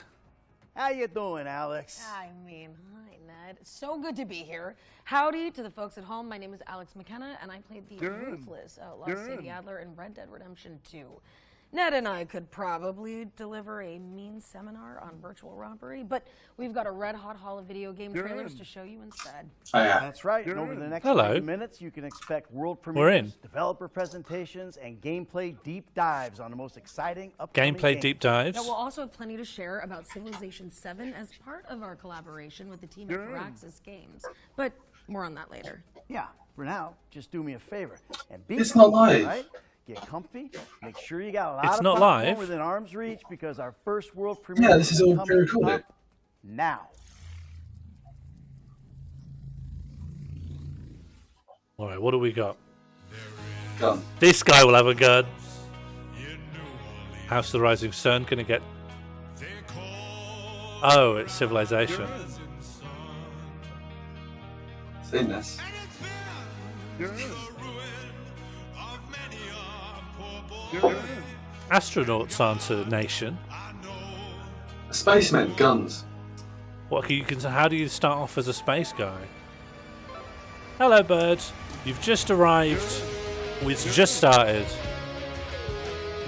How you doing, Alex? Hi, Ned. So good to be here. Howdy to the folks at home. My name is Alex McKenna, and I played the ruthless outlaw Sadie Adler in Red Dead Redemption 2. Ned and I could probably deliver a mean seminar on virtual robbery, but we've got a red-hot haul of video game trailers to show you instead. Oh, yeah. That's right. And over the next Hello. 30 minutes, you can expect world We're premieres, in. developer presentations, and gameplay deep dives on the most exciting upcoming Gameplay games. deep dives. Now, we'll also have plenty to share about Civilization 7 as part of our collaboration with the team at Firaxis Games. But more on that later. Yeah, for now, just do me a favor. And be It's not comfy, live. Right? Get comfy. Make sure you got a lot It's of not popcorn live. within arm's reach because our first world premiere Yeah, this is all coming pre-recorded. up now. Alright, what do we got? Gun. This guy will have a gun. House of the Rising Sun gonna get. Oh, it's Civilization. Seen this. Astronauts aren't a nation. Spacemen, guns. What you can? How do you start off as a space guy? Hello, bird. You've just arrived. It's just started.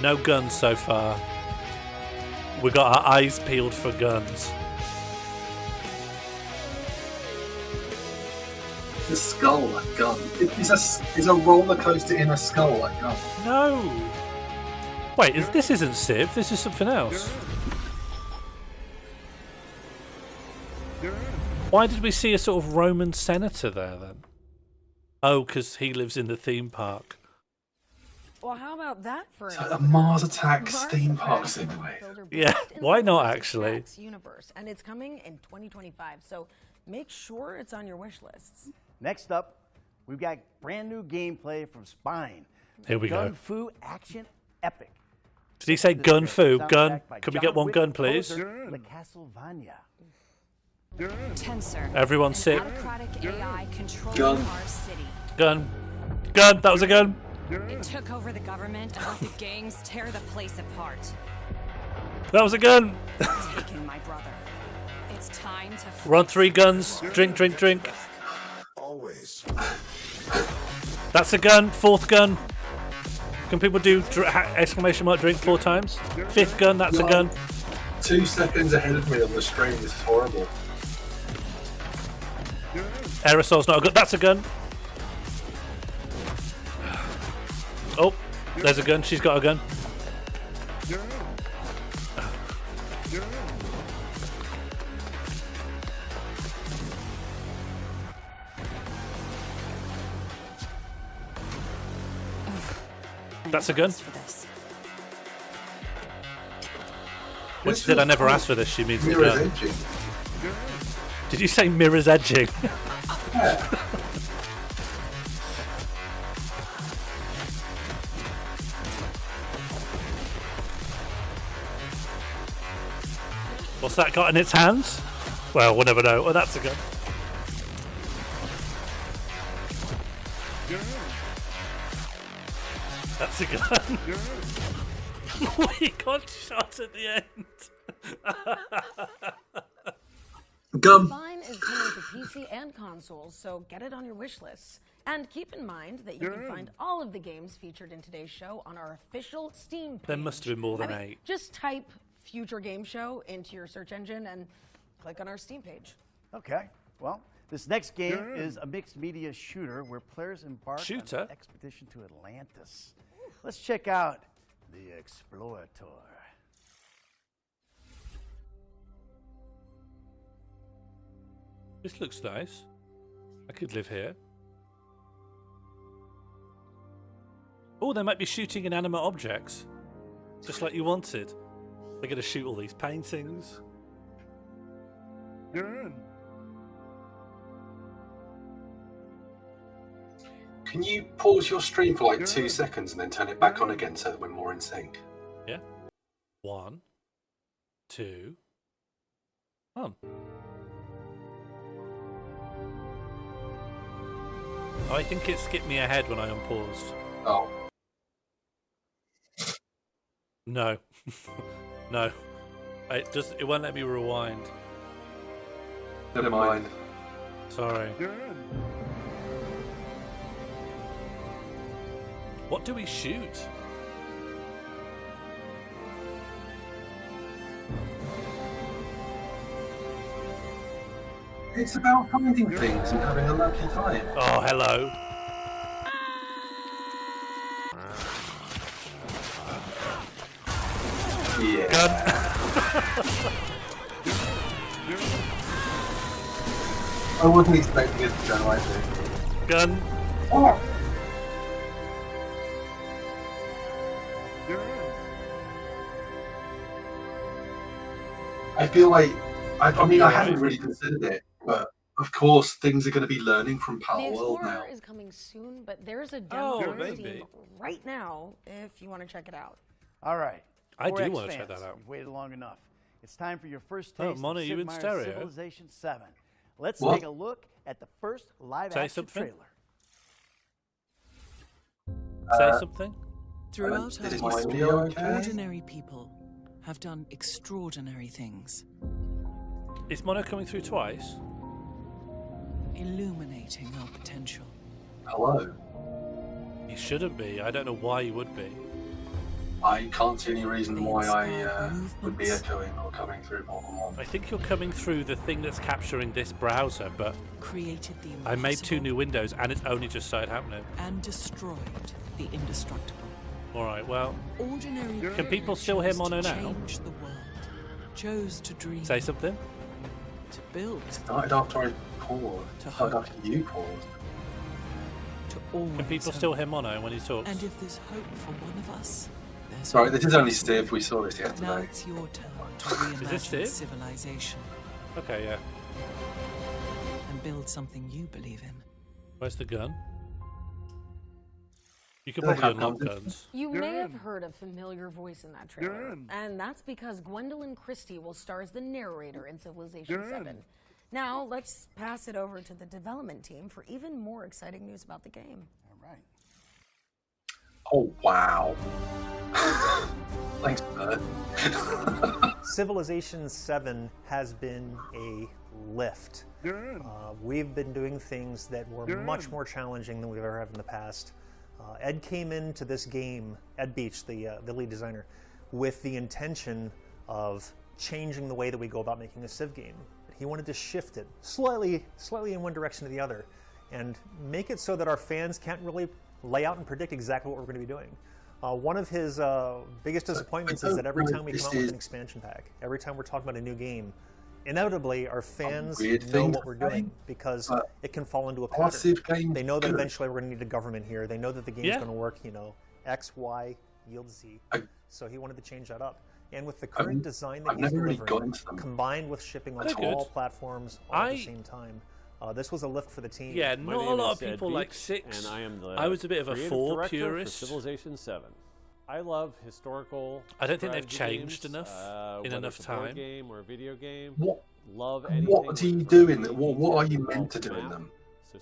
No guns so far. We got our eyes peeled for guns. The skull, a gun. Is a roller coaster in a skull a gun? No. Wait, this isn't Civ. This is something else. Why did we see a sort of Roman senator there then? Oh, because he lives in the theme park. Well, how about that for It's like a Mars Attacks theme park simulator. Yeah, why not actually? Universe, and it's coming in 2025. So make sure it's on your wish lists. Next up, we've got brand new gameplay from Spine. Here we go. Gun Fu action epic. Did he say gun fu? Gun? Soundtrack by Could we John get one Wick gun, please? composer, The Castlevania. Tensor. Everyone sit. Autocratic AI controlling Gun. our city. Gun. Gun. That was a gun. It took over the government and let the gangs tear the place apart. That was a gun. Taken my brother. It's time to. We're on 3 guns. Drink, drink, drink. Always. That's a gun. 4th gun. Can people do exclamation mark drink 4 times? 5th gun. That's a gun. 2 seconds ahead of me on the screen. This is horrible. Aerosol's not a gun. That's a gun. Oh, there's a gun. She's got a gun. That's a gun. When she said I never asked for this, she means the Mirror's gun. edging. Did you say mirror's edging? What's that got in its hands? Well, we'll never know. Oh, that's a gun. That's a gun. We got shot at the end. Gun. Spine is coming to PC and consoles, so get it on your wish lists. And keep in mind that you can find all of the games featured in today's show on our official Steam page. There must have been more than 8. Just type Future Game Show into your search engine and click on our Steam page. Okay, well, this next game is a mixed media shooter where players embark on an expedition to Atlantis. Let's check out The Explorator. This looks nice. I could live here. Oh, they might be shooting inanimate objects. Just like you wanted. They're going to shoot all these paintings. Can you pause your stream for like 2 seconds and then turn it back on again so that we're more in sync? Yeah. 1, 2, 1. Oh, I think it skipped me ahead when I unpaused. Oh. No. No. It won't let me rewind. Never mind. Sorry. What do we shoot? It's about finding things and having a lucky time. Oh, hello. Yeah. I wasn't expecting it to go like this. Gun. Oh. I feel like, I mean, I hadn't really considered it, but of course, things are going to be learning from The Power World now. Explorer is coming soon, but there's a demo on maybe. Steam right now if you want to check it out. All right. I do 4X want to check fans, that out. You've waited long enough. It's time for your first Oh, taste Mono, of you Sid in Meier's stereo? Civilization 7. Let's What? take a look at the first live-action something? trailer. Say something? Throughout is our my history, audio okay? ordinary people have done extraordinary things, Is Mono coming through twice? illuminating our potential. Hello. He shouldn't be. I don't know why he would be. I can't see any reason why I would be echoing or coming through more than one. I think you're coming through the thing that's capturing this browser, but Created the I made 2 impossible new windows and it's only just started happening. and destroyed the indestructible. Alright, well, Ordinary can people still hear chose Mono to now? change the world, chose to dream, Say something? to build, Started after I paused. To Started hope. after you paused. to always Can people hope. still hear Mono when he talks? And if there's hope for one of us, there's Sorry, hope this is for only all. Steve. We saw this Now yesterday. it's your turn to Is this reimagine Steve? civilization Okay, yeah. and build something you believe in. Where's the gun? You could Do they probably have unlock guns? guns. You may have heard a familiar voice in that trailer, and that's because Gwendolyn Christie will star as the narrator in Civilization 7. Now, let's pass it over to the development team for even more exciting news about the game. All right. Oh, wow. Thanks, Bert. Civilization 7 has been a lift. We've been doing things that were much more challenging than we've ever had in the past. Ed came into this game, Ed Beach, the lead designer, with the intention of changing the way that we go about making a Civ game. He wanted to shift it slightly in one direction or the other, and make it so that our fans can't really lay out and predict exactly what we're going to be doing. One of his biggest disappointments is that every time we come out with an expansion pack, every time we're talking about a new game, inevitably our fans know what we're doing because it can fall into a pattern. They know that eventually we're going to need a government here. They know that the game's going to work, X, Y, yield Z. So he wanted to change that up. And with the current design that I've he's never really delivering, got into them. combined with shipping on They're all good. platforms all at the same time, this was a lift for the team. Yeah, My not a name lot is of people Ed like Beach, 6. and I am the I was a bit of a creative 4 director purist. for Civilization 7. I love historical. I don't think they've strategy changed games, enough in whether enough it's a board time. game or a video game. What? Love anything. What do you do in them? What are you meant to do in them?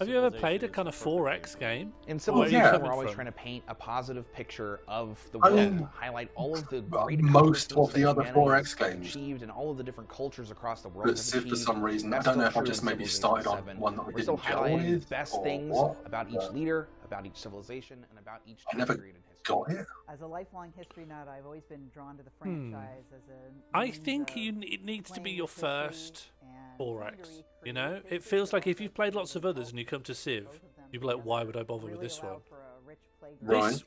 Have you ever played a kind of 4X game? In Where Civilization, are you we're coming always from? trying to paint a positive picture of the I world, mean, highlight all of the great most accomplishments of the that other humanity 4X has games. achieved, and all of the different cultures across the world But have Civ, for achieved. some reason, I That's don't know still if I true just in maybe Civilization started on 7. one that I We're still didn't gel highlighting with, the best or things what, about each but leader, about each civilization, and about each I time never period in history. got it. As a lifelong history nut, I've always been drawn to the franchise as a I means think of it needs to be playing your with history first and 4X. You know, it feels like if you've played lots of others and you come to Civ, you'd be like, why would I bother with this one? This,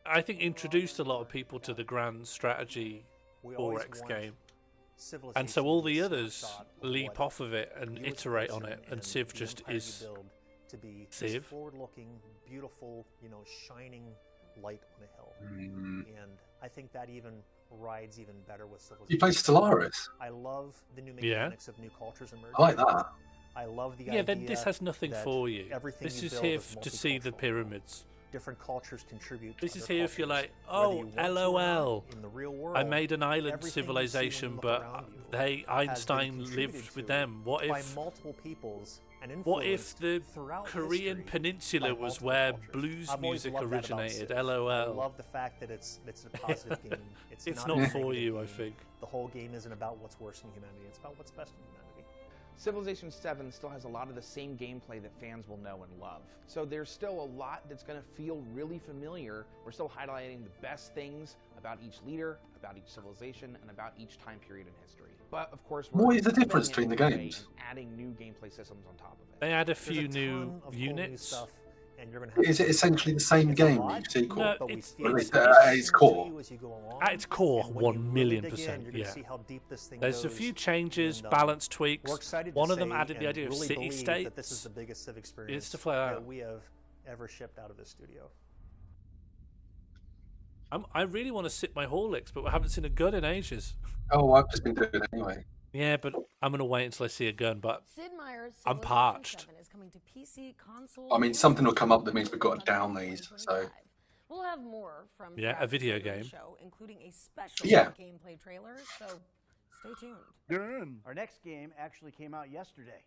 I think, introduced a lot of people to the grand strategy 4X game. And so all the others leap off of it and iterate on it, and Civ just is to be Civ. forward-looking, beautiful, shining light on a hill. And I think that even rides even better with Civilization. You play Stellaris? I love the new Yeah. mechanics of new cultures emerging. I like that. I love the Yeah, idea then this has nothing that for you. everything This you is build here is to see the pyramids. different cultures contribute. This to is other here if you're cultures. like, Whether oh, you want to or LOL. not, in the real I world, made an island everything you see when you civilization, look but around you they has been Einstein contributed lived with to them. What by if? multiple peoples and What if influenced the throughout Korean history Peninsula by was multiple where cultures. blues I've always music loved that about originated? Civ. I LOL. love the fact that it's a positive game. It's not not a for negative you, I game. think. The whole game isn't about what's worse in humanity. It's about what's best in humanity. Civilization 7 still has a lot of the same gameplay that fans will know and love. So there's still a lot that's going to feel really familiar. We're still highlighting the best things about each leader, about each civilization, and about each time period in history. But of course, we're What is the difference going between the out of our way games? and adding new gameplay systems on top of it. They add a There's few ton new of cool new units. stuff, and you're gonna have Is it essentially the same game, each sequel? No, but we it's, feel it's, like at its core. you as you go along. At its core, And when you 1 really million dig in, percent. you're gonna Yeah. see how deep this thing There's a goes, few changes, and, balance tweaks. we're excited to One of them say added the and idea of really city believe states. that this is the biggest Civ experience stuff like that. we have ever shipped out of this studio. I really want to sit my Horlicks, but I haven't seen a gun in ages. Oh, I've just been doing it anyway. Yeah, but I'm gonna wait until I see a gun. But Sid Meier's I'm Civilization parched. 7 is coming to PC, console, I mean, and something will Switch come up that in means we've got to down these. So We'll have more from Yeah, a throughout the video Civ game. show, including a special Yeah. gameplay trailer. So stay tuned. Our next game actually came out yesterday.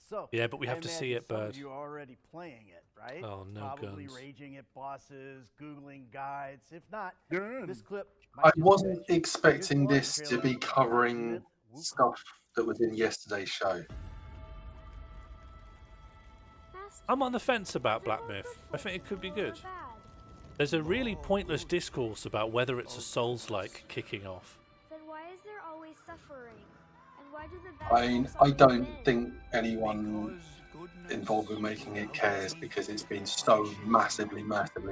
So Yeah, but we have I to see imagine it, some Bird. of you are already playing it, right? Oh, no Probably guns. raging at bosses, googling guides. If not, this clip. I wasn't expecting this to be covering stuff that was in yesterday's show. I'm on the fence about Black Myth. I think it could be good. There's a really pointless discourse about whether it's a Souls-like kicking off. Then why is there always suffering? And why do the bad I mean, folks I always don't win? think anyone involved with making it cares because it's been so massively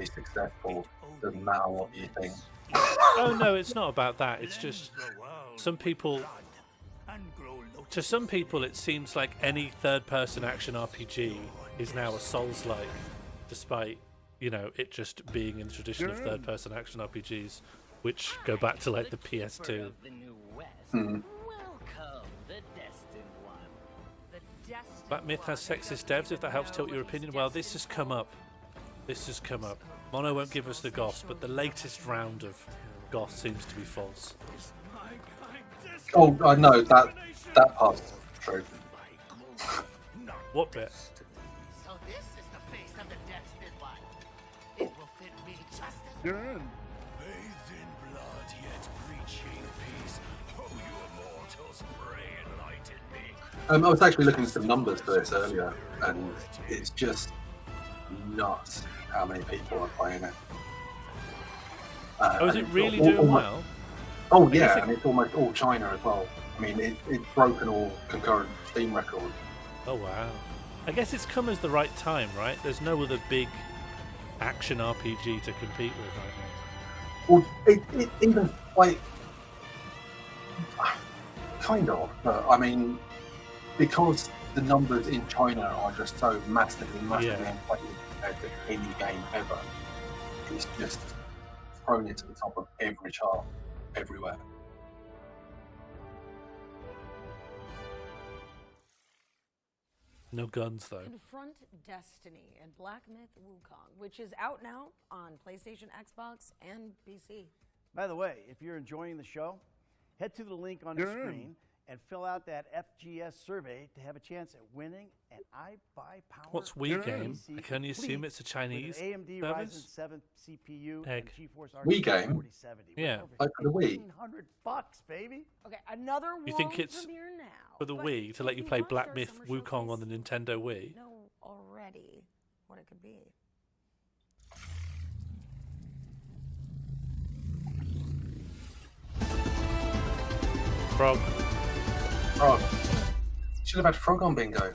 successful. Doesn't matter what you think. Oh no, it's not about that. It's just some people. To some people, it seems like any third-person action RPG is now a Souls-like, despite it just being in the tradition of third-person action RPGs, which go back to like the PS2. Black Myth has sexist devs. If that helps tilt your opinion, well, this has come up. Mono won't give us the goss, but the latest round of goss seems to be false. Oh, I know that part's true. What bit? So this is the face of the destined one. It will fit me just as well. Bathed in blood, yet preaching peace. Oh, you immortals, pray enlighten me. I was actually looking at some numbers for this earlier, and it's just nuts how many people are playing it. Is it and really all- doing almost- well? Oh I guess yeah, it- and it's almost all China as well. I mean, it's broken all concurrent Steam records. Oh wow. I guess it's come as the right time, right? There's no other big action RPG to compete with right now. Well, it even like kind of, but I mean, because the numbers in China are just so massively inflated compared to any game ever, it's just thrown it to the top of every chart. everywhere. No guns though. Confront Destiny and Black Myth Wukong, which is out now on PlayStation, Xbox, and PC. By the way, if you're enjoying the show, head to the link on the screen and fill out that FGS survey to have a chance at winning an iBuyPower. What's Wii game? PC I can only assume it's a Chinese with an AMD service? Ryzen 7 CPU Egg. and GeForce RTX Wii game? 4070. Yeah. Like for the Wii. $1,500, baby. Okay, another You think world it's premiere now. for the but Wii to let you if play watched Black our Myth summer Wukong on the showcase, Nintendo Wii? you know already what it could be. Frog. Frog. Should have had frog on bingo.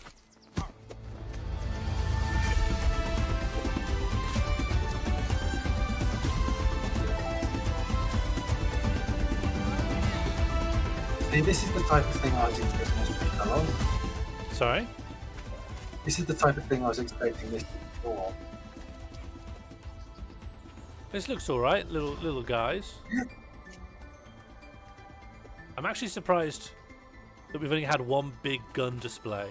See, this is the type of thing I was expecting this to be done on. Sorry? This is the type of thing I was expecting this to be for. This looks alright, little guys. I'm actually surprised that we've only had one big gun display.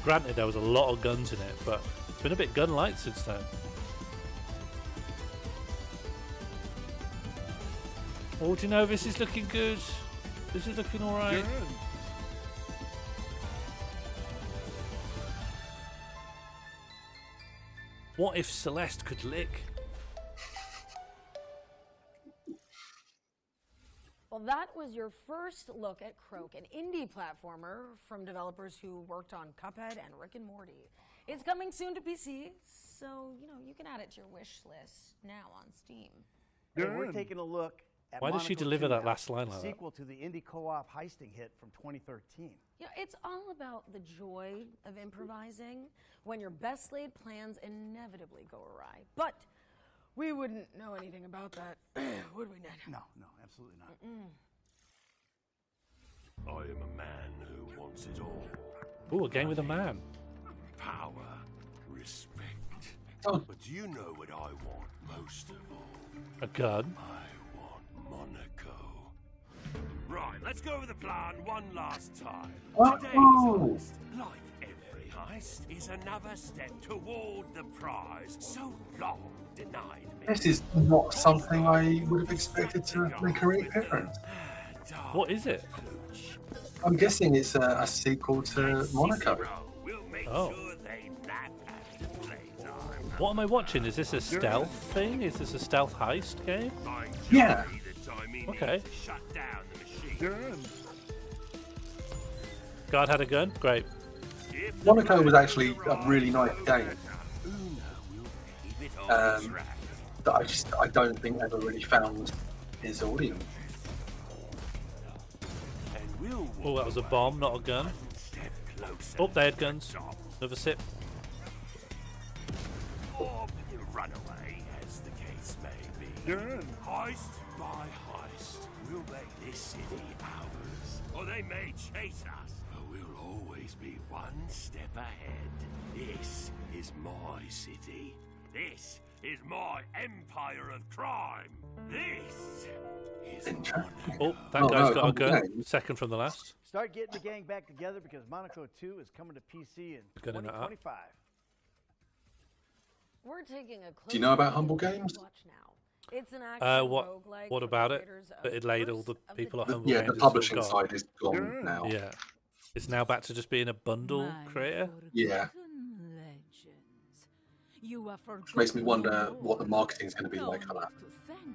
Granted, there was a lot of guns in it, but it's been a bit gun-light since then. Oh, do you know this is looking good? This is looking alright. What if Celeste could lick? Well, that was your first look at Croak, an indie platformer from developers who worked on Cuphead and Rick and Morty. It's coming soon to PC, so you can add it to your wish list now on Steam. Hey, we're taking a look at Why does she Monaco deliver 2 that now, last line like that? sequel to the indie co-op heisting hit from 2013. It's all about the joy of improvising when your best laid plans inevitably go awry. But we wouldn't know anything about that, would we, Ned? No, absolutely not. I am a man who wants it all. Ooh, a game with a man. Power, respect. Oh. But do you know what I want most of all? A gun. I want Monaco. Right, let's go over the plan one last time. Today's heist, like every heist, is another step toward the prize so long denied me. This is not something I would have expected to make a reappearance. What is it? I'm guessing it's a sequel to Monaco. Oh. What am I watching? Is this a stealth thing? Is this a stealth heist game? Yeah. Okay. Guard had a gun? Great. Monaco was actually a really nice game. That I don't think ever really found his audience. Oh, that was a bomb, not a gun. Oh, they had guns. Another sip. Or you run away, as the case may be. Heist by heist, we'll make this city ours. Or they may chase us, but we'll always be one step ahead. This is my city. This is my empire of crime. This is Oh, that guy's got a gun. Second from the last. Start getting the gang back together because Monaco 2 is coming to PC in Good enough. 2025. We're taking a close Do you know about Humble Games? watch now. It's an action roguelike What for about the it? creators of That it laid all the people at Humble Yeah, Games the have still publishing got. side is gone now. Yeah. It's now back to just being a bundle creator. Yeah. Which makes me wonder what the marketing is going to be like for that.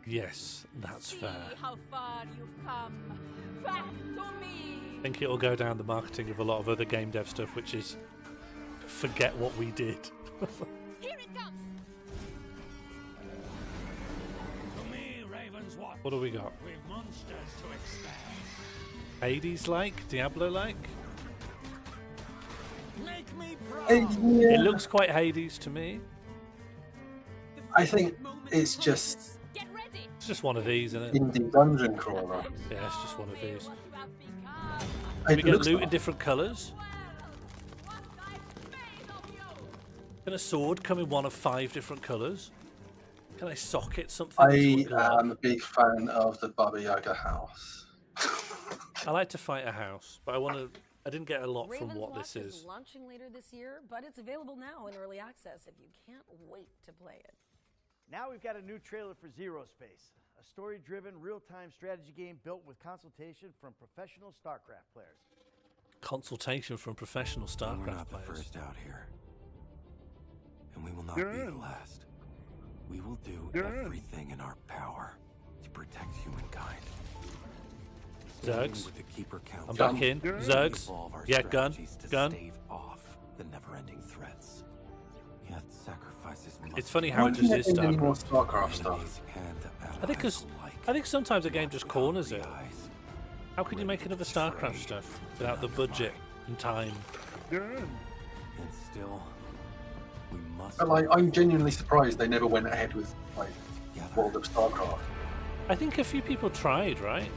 Yes, that's fair. How far you've come. Back to me. I think it'll go down the marketing of a lot of other game dev stuff, which is forget what we did. Here it comes. To me, Ravens watch. What do we got? With monsters to expand. Hades-like? Diablo-like? Make me Yeah. It looks quite Hades to me. I think it's just It's just one of these, isn't it? indie dungeon crawler. Yeah, it's just one of these. It We get looks loot like- in different colours. Can a sword come in one of 5 different colours? Can I socket something? I am a big fan of the Baba Yaga house. I like to fight a house, but I didn't get a lot from what Ravenswatch this is. is launching later this year, but it's available now in early access if you can't wait to play it. Now we've got a new trailer for Zero Space, a story-driven, real-time strategy game built with consultation from professional StarCraft players. Consultation from professional StarCraft We're not players. the first out here, and we will not be the last. We will do everything in our power to protect humankind. Zergs. With the Keeper I'm Council, back in. we Zergs. evolve our Yeah, gun. strategies to Gun. stave off the never-ending threats. Yet sacrifices must It's funny be how Why it do you just is get any more StarCraft. StarCraft stuff? I think sometimes a game just corners it. How can you make another StarCraft stuff without the budget and time? And still, we must. But like, I'm genuinely surprised they never went ahead with like World of StarCraft. I think a few people tried, right?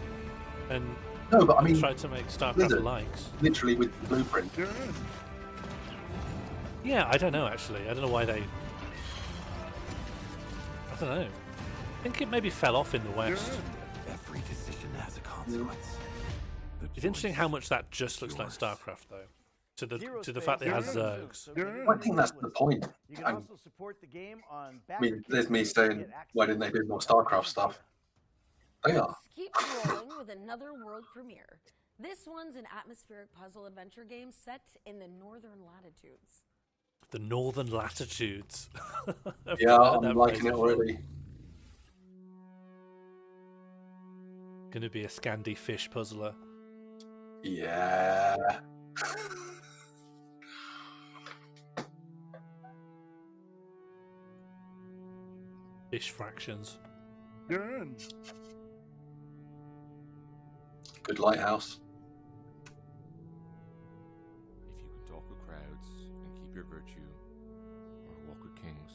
And No, but I mean, tried to make StarCraft Blizzard, likes. literally with the blueprint. Yeah, I don't know actually. I don't know why they. I don't know. I think it maybe fell off in the West. Every decision has a consequence. It's interesting how much that just looks like StarCraft, though. To the fact that it has Zergs. I think that's the point. You can also support the game on I mean, there's me saying, why didn't they do more StarCraft stuff? They are. Keep rolling with another world premiere. This one's an atmospheric puzzle adventure game set in the northern latitudes. The Northern Latitudes. Yeah, I'm liking it already. Gonna be a Scandi fish puzzler. Yeah. Fish fractions. Good lighthouse. If you can talk with crowds and keep your virtue, or walk with kings,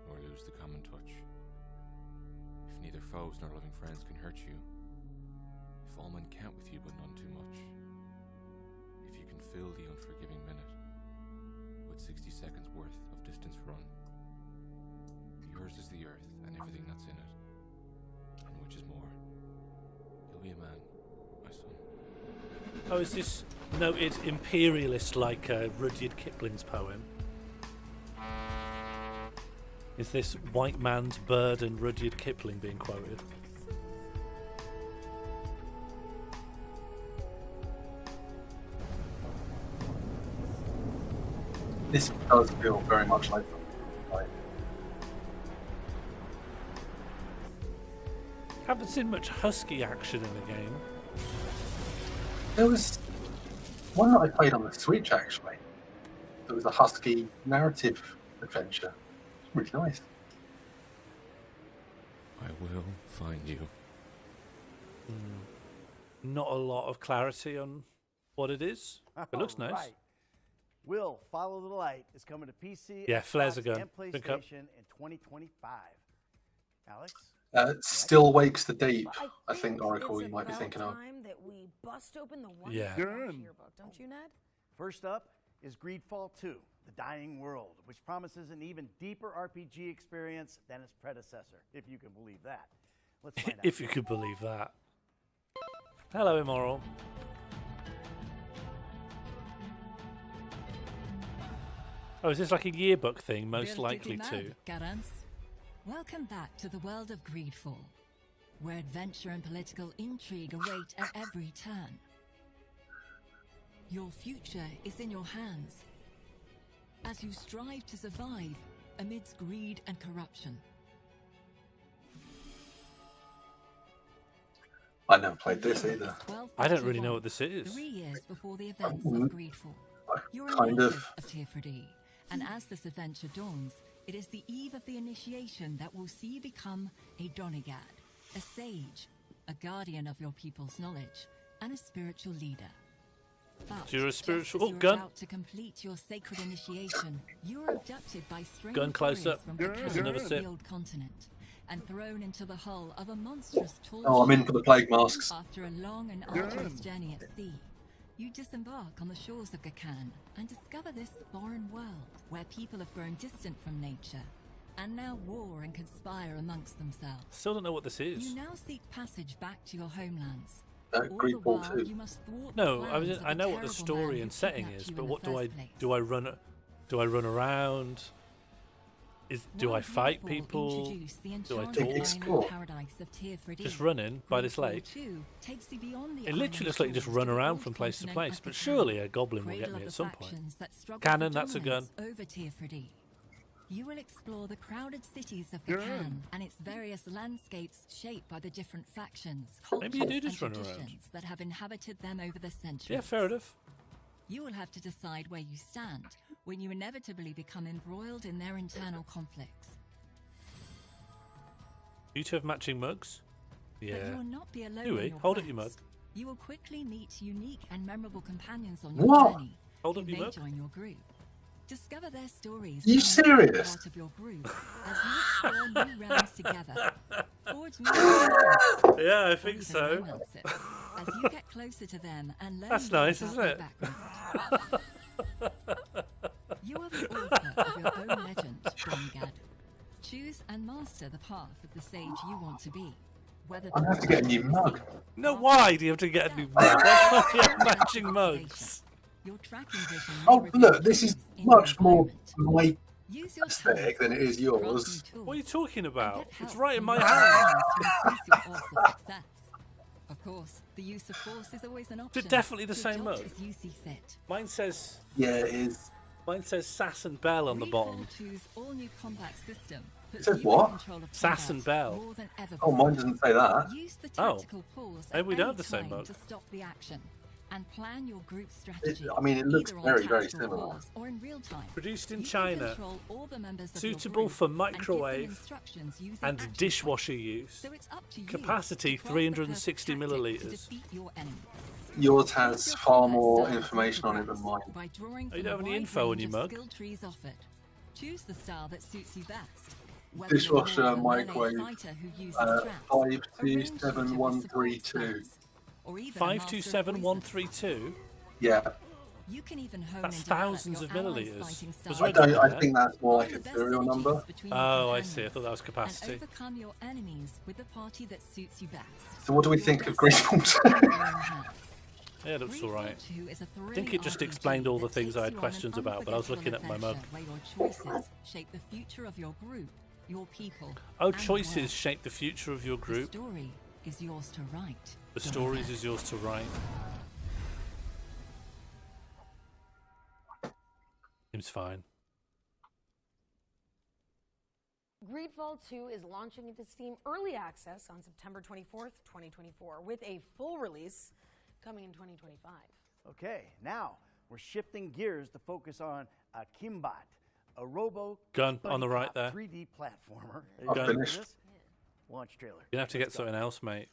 or lose the common touch. If neither foes nor loving friends can hurt you, if all men count with you but none too much, if you can fill the unforgiving minute with 60 seconds worth of distance run, yours is the earth and everything that's in it, and which is more, you'll be a man, my son. Oh, is this noted imperialist like Rudyard Kipling's poem? Is this white man's bird and Rudyard Kipling being quoted? This does feel very much like. Haven't seen much husky action in the game. There was one that I played on the Switch actually. It was a husky narrative adventure. It's really nice. I will find you. Not a lot of clarity on what it is. It looks nice. Right. Will Follow the Light is coming to PC, Yeah, flares Xbox, a gun. and Pick up. PlayStation in 2025. Alex? Still Wakes the Deep. I think Oracle you might be thinking of. Time that we bust open the one Yeah. yearbook, don't you, Ned? First up is Greedfall 2, The Dying World, which promises an even deeper RPG experience than its predecessor, if you can believe that. Let's find out. If you could believe that. Hello, Immoral. Oh, is this like a yearbook thing? Most likely to. Garance. Welcome back to the world of Greedfall, where adventure and political intrigue await at every turn. Your future is in your hands as you strive to survive amidst greed and corruption. I never played this either. I don't really know what this is. 3 years before the events of Greedfall. You're a Kind native of. of Tearfredy, and as this adventure dawns, it is the eve of the initiation that will see you become a Donegad, a sage, a guardian of your people's knowledge, and a spiritual leader. But You're a spiritual. just as Oh, you're gun. about to complete your sacred initiation, you are abducted by strange Gun close warriors up. from There's another the sip. old continent, and thrown into the hull of a monstrous tall Oh, I'm in ship. for the plague masks. After a long and arduous journey at sea, you disembark on the shores of Gakan and discover this foreign world where people have grown distant from nature and now war and conspire amongst themselves. Still don't know what this is. You now seek passage back to your homelands. Great All the Ball while, 2. you must thwart No, the I plans of know what the terrible story man and who setting kidnapped is, you but in what the do I first place. do? I run around? Do I World fight War people? introduced the Do I enchanted talk? Explore. paradise of Tearfredy. Just running by this Gridfall lake. 2 takes you beyond the It literally island looks like you just shores run to the around old from place to continent place, of but the surely Cannon, a goblin will cradle get me of at the some point. factions that struggle Cannon, for that's a gun. dominance over Tearfredy. You will explore the crowded cities of the Can and its various landscapes shaped by the different factions, cultures, Maybe you do and just run around. traditions that have inhabited them over the centuries. Yeah, fair enough. You will have to decide where you stand when you inevitably become embroiled in their internal conflicts. You two have matching mugs? But Yeah. you will not be alone Do on we? your Hold up your mug. quest. You will quickly meet unique and memorable companions on your What? journey. Hold who up your may mug. join your group. Discover their stories. You and make them serious? Part of your group as you explore new realms together. Forge new bonds, Yeah, I or think even so. romances, as you get closer to them and learn That's more nice, about isn't their it? background. You are the author of your own legend, Donegad. Choose and master the path of the sage you want to be. Whether I'm gonna have to get a new mug. No, why do you have to get a new mug? Why can't you have matching mugs? your tracking vision may Oh, reveal look, this is clues in your much more environment. my Use your aesthetic than it is yours. What are you talking about? It's help right in from my your hand. friends to increase your odds of success. Of course, the use of force is always an option. They're definitely the so same dodge mug. as you see fit. Mine says Sass and Bell on the bottom. Choose all new combat system. It says what? Sass and Bell. More than ever Oh, mine doesn't say that. Use the Oh. tactical pause Maybe we at don't any have the same time mug. to stop the action and plan your group strategy. I mean, it looks either on very, very tactical similar. pause or in real time. Produced in You can China. control all the members of your Suitable group for and give them microwave instructions using and action dishwasher use. So it's up to you Capacity to craft the perfect 360 tactic to millilitres. defeat your enemy. Yours has far more information on it than mine. By drawing Oh, you from don't have a any wide info on range your of mug? skill trees offered. Choose the style that suits you best. Whether you're Dishwasher, more of a melee microwave, fighter who uses traps, 527132. or even a master of 527132. Yeah. You can even hone That's and develop thousands your of allies' milliliters. fighting Was styles. there I a gun don't. I there? think that's more like Find a the best serial synergies number. between your Oh, I companions see. I thought that was and capacity. overcome your enemies with the party that suits you best. So what do we Your think of destiny Greenfall is in your own hands. Yeah, it looks alright. Gridfall 2 is a I think thrilling it just RPG explained all the that things takes I had you on an questions about, but I was looking at my mug. unforgettable adventure Where your choices shape the future of your group, your people. Oh, and the choices world. shape the future of your The group. story is yours to write. The stories is yours to write. Seems fine. Greedfall 2 is launching into Steam Early Access on September 24th, 2024, with a full release coming in 2025. Okay, now we're shifting gears to focus on Kimbot, a robo Gun on the right buddy cop there. 3D platformer. I've You ready for finished. this? Launch trailer. You're gonna have to get something else, mate.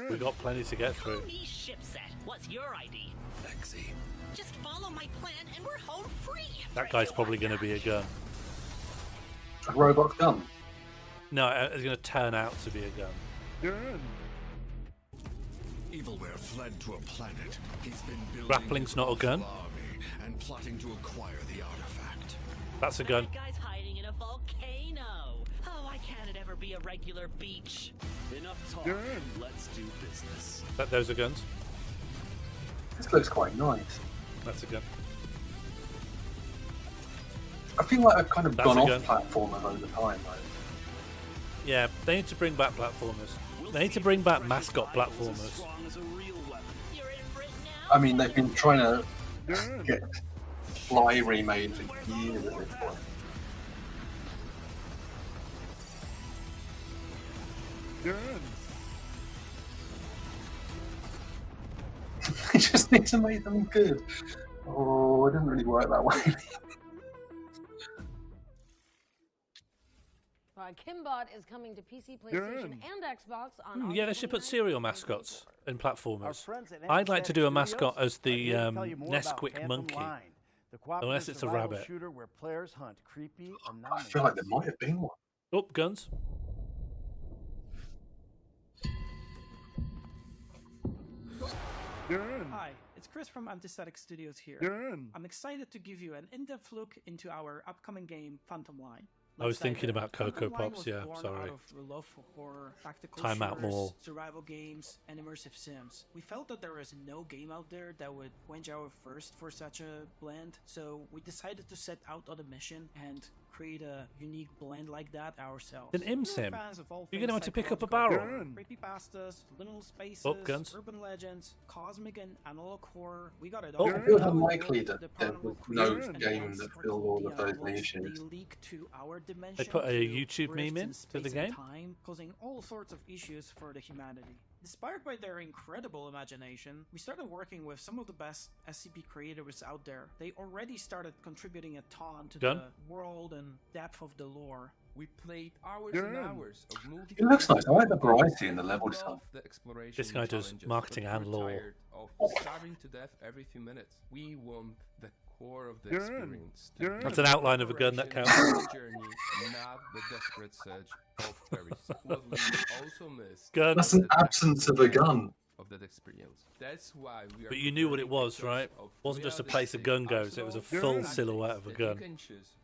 We've got plenty to get through. Me shipset. What's your ID? Lexi. Just follow my plan and we're home free. That guy's probably gonna be a gun. A robot gun. No, it's gonna turn out to be a gun. Evilware fled to a planet. He's been building Grappling's not a gun. army and plotting to acquire the artifact. That's a gun. That guy's hiding in a volcano. Oh, why can't it ever be a regular beach? Enough talk. Let's do business. Those are guns. This looks quite nice. That's a gun. I feel like I've kind of That's gone a off gun. platformers over time, though. Yeah, they need to bring back platformers. They need to bring back mascot platformers. I mean, they've been trying to get Fly remade for years at this point. You just need to make them good. Oh, it didn't really work that way. Kimbot is coming to PC, PlayStation, and Xbox on Yeah, they August should put 29th. serial mascots in platformers. friends at I'd like to do a Studios mascot as are the here to tell you more about Nesquik Phantom monkey. Line, the Unless cooperative it's a survival rabbit. shooter where players hunt creepy I anomalies. feel like there might have been one. Oh, guns. Hi, it's Chris from Antistatic Studios here. I'm excited to give you an in-depth look into our upcoming game, Phantom Line. I was thinking about Cocoa Frontline Pops, was yeah, born sorry. Out of love for tactical Time out shooters, more. survival games, and immersive sims. We felt that there was no game out there that would quench our thirst for such a blend, so we decided to set out on a mission and create a unique blend like that ourselves. An Im We're sim. fans of all You're gonna things have to pick up a psychological barrel. horror, creepypastas, liminal spaces, Oh, guns. urban legends, cosmic and analog horror. We got it Oh. all. It feels Our unlikely world, that the there paranormal was no creatures and game events that are filled called all of those Diablos. niches. They leak to our dimension. They put a through YouTube meme rifts in space to the and game? time, causing all sorts of issues for the humanity. Inspired by their incredible imagination, we started working with some of the best SCP creators out there. They already started contributing a ton to Gun? the world and depth of the lore. We played hours and hours of multiplayer. It looks nice. I like the variety in the level Love design. the exploration This guy does challenges, marketing but and we're lore. tired of starving to death every few minutes. We want the core of the experience. That's an outline of a gun that counts. The journey, not the desperate search of berries. What we also missed. Gun. That's an absence of a gun. Of that experience. That's why we are. But you knew what it was, right? Wasn't just a place a gun goes, it was a full silhouette of a gun.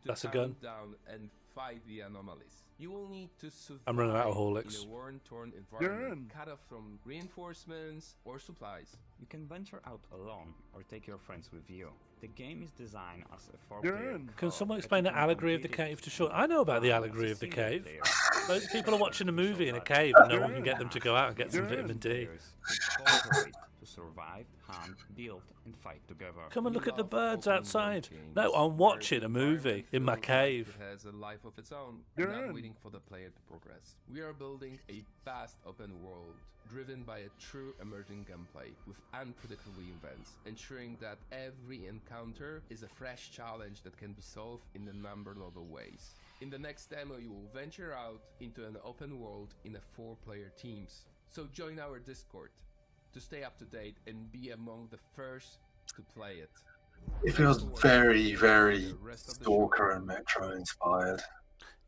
That's a gun. Down and fight the anomalies. You will need to survive I'm running out of Horlicks. in a war-torn environment, cut off from reinforcements or supplies. You can venture out alone or take your friends with you. The game is designed as a four-player. Can someone explain the allegory of the cave to Sean? I know about the allegory of the cave. Loads of people are watching a movie in a cave and no one can get them to go out and get some vitamin D. To survive, hunt, build, and fight together. Come and look at the birds outside. No, I'm watching a movie in my cave. It has a life of its own, not waiting for the player to progress. We are building a vast open world, driven by a true emerging gameplay with unpredictable events, ensuring that every encounter is a fresh challenge that can be solved in a number of other ways. In the next demo, you will venture out into an open world in a 4-player teams. So join our Discord to stay up to date and be among the first to play it. It feels very, very Stalker and Metro inspired.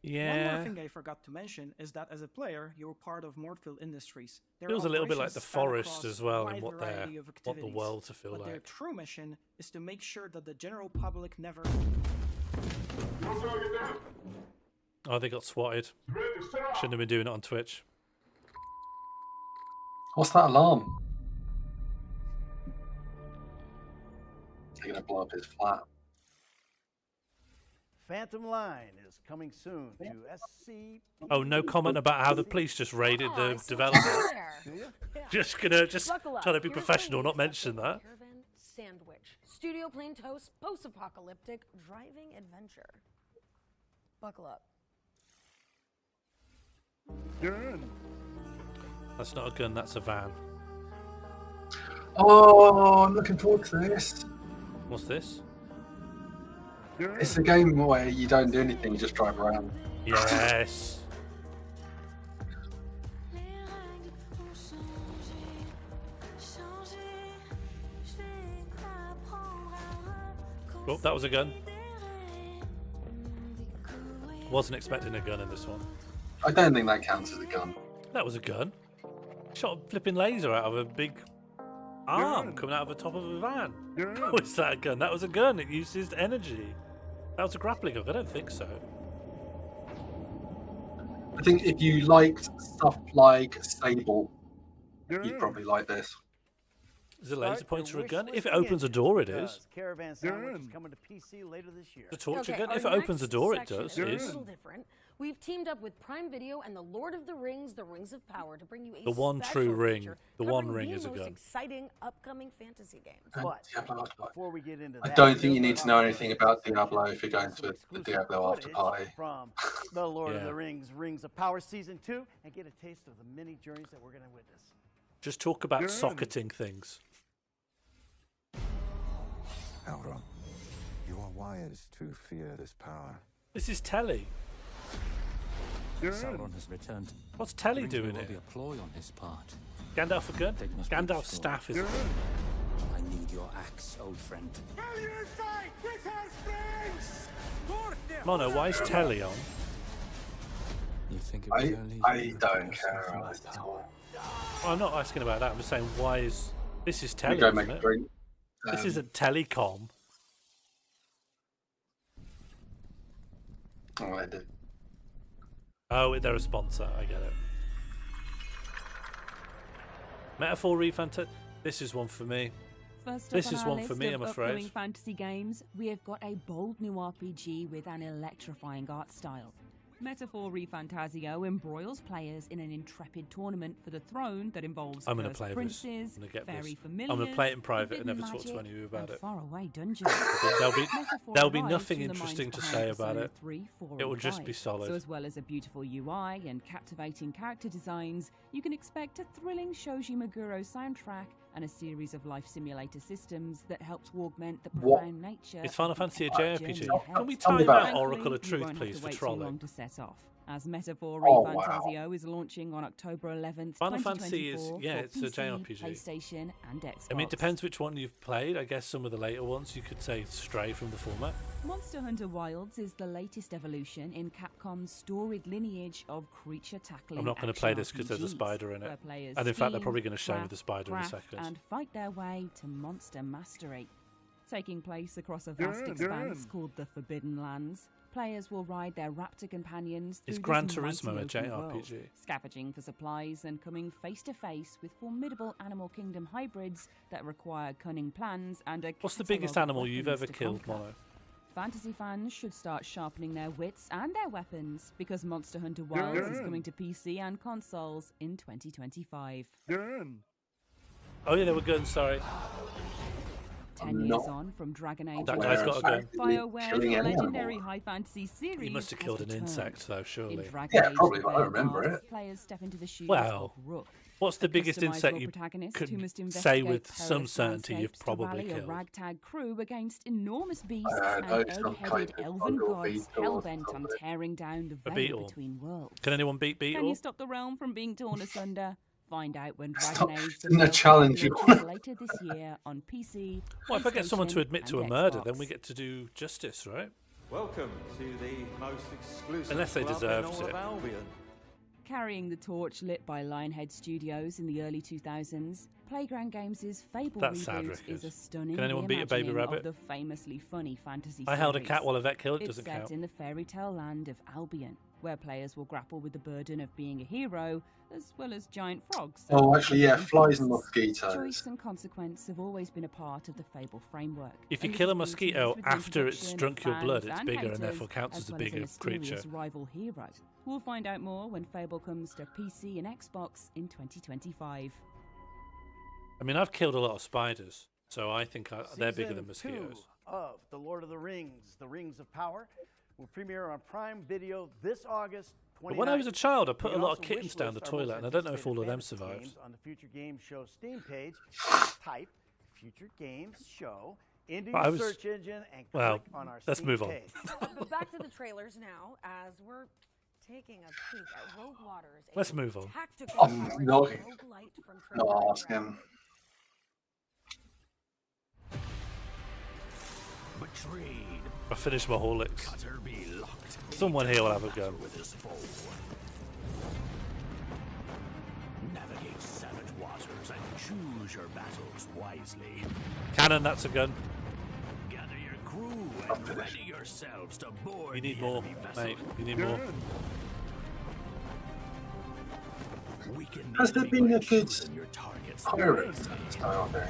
One Yeah. more thing I forgot to mention is that as a player, you're part of Mortfield Industries. Their Feels a little bit like operations the span forest across as well, a and wide variety of what the activities. world to feel But their like. true mission is to make sure that the general public never. Oh, they got swatted. Shouldn't have been doing it on Twitch. What's that alarm? They're gonna blow up his flat. Phantom Line is coming soon to SC. Oh, no comment about how the police just raided the development. Just Buckle up. trying to be Here's professional, the not latest mention that. Caravan Sandwich. Studio plain toast, post-apocalyptic driving adventure. Buckle up. That's not a gun, that's a van. Oh, I'm looking forward to this. What's this? It's a game where you don't do anything, you just drive around. Yes. Oh, that was a gun. Wasn't expecting a gun in this one. I don't think that counts as a gun. That was a gun. Shot a flipping laser out of a big arm coming out of the top of a van. How is that a gun? That was a gun. It uses energy. That was a grappling hook. I don't think so. I think if you liked stuff like Sable, you'd probably like this. Is it a laser Start pointer your a gun? wish If it listing opens a engine. door, it Does. is. Caravan Sandwich is coming to PC later this year. The torture Okay, gun? If our it opens a next door, it section does. is a Is. little different. We've teamed up with Prime Video and the Lord of the Rings, The Rings of Power, to bring you a The one special true ring. feature The one covering ring the is a most gun. exciting upcoming fantasy games. But before we get into I that, don't think you here's need what to know our anything about section Diablo is if you're going to the exclusive Diablo after footage party. from The Lord of Yeah. the Rings, Rings of Power Season 2, and get a taste of the many journeys that we're going to witness. Just talk about socketing things. Elrond, you are wise to fear this power. This is Telly. Sauron has returned. What's Telly Rings doing will here? be a ploy on his part. Gandalf a gun? They must be Gandalf's destroyed. staff is a gun. I need your axe, old friend. Mono, why is Telly on? You think it was only I you don't that care person about from this the at tower? all. I'm not asking about that. I'm just saying, why is... This is We Telly, go isn't make a it? drink. This isn't Telecom. Oh, I did. Oh, they're a sponsor. I get it. Metaphor Refant. This is one for me. First This up is on our one for list me, of I'm upcoming afraid. fantasy games, we have got a bold new RPG with an electrifying art style. Metaphor Refantasio embroils players in an intrepid tournament for the throne that involves I'm going to cursed play this. princes, I'm going to get fairy this. familiars, I'm going to play it in private and forbidden never talk to magic, any of you about and it. faraway dungeons. There'll be Metaphor nothing arrives from the interesting minds to behind say about Persona it. 3, 4, It will and just 5. be solid. So as well as a beautiful UI and captivating character designs, you can expect a thrilling Shoji Meguro soundtrack and a series of life simulator systems that helps augment the profound nature. Is Final of the Fantasy a epic JRPG? journey ahead. Can we time out Thankfully, Oracle of you Truth, won't have please, to for wait too trolling? long to set off, as Metaphor Oh, Refantasio is launching on October 11th, Final Fantasy is, 2024 yeah, for it's a PC, JRPG. PlayStation, and Xbox. I mean, it depends which one you've played. I guess some of the later ones you could say stray from the format. Monster Hunter Wilds is the latest evolution in Capcom's storied lineage of creature tackling. I'm not going to play this because there's a spider in it. And in fact, they're probably going to show me the spider in a second. And fight their way to monster mastery. Taking place across a vast expanse called the Forbidden Lands, players will ride their raptor companions through Is this Gran mighty Turismo a open world, JRPG? scavenging for supplies and coming face to face with formidable Animal Kingdom hybrids that require cunning plans and a What's the biggest catalogue of animal you've weapons ever to killed, conquer. Mono? Fantasy fans should start sharpening their wits and their weapons because Monster Hunter Wilds is coming to PC and consoles in 2025. Oh yeah, they were guns, sorry. 10 years on from Dragon Age, That guy's got a gun. BioWare's legendary high fantasy series. He must have has killed an returned. insect, though, surely. In Dragon Age, probably, the but I don't Veilguard, remember it. Players step into the shoes Well, of Rook, what's the a biggest insect customizable you protagonist could who must say investigate with some perilous certainty you've landscapes to probably rally a killed? ragtag crew against enormous beasts I know and it's some kind egg-headed of elven bug or gods beetle or hell-bent on something. tearing down the A veil beetle. between worlds. Can anyone beat Can you Beetle? stop the realm from being torn asunder? Find out when Stop Dragon Age: The doing a Veil challenge, you launches later this year on PC. Well, if I get someone to PlayStation, admit to a and murder, Xbox. then we get to do justice, right? Welcome to the most exclusive Unless they club deserved in all it. of Albion. Carrying the torch lit by Lionhead Studios in the early 2000s, Playground Games' Fable That's sad, reboot is Rickers. a stunning Can anyone beat a baby reimagining rabbit? of the famously funny fantasy I held a series. cat while a vet killed. It's Doesn't set count. in the fairy tale land of Albion, where players will grapple with the burden of being a hero, as well as giant frogs. Oh, actually, yeah, and flies and beasts. mosquitoes. Choice and consequence have always been a part of the Fable framework. If you and kill a it is mosquito infused with the after it's introduction drunk of your blood, fans it's and bigger and haters, therefore counts as a well bigger mysterious creature. rival hero. We'll find out more when Fable comes to PC and Xbox in 2025. I mean, I've killed a lot of spiders, so I think they're bigger than Season mosquitoes. 2 of The Lord of the Rings, The Rings of Power, will premiere on Prime Video this August 29th. But when I was a child, I put You a can lot of also kittens down the wishlist our most toilet, and I don't know if all of them anticipated survived. games on the Future Games Show Steam page. Type Future Games Show into I your was- search engine and well, click on our let's Steam move on. page. But back to the trailers now, as we're taking a peek at Rogue Waters. a Let's move on. Tactical I'm pirate not- roguelite from Not Trevor ask him. Betrayed. I finished my Horlicks. Cutter be locked. Someone here will have a gun. With his foe. Navigate savage waters and choose your battles wisely. Cannon, that's a gun. Gather your crew and ready yourselves to board You need the more, enemy vessel. mate. You need more. Weaken Has the there enemy been a by good shooting your targets pirate wisely. style game?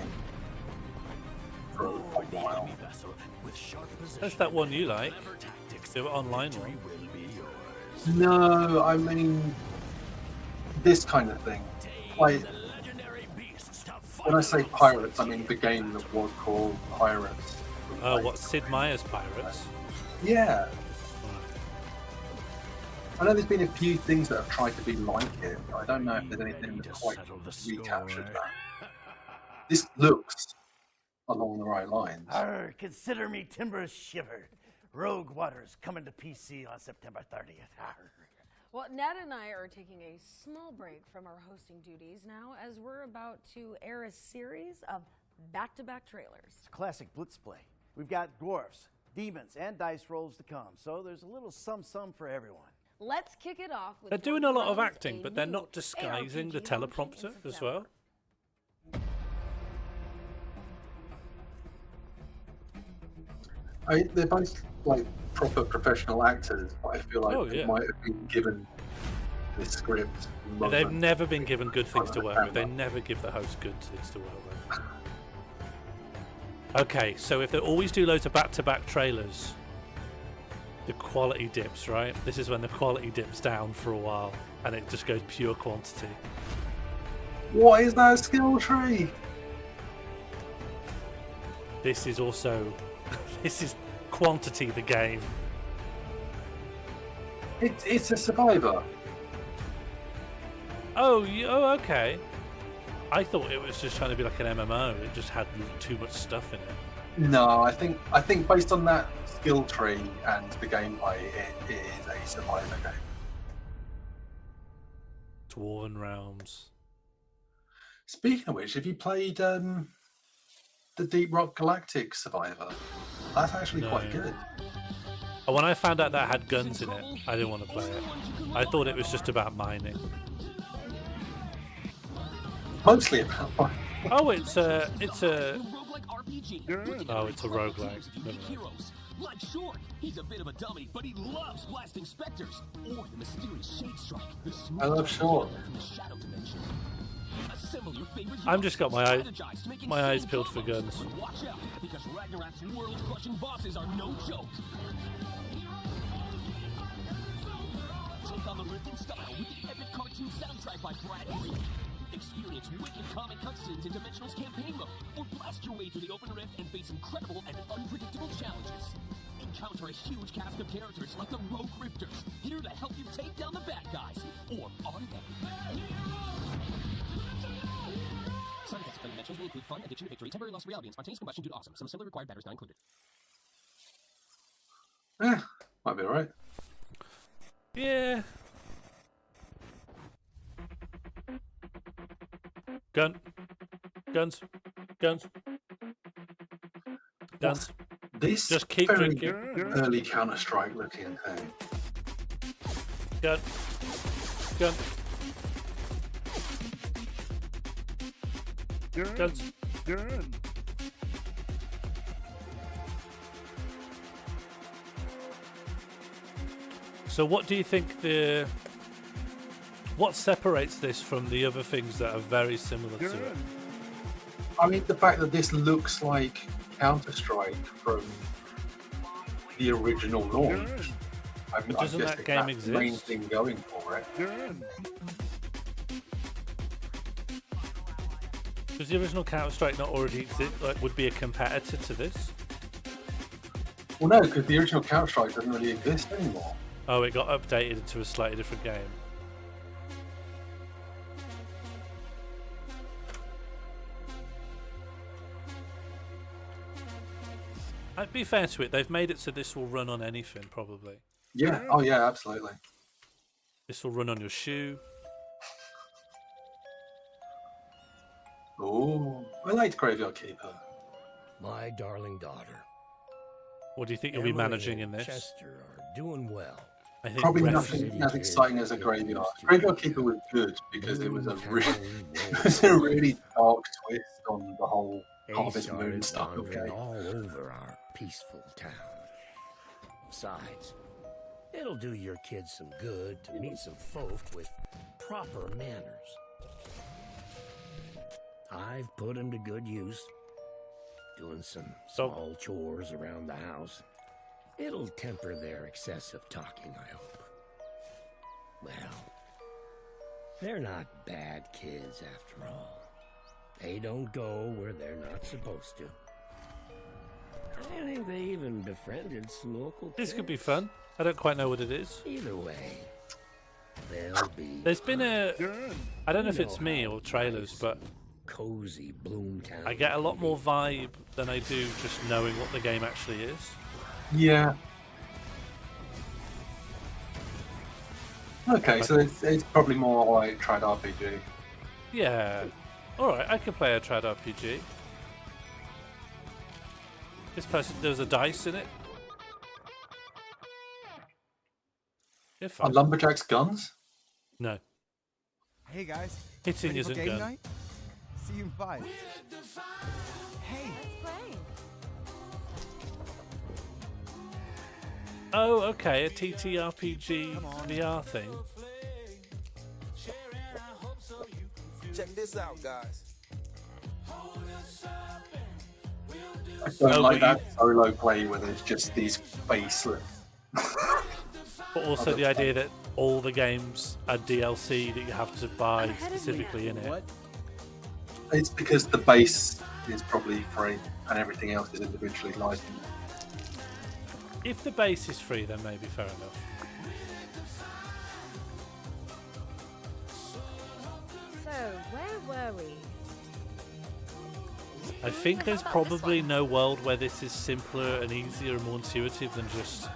For a Board the while. enemy vessel with sharp position. That's that one you like. Clever tactics. The online Victory one. will be yours. No, I mean this kind of thing. Like, Legendary beasts to when I say pirates, I mean the game that was called Pirates. Oh, what, Sid Meier's Pirates? Yeah. I know there's been a few things that have tried to be like it. But I don't know if there's anything that quite recaptured that. This looks along the right lines. Arr, consider me timber shivered. Rogue Waters coming to PC on September 30th. Arr. Well, Ned and I are taking a small break from our hosting duties now as we're about to air a series of back-to-back trailers. It's a classic blitz play. We've got dwarfs, demons, and dice rolls to come, so there's a little sum-sum for everyone. Let's kick it off with They're doing a lot of Borderlands, acting, a but they're new not disguising the ARPG launching in teleprompter as September. well. They're both like proper professional actors, but I feel like Oh, they yeah. might have been given this script. They've moment. never been given good things to work with. They never give the host good things to work with. Okay, so if they always do loads of back-to-back trailers, the quality dips, right? This is when the quality dips down for a while, and it just goes pure quantity. What is that skill tree? This is also... this is quantity, the game. It's a survivor. Oh, oh, okay. I thought it was just trying to be like an MMO. It just had too much stuff in it. No, I think based on that skill tree and the gameplay, it is a survivor game. Dwarven Realms. Speaking of which, have you played the Deep Rock Galactic Survivor? That's actually quite good. When I found out that it had guns in it, I didn't want to play it. I thought it was just about mining. Mostly about mining. Oh, it's a roguelike. Like Short, he's a bit of a dummy, but he loves blasting specters. Or the mysterious Shade Strike, the I love Short. from the Shadow Dimension. Assemble your favorite I'm just got my eyes insane peeled for guns. But watch out, because Ragnarok's world-crushing bosses are no joke. Take on the ripping style with the epic cartoon soundtrack by Brad Pitt. Experience wicked comic cutscenes in Dimensional's campaign mode, or blast your way through the open rift and face incredible and unpredictable challenges. Encounter a huge cast of characters like the Rogue Rifters, here to help you take down the bad guys. Or are they? Side effects of Dimensionals will include fun, addiction to victory, temporary loss of reality, and spontaneous combustion due to awesome. Some assembly required batters not included. Might be alright. Yeah. Guns. This just keep very drinking. early Counter-Strike looking thing. Gun. Guns. So what do you think what separates this from the other things that are very similar to it? I mean, the fact that this looks like Counter-Strike from the original launch. But doesn't that game that's the main exist? thing going for it. Does the original Counter-Strike not already exist? Like, would be a competitor to this? Well, no, because the original Counter-Strike doesn't really exist anymore. Oh, it got updated into a slightly different game. I'd be fair to it, they've made it so this will run on anything, probably. Yeah, oh yeah, absolutely. This will run on your shoe. Oh, I liked Graveyard Keeper. My darling daughter. What do you think you'll be Emily managing and in this? Chester are doing well. I think Probably ref- nothing as exciting as a Graveyard. Graveyard Keeper was good because it was a really dark twist on the whole Harvest Moon stuff. Okay. All over our peaceful town. Besides, it'll do your kids some good to meet some folk with proper manners. I've put them to good use, doing some small chores around the house. It'll temper their excessive talking, I hope. Well, they're not bad kids after all. They don't go where they're not supposed to. I think they even befriended some local This could be kids. fun. I don't quite know what it is. Either way, they'll be There's been a... I don't know if it's me or trailers, but cozy Bloomtown. I get a lot more vibe than I do just knowing what the game actually is. Yeah. Okay, so it's probably more like Trad RPG. Yeah. Alright, I can play a trad RPG. This person, there's a dice in it. Are Fun. Lumberjacks guns? No. Hey guys. Hitting ready for isn't game gun. night? See you in 5. Hey. Oh, okay, a TTRPG VR thing. Check this out, guys. I don't like that solo play where there's just these faceless. But also the idea that all the games are DLC that you have to buy specifically in it. It's because the base is probably free and everything else is individually licensed. If the base is free, then maybe fair enough. So, where were we? I think there's probably no world where this is simpler and easier and more intuitive than just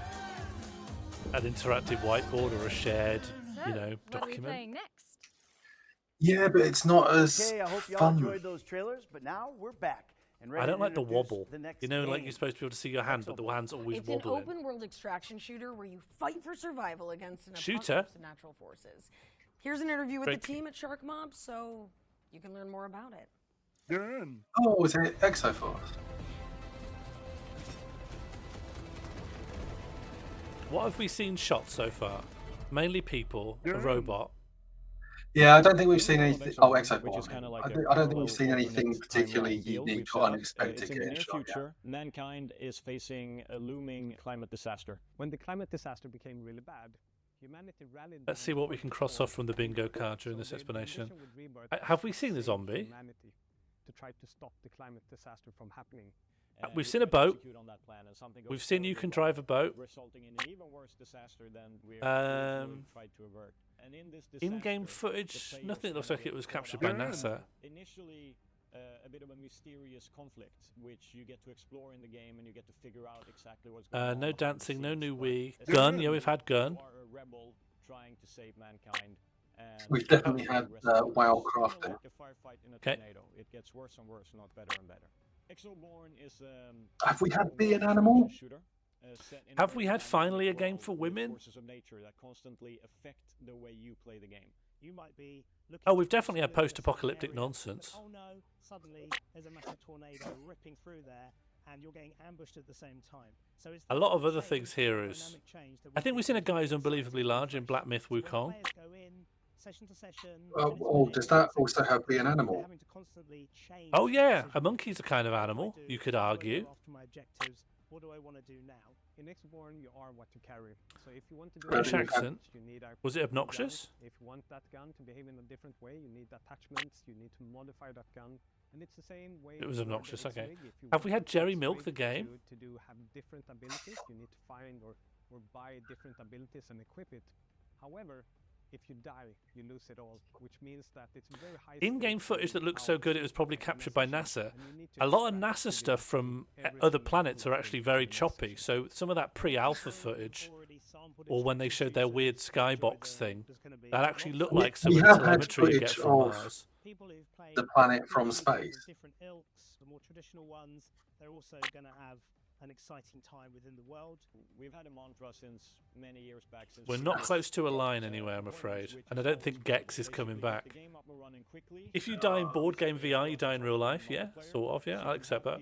an interactive whiteboard or a shared, document. What are we playing next? Yeah, but it's not as Okay, I hope y'all fun. enjoyed those trailers, but now we're back. And ready I don't to like the introduce wobble. the next Like game. you're supposed to be able to see your hand, but the hand's always It's wobbling. an open-world extraction shooter where you fight for survival against an Shooter? apocalypse of natural forces. Here's an interview with Great. the team at Shark Mob, so you can learn more about it. Oh, was it Exoforce? What have we seen shot so far? Mainly people, a robot. Yeah, I don't think we've seen anything. Oh, Exoforce. I don't think we've seen anything particularly unique or unexpected in the getting near shot yet. future, mankind is facing a looming climate disaster. When the climate disaster became really bad, humanity rallied. Let's see what we can cross off from the bingo card during this explanation. Have we seen the zombie? To try to stop the climate disaster from happening. We've seen a boat. We've seen you can drive a boat. Resulting in an even worse disaster than we tried to avert. And in this disaster, In-game footage, nothing looks like it was captured by NASA. Initially, a bit of a mysterious conflict, which you get to explore in the game, and you get to figure out exactly what's going on. No dancing, no new Wii. Gun, yeah, we've had gun. You are a rebel trying to save mankind. And We've definitely had WoW crafting. like a firefight in a tornado. It gets worse and worse, not better and better. Exoborn is Have we had Be an Animal? shooter. Have we had finally a game for women? Forces of nature that constantly affect the way you play the game. You might be looking Oh, we've definitely had post-apocalyptic nonsense. Oh no, suddenly there's a massive tornado ripping through there and you're getting ambushed at the same time. So it's A lot of other things here is... I think we've seen a guy who's unbelievably large in Black Myth Wukong. session to session. Oh, does that also have Be an Animal? Oh yeah, a monkey's a kind of animal, you could argue. After my objectives, what do I want to do now? In Exoborn, you are what you carry. So if you want to do British a accent. you need a Was it obnoxious? gun. If you want that gun to behave in a different way, you need attachments, you need to modify that gun. And it's the same way. It was for the obnoxious, okay. X-Rig. If you Have we want had the Jerry X-Rig Milk the game? To have different abilities, you need to find or buy different abilities and equip it. However, if you die, you lose it all, which means that it's very high. In-game footage that looks so good it was probably captured by NASA. A lot of NASA stuff from other planets are actually very choppy, so some of that pre-alpha footage, or when they showed their weird skybox thing, that actually looked like some We of the have had telemetry you get footage from of Mars. the planet from space. Different ilks, the more traditional ones, they're also going to have an exciting time within the world. We've had a mantra since many years back. Since We're not close to a line anywhere, I'm afraid, and I don't think Gex is coming back. If you die in board game VR, you die in real life, yeah, sort of, yeah, I'll accept that.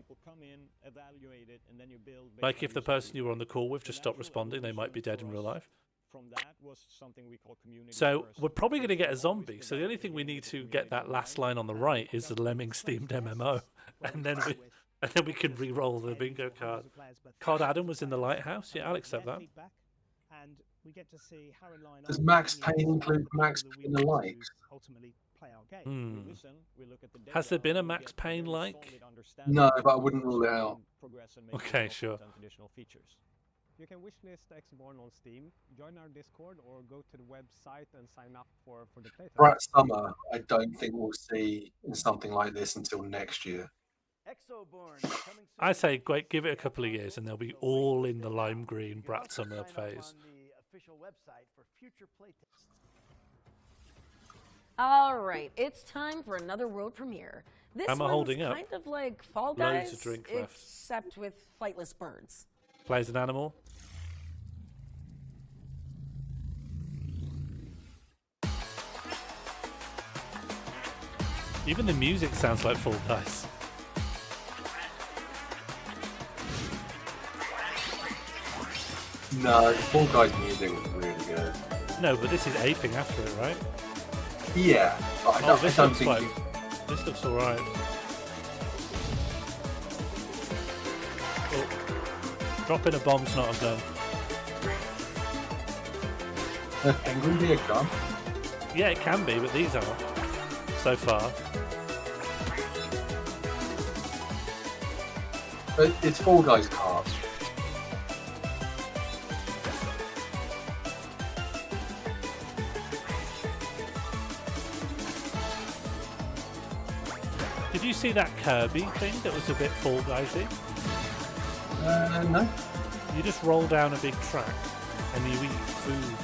Like if the person you were on the call with just stopped responding, they might be dead in real life. From that was something we call community. So we're probably going to get a zombie. So the only thing we need to get that last line on the right is the Lemmings themed MMO, and then we can re-roll the bingo card. Cod Adam was in the lighthouse. Yeah, I'll accept that. And we get to see how in line Does Max Payne include Max Payne the Likes? ultimately play our game. Has there been a Max Payne like? No, but I wouldn't rule it out. Okay, sure. You can wishlist Exoborn on Steam, join our Discord, or go to the website and sign up for the playtest. Brat Summer, I don't think we'll see in something like this until next year. I say, great, give it a couple of years and they'll be all in the lime green Brat Summer phase. All right, it's time for another world premiere. This Am I one's holding up? kind of like Fall Loads Guys, of drink left. except with flightless birds. Plays an animal. Even the music sounds like Fall Guys. No, the Fall Guys music was really good. No, but this is aping after it, right? Yeah, but I don't think this looks alright. Oh, dropping a bomb's not a gun. The penguin be a gun? Yeah, it can be, but these aren't. So far. But it's Fall Guys cards. Did you see that Kirby thing that was a bit Fall Guys-y? No. You just roll down a big track and you eat food.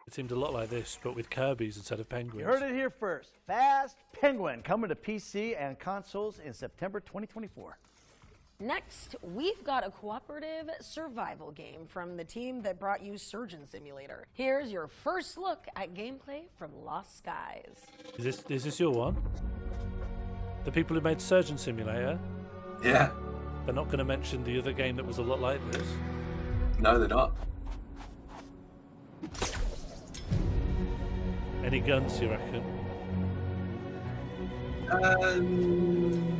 It seemed a lot like this, but with Kirby's instead of penguins. You heard it here first. Fast Penguin coming to PC and consoles in September 2024. Next, we've got a cooperative survival game from the team that brought you Surgeon Simulator. Here's your first look at gameplay from Lost Skies. Is this your one? The people who made Surgeon Simulator? Yeah. They're not going to mention the other game that was a lot like this? No, they're not. Any guns, you reckon?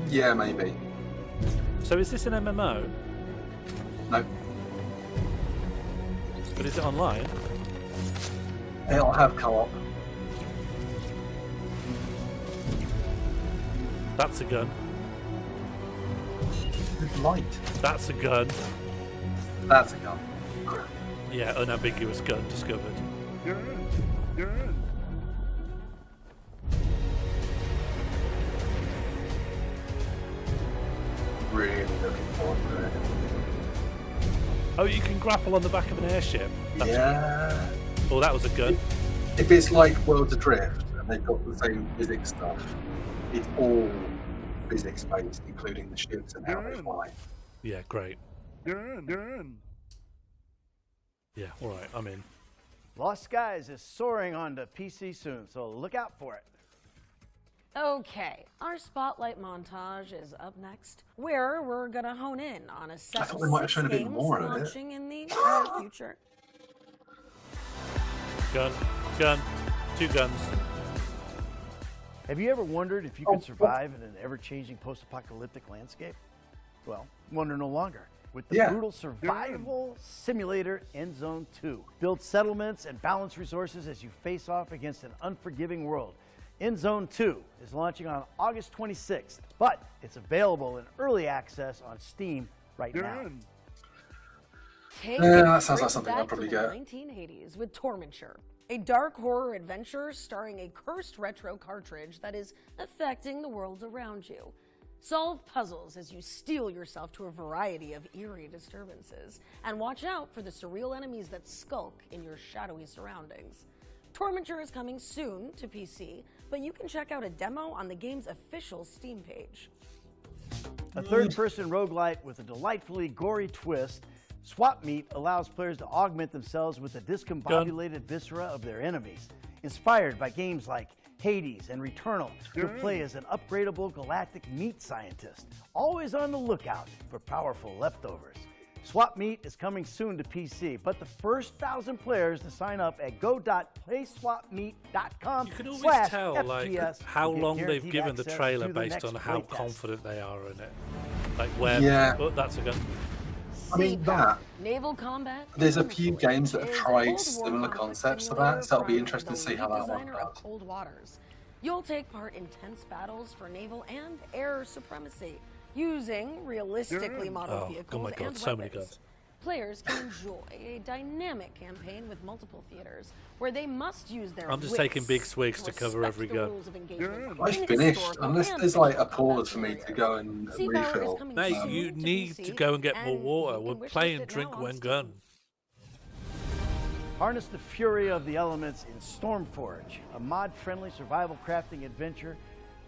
Yeah, maybe. So is this an MMO? No. But is it online? It'll have co-op. That's a gun. Good light. That's a gun. That's a gun. Yeah, unambiguous gun discovered. Really looking forward to it. Oh, you can grapple on the back of an airship. Yeah. Oh, that was a gun. If it's like Worlds Adrift and they've got the same physics stuff, it's all physics based, including the ships and how they fly. Yeah, great. Yeah, alright, I'm in. Lost Skies is soaring onto PC soon, so look out for it. Okay, our spotlight montage is up next, where we're gonna hone in on a set thought of they might have 6 shown a bit games more of it. launching in the near future. Gun. 2 guns. Have you ever wondered if you could survive in an ever-changing post-apocalyptic landscape? Well, wonder no longer. With the brutal survival simulator Endzone 2. Build settlements and balance resources as you face off against an unforgiving world. Endzone 2 is launching on August 26th, but it's available in early access on Steam right now. Take that sounds like it something I'll back probably to the get. 1980s with Tormenture, a dark horror adventure starring a cursed retro cartridge that is affecting the world around you. Solve puzzles as you steel yourself to a variety of eerie disturbances, and watch out for the surreal enemies that skulk in your shadowy surroundings. Tormenture is coming soon to PC, but you can check out a demo on the game's official Steam page. A third-person roguelite with a delightfully gory twist, Swap Meet allows players to augment themselves with the discombobulated viscera of their enemies. Inspired by games like Hades and Returnal, you'll play as an upgradable galactic meat scientist, always on the lookout for powerful leftovers. Swap Meet is coming soon to PC, but the first 1,000 players to sign up at go.playswapmeet.com. You can always tell like how long they've given the trailer based on how confident they are in it. Like where oh, that's a gun. I mean that. Naval combat. There's a few games that have tried similar concepts to that, so it'll be interesting to see how that one Designer of goes. Cold Waters. You'll take part in tense battles for naval and air supremacy, using realistically modeled vehicles oh my God, and so many weapons. guns. Players can enjoy a dynamic campaign with multiple theaters, where they must use their I'm just wits taking big swigs to cover respect every the gun. rules of engagement I in finished, historical unless and there's like a fictional pause for me to go and Seapower is refill. coming Mate, soon you to need PC, to go and get more and water. you We're can wish playing list it Drink now on When Steam. Gun. Harness the fury of the elements in Stormforge, a mod-friendly survival crafting adventure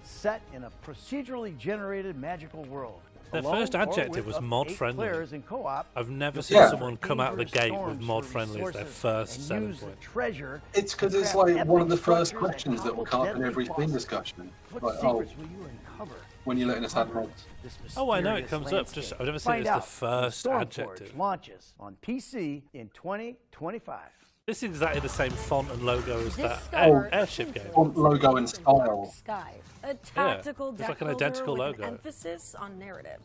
set in a procedurally generated magical world. Their Alone first or adjective with was up to 8 mod-friendly. players in co-op, I've never you'll seen Yeah. someone come out of the dangerous gate with storms for mod-friendly as their resources first and selling use the point. treasure It's because to it's craft like one of the epic first structures questions and that will topple come up in deadly every Steam bosses. discussion. What Like, secrets will you uncover? when you letting us add mods. This Oh, I know it mysterious comes up. landscape? Just I've never seen it Find as the out when first Stormforge adjective. launches on PC in 2025. This is exactly the same font and logo as that Discover airship game. Font, logo, and style. Sky, a tactical it's deck like an builder identical with logo. an emphasis on narrative.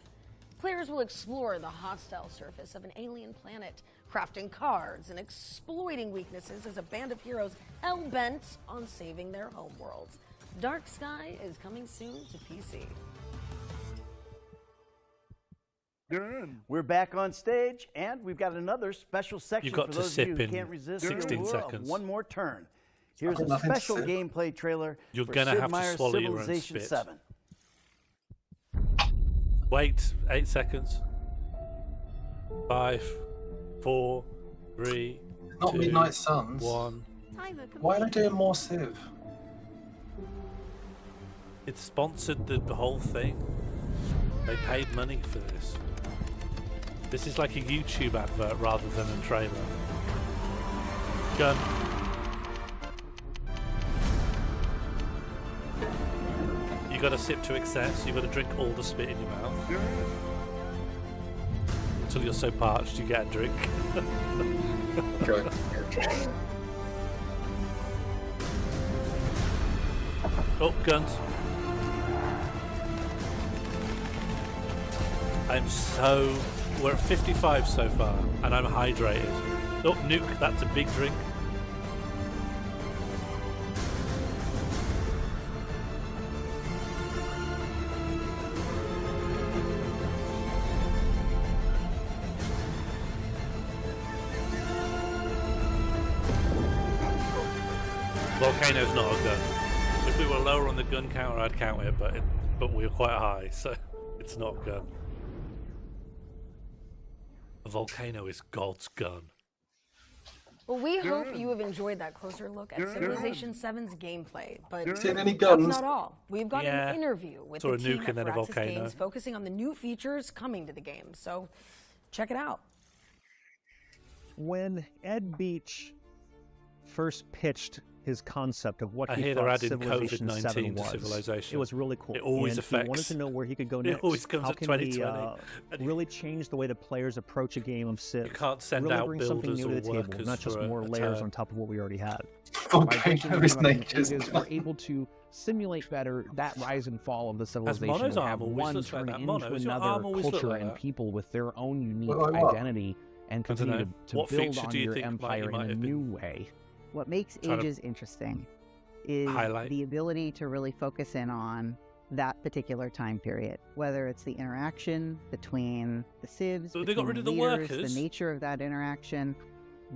Players will explore the hostile surface of an alien planet, crafting cards and exploiting weaknesses as a band of heroes hell-bent on saving their homeworlds. Dark Sky is coming soon to PC. We're back on stage, and we've got another special section You've got for to those of you sip who can't in resist 16 the allure of seconds. one more turn. Here's a special gameplay trailer You're for going to Sid have to Meier's swallow your own Civilization spit. 7. Wait, 8 seconds. 5, 4, 3, Not 2, Midnight Suns. 1. Why are they doing more Civ? It sponsored the whole thing. They paid money for this. This is like a YouTube advert rather than a trailer. Gun. You got to sip to excess. You got to drink all the spit in your mouth. Until you're so parched you get a drink. Okay. Oh, guns. We're at 55 so far, and I'm hydrated. Oh, nuke, that's a big drink. Volcano's not a gun. If we were lower on the gun counter, I'd count it, but we were quite high, so it's not a gun. A volcano is God's gun. Well, we hope you have enjoyed that closer look at Civilization 7's gameplay, but Seen any guns? that's not all. We've got an interview with Saw the a team nuke at and then a Firaxis volcano. Games focusing on the new features coming to the game, so check it out. When Ed Beach first pitched his concept of what I he hear they're thought adding Civilization 7 COVID-19 to was, Civilization. it was really cool. It always and affects. He wanted to know where he could go It next. always comes How at can 2020. he really change the way that players approach a game of Civ? You can't send really out bring something builders new or to the table, workers not just for more a layers turn. on top of what we already had. Volcano is nature's Ages, we're able to simulate better that rise and fall of the civilization. Mono's and arm have always one looks like turn that? into Mono, does your another arm always look culture like and that? people with their own unique Like what? identity and I don't continue know. to What build feature on do you your think empire might in a have new been way. What makes trying to Ages interesting is highlight? the ability to really focus in on that particular time period, whether it's the interaction between the civs, So they got between rid of the leaders, workers? the nature of that interaction.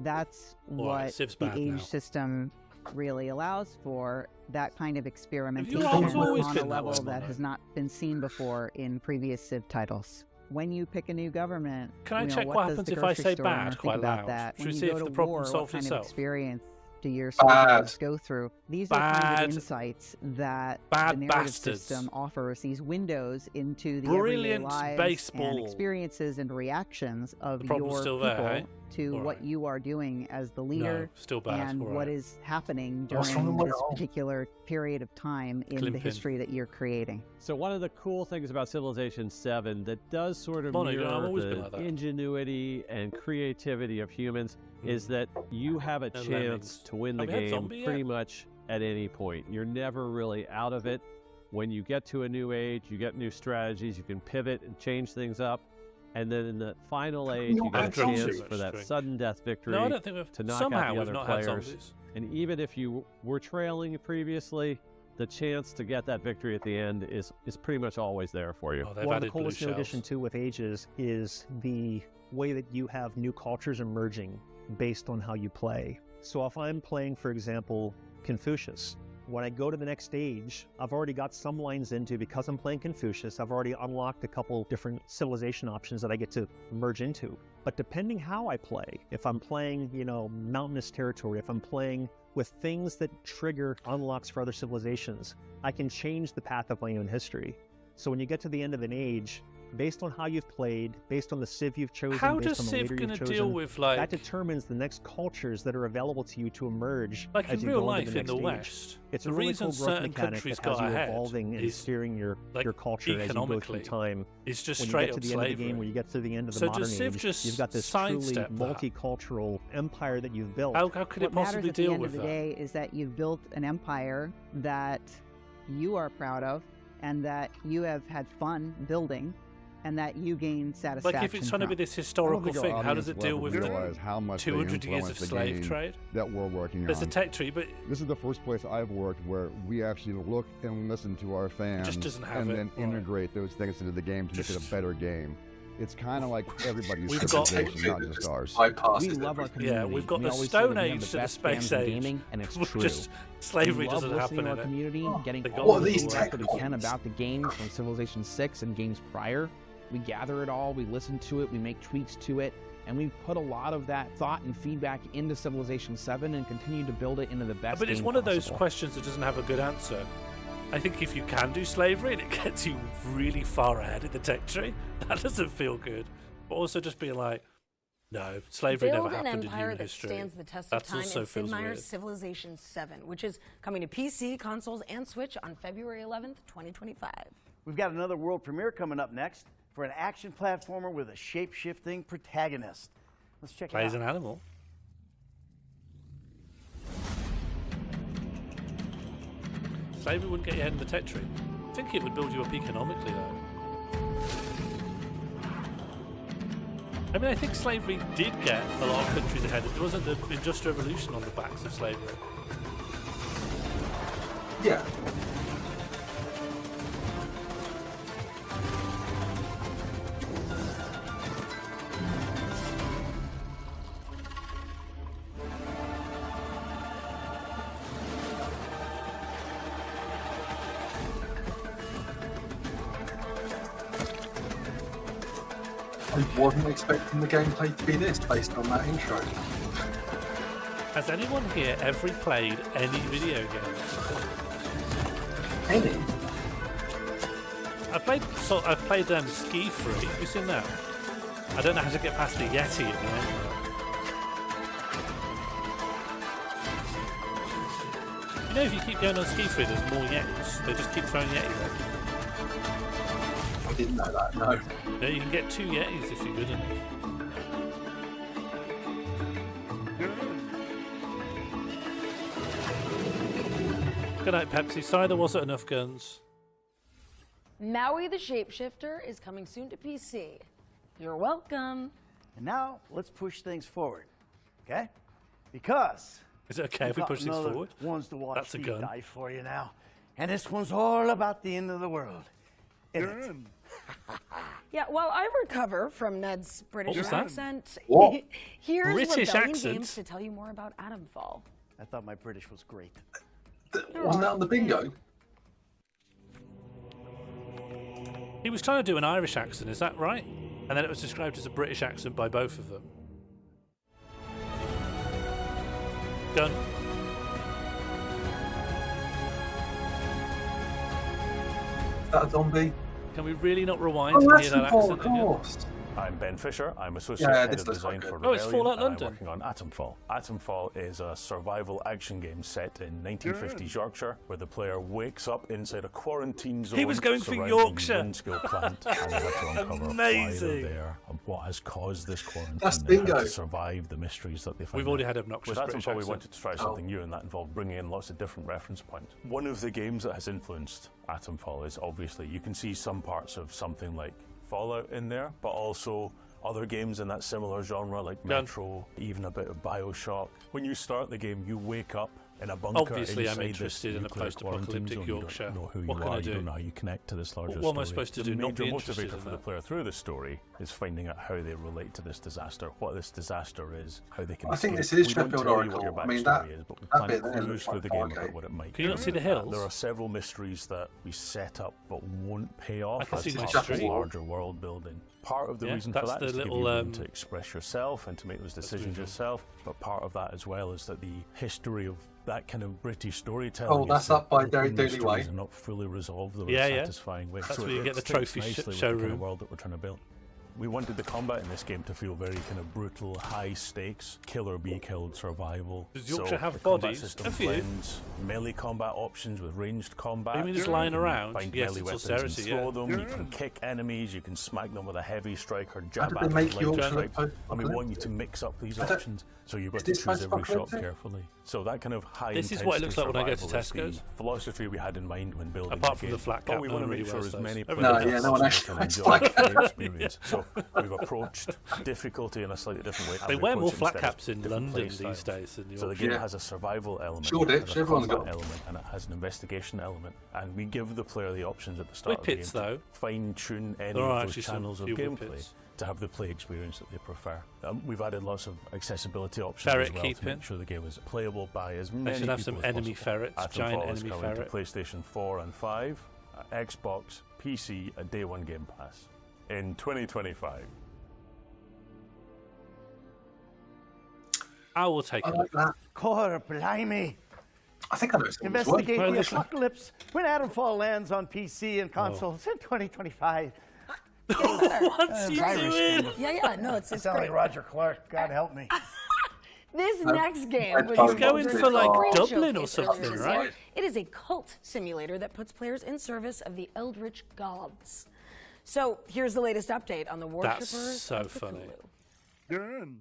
That's All right, what Civ's the bad Age now. system really allows for, that kind of experimentation arms always on a been that level way, that Mono? has not been seen before in previous Civ titles. When you pick a new government, Can I you know, check what what does happens the if I grocery say store bad owner think quite about loud? that? Should When we you see go if to the problem war, solves what kind itself? of experience do your Bad. soldiers go through? These are the kind Bad. of insights that Bad the narrative bastards. system offers, these windows into the Brilliant everyday lives baseball. and experiences and reactions of The problem's your still people there, eh? to All what right. you are doing as the leader still bad. and All what right. is happening What's wrong during with this it all? particular period of time in the Klimpin. history that you're creating. So one of the cool things about Civilization 7 that does sort of Mono, I've mirror always been the like that. ingenuity and creativity of humans is that you have a No chance lemmings. to win the Have we had game zombie pretty yet? much at any point. You're never really out of it. When you get to a new age, you get new strategies, you can pivot and change things up. And then in the final age, you get a I've drunk too chance much for that drink. sudden death victory No, I don't think we've. to knock Somehow out the we've other not had players. zombies. And even if you were trailing previously, the chance to get that victory at the end is pretty much always there for you. Oh, they've One of the added blue coolest new shells. addition too with Ages is the way that you have new cultures emerging based on how you play. So if I'm playing, for example, Confucius, when I go to the next stage, I've already got some lines into, because I'm playing Confucius, I've already unlocked a couple different civilization options that I get to merge into. But depending how I play, if I'm playing, mountainous territory, if I'm playing with things that trigger unlocks for other civilizations, I can change the path of my own history. So when you get to the end of an age, based on how you've played, based on the civ you've chosen, How based does on the Civ leader gonna you've chosen, deal with, like- that determines the next cultures that are available to you to emerge Like as in you real go life into the in next the stage. West, It's the a really reason cool growth certain mechanic countries that got has you ahead evolving and is, steering your like, culture as you go through economically, time. it's just when you straight get to up the end of the slavery. game, when you get to the end of the So modern does Civ age, just you've got this truly sidestep that? multicultural empire that you've built. How could it What possibly matters at the deal end with of the that? day is that you've built an empire that you are proud of and that you have had fun building and that you gain satisfaction Like if it's trying to be from. this historical think our thing, how does audience it will deal ever with realize the how much they 200 years of influence the slave game trade? that we're working There's a on. tech tree, but This is the first place I've worked where we actually look and listen to our fans doesn't have and it, then right. integrate those things into the game to make it a better game. It's kind of like everybody's We've got- civilization, not just ours. We love our community. Yeah, we've got We the always say Stone that we have Age the to the best Space fans in Age. gaming, and it's We're true. just- slavery we love doesn't listening happen to in our it. community, getting They got all all the these words tech that we can points. about the game from Civilization 6 and games prior. We gather it all, we listen to it, we make tweaks to it, and we put a lot of that thought and feedback into Civilization 7 and continue to build it into the best But it's game one of those possible. questions that doesn't have a good answer. I think if you can do slavery and it gets you really far ahead in the tech tree, that doesn't feel good. But also just being like, no, slavery Build never an happened in empire human that history. stands the test That of time also in Sid feels Meier's weird. Civilization 7, which is coming to PC, consoles, and Switch on February 11th, 2025. We've got another world premiere coming up next for an action platformer with a shape-shifting protagonist. Let's check Plays it out. an animal. Slavery wouldn't get you ahead in the tech tree. I think it would build you up economically, though. I mean, I think slavery did get a lot of countries ahead. It wasn't the Industrial Revolution on the backs of slavery. Yeah. I wasn't expecting the gameplay to be this based on that intro. Has anyone here ever played any video games? Any? I've played Ski Free. Have you seen that? I don't know how to get past the Yeti at the end. You know, if you keep going on Ski Free, there's more Yetis. They just keep throwing Yetis at you. I didn't know that, no. Yeah, you can get 2 Yetis if you're good enough. Good night, Pepsi. Sorry there wasn't enough guns. Maui the Shapeshifter is coming soon to PC. You're welcome. And now, let's push things forward, okay? Because... Is it okay if we we've got push things another forward? Ones to watch That's a deep gun. dive for you now. And this one's all about the end of the world. Isn't it? Yeah, while I recover from Ned's British was that? accent, What? here's British Rebellion accent? Games to tell you more about Atomfall. I thought my British was great. Wasn't that on the bingo? He was trying to do an Irish accent, is that right? And then it was described as a British accent by both of them. Gun. Is that a zombie? Can we really not rewind Oh, and that's hear that Paul, accent of again? course. I'm Ben Fisher. I'm Associate Yeah, Head this of looks Design quite for good. Oh, it's Rebellion, Fallout and I'm London. working on Atomfall. Atomfall is a survival action game set in 1950s Yorkshire, where the player wakes up inside a quarantine zone. He was going for surrounding Yorkshire. the Winskill plant, and they have to uncover why Amazing. they're there and what has caused this quarantine. That's and how bingo. to survive the mysteries that they find. We've already out. had obnoxious With British Atomfall, we accent. wanted to try something new, and that involved bringing in lots of different reference points. One of the games that has influenced Atomfall is obviously you can see some parts of something like Fallout in there, but also other games in that similar genre like Metro, even a bit of Bioshock. When you start the game, you wake up in a bunker. Obviously, I'm inside interested this in a nuclear quarantine post-apocalyptic zone. Yorkshire. You don't know who What you can I are. do? You don't know how you connect to this larger story. What am I supposed to do? The Not major be interested motivator in for the that? player through the story is finding out how they relate to this disaster, what this disaster is, how they can. I think escape. this is We won't Sheffield tell you what Oracle. your I mean, backstory that- is, but we that plan bit there clues looks through like the game 4K. about what it might Can you not be. see the hills? There are several mysteries that we set up but won't pay off. I can as see the part of street. larger world building. Part of the Yeah, reason for that's that the is to give little, you room to express yourself and to make those decisions visual. yourself. But part of that as well is that the history of that kind of British storytelling. Oh, that's up by Daily Way. Are not fully resolved in Yeah, a yeah. satisfying way. That's So where you it get the fits trophy nicely with the kind showroom. of world that we're trying to build. We wanted the combat in this game to feel very kind of brutal, high stakes, kill or be killed survival. Does Yorkshire have the combat bodies? system A few. blends melee combat options with ranged combat. You mean just lying around? Find Yes, melee it's weapons and austerity, throw yeah. them. You can kick enemies. You can smack them with a heavy strike or How jab did at they them make with light Yorkshire strike. look And we want you to mix up these I don't- options, so you've got Is to this choose every shot post-apocalyptic? carefully. So that kind of high This is what it looks like when I go to survival is Tesco's. the philosophy we had in mind when building Apart the from game. the flat But cap, we no want to one make really sure wears as those. many Everyone players does. as no one possible actually can wears enjoy flat the caps. experience. So we've approached difficulty in a slightly different way. They and wear we more approach flat instead of caps in different London play these styles. days than So the Yorkshire. game has a survival element, Shoreditch, it has a everyone's combat got 'em. element, and it has an investigation element. And we give the player the options at the start Whippets, of the game though. to fine-tune any There are of those actually some channels of few gameplay whippets. to have the play experience that they prefer. We've added lots of accessibility options Ferret as well keeping. to make sure the game is playable by as They many should have people some as enemy possible. ferrets, giant Atomfall is enemy coming ferret. to PlayStation 4 and 5, Xbox, PC, a day one Game Pass in 2025. I will take I it. like that. Core blimey. I think I know someone's work. Investigate Well, the listen. apocalypse when Atomfall lands on PC and consoles in 2025. What's he Irish doing? game. Yeah, no, I it's sound great. like Roger Clark. God help me. This next game, I'd which He's is going for, like, Screen Dublin or Showcase something, earlier this right? year. It is a cult simulator that puts players in service of the Eldritch gods. So here's the latest update on the worshippers That's so of funny. Cthulhu.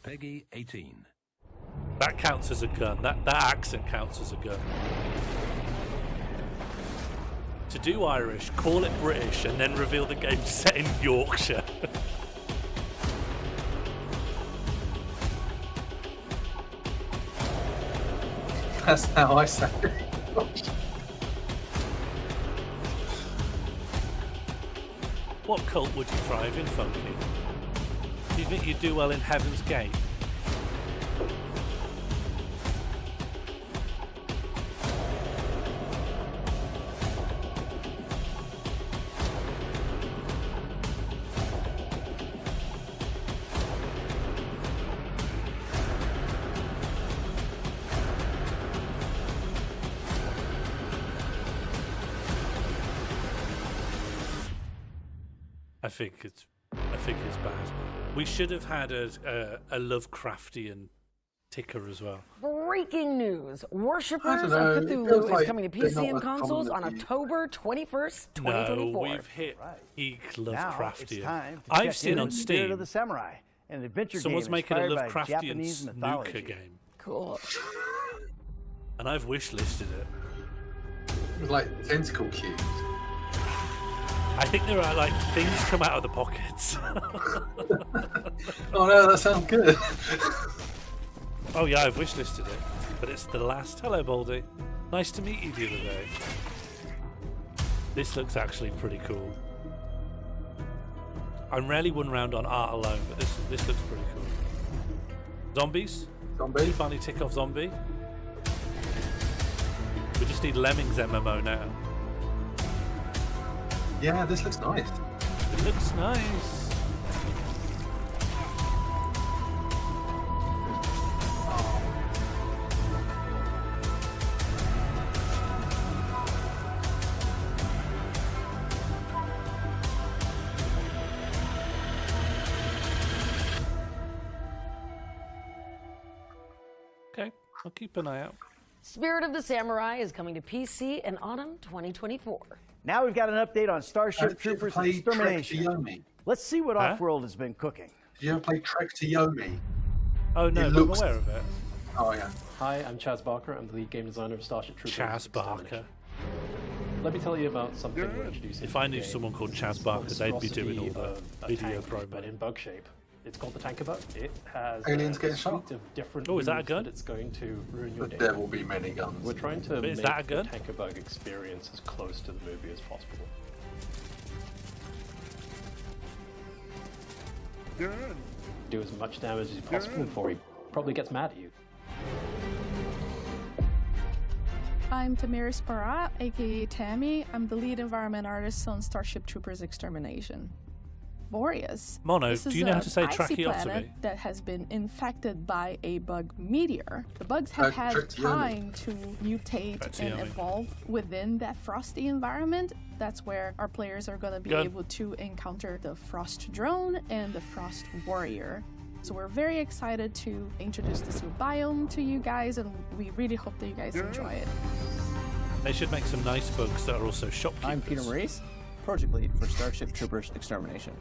Peggy 18. That counts as a gun. That accent counts as a gun. To do Irish, call it British, and then reveal the game set in Yorkshire. That's how I say it. What cult would you thrive in, Funky? Do you think you'd do well in Heaven's Gate? I think it's bad. We should have had a Lovecraftian ticker as well. Breaking news. Worshippers I of don't know, it Cthulhu feels is like coming to they're PC not and as consoles on prominently- October 21st, No, 2024. we've hit peak Now it's Lovecraftian. time to I've check seen in on the Spirit Steam of the Samurai, an adventure someone's game making a inspired by Lovecraftian Japanese mythology. snooker game, Cool. and I've wishlisted it. It was like tentacle cubes. I think there are like things come out of the pockets. Oh no, that sounds good. Oh yeah, I've wishlisted it, but it's the last. Hello, Baldy. Nice to meet you the other day. This looks actually pretty cool. I'm rarely one round on art alone, but this looks pretty cool. Zombies? Zombie. You finally tick off zombie. We just need Lemmings MMO now. Yeah, this looks nice. It looks nice. Okay, I'll keep an eye out. Spirit of the Samurai is coming to PC in autumn 2024. Now we've got an update on Have Starship you Troopers played Extermination. Trek to Yomi? Let's see what Huh? Offworld has been cooking. Did you ever play Trek to Yomi? Oh no, It but I'm looks- aware of it. Oh yeah. Hi, I'm Chaz Barker. I'm the lead game designer of Starship Troopers. Chaz Barker. Extermination. Let me tell you about something we're introducing. If I to the knew game. someone called It's Chaz Barker, they'd be doing all monstrosity the of a video tank, but promo. in bug shape. It's called the Tanker Bug. It has Aliens a getting suite shot? of different Oh, is that a moves gun? It's going to ruin your But day. there will be many guns. We're trying to But is make that a the gun? Tanker Bug experience as close to the movie as possible. Do as much damage as possible before he probably gets mad at you. I'm Tamiris Parat, aka Tammy. I'm the lead environment artist on Starship Troopers Extermination. Boreas. Mono, This do is you know how a to say icy planet tracheotomy? that has been infected by a bug meteor. The bugs have had time to mutate and evolve within that frosty environment. That's where our players are going to be able to encounter the Frost Drone and the Frost Warrior. So we're very excited to introduce this new biome to you guys, and we really hope that you guys enjoy it. They should make some nice bugs that are also shopkeepers. I'm Peter Maurice, Project Lead for Starship Troopers Extermination.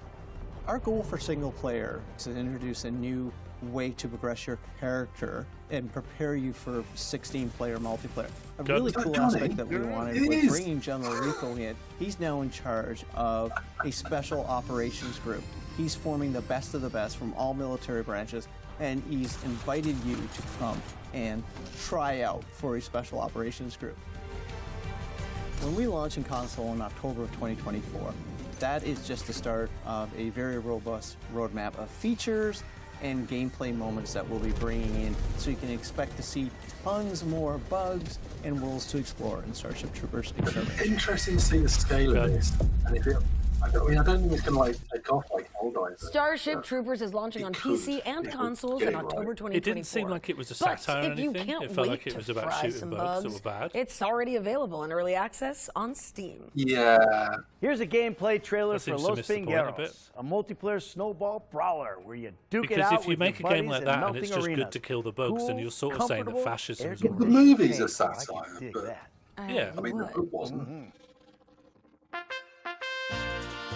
Our goal for single player is to introduce a new way to progress your character and prepare you for 16-player multiplayer. A really cool aspect that we wanted was bringing General Rico in. He's now in charge of a special operations group. He's forming the best of the best from all military branches, and he's invited you to come and try out for a special operations group. When we launch in console in October of 2024, that is just the start of a very robust roadmap of features and gameplay moments that we'll be bringing in, so you can expect to see tons more bugs and worlds to explore in Starship Troopers Extermination. Interesting to see the scale of this. And if I don't think it's going to take off like Old Eyes. Starship Troopers is launching on PC and consoles in October 2024. It didn't seem like it was a satire or if you anything. can't It felt wait like it was to about fry shooting some bugs that bugs, were bad. it's already available in early access on Steam. Yeah. Here's a gameplay trailer That for seems to Los miss the point a bit. Pingueros, a multiplayer snowball brawler where you duke it Because out if you with make a your game buddies like in that and melting it's just arenas. good to kill the bugs, then Cool, you're sort of saying that comfortable, fascism is air all The right. movie's a I can satire, dig but that. Yeah. I mean, the book wasn't.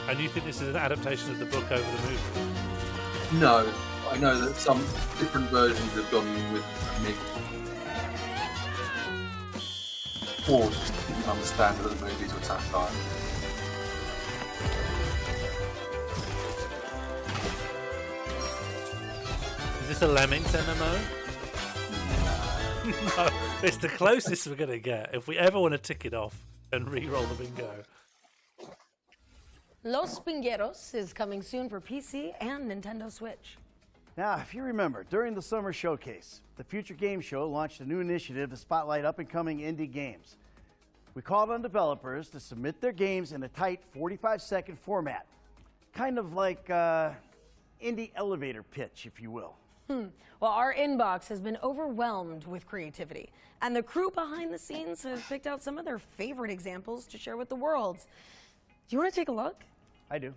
And you think this is an adaptation of the book over the movie? No, I know that some different versions have gone with a mix. Or just didn't understand that the movies were satire. Is this a Lemmings MMO? No, it's the closest we're going to get if we ever want to tick it off and re-roll the bingo. Los Pingueros is coming soon for PC and Nintendo Switch. Now, if you remember, during the summer showcase, the Future Game Show launched a new initiative to spotlight up-and-coming indie games. We called on developers to submit their games in a tight 45-second format, kind of like indie elevator pitch, if you will. Well, our inbox has been overwhelmed with creativity, and the crew behind the scenes has picked out some of their favorite examples to share with the world. Do you want to take a look? I do.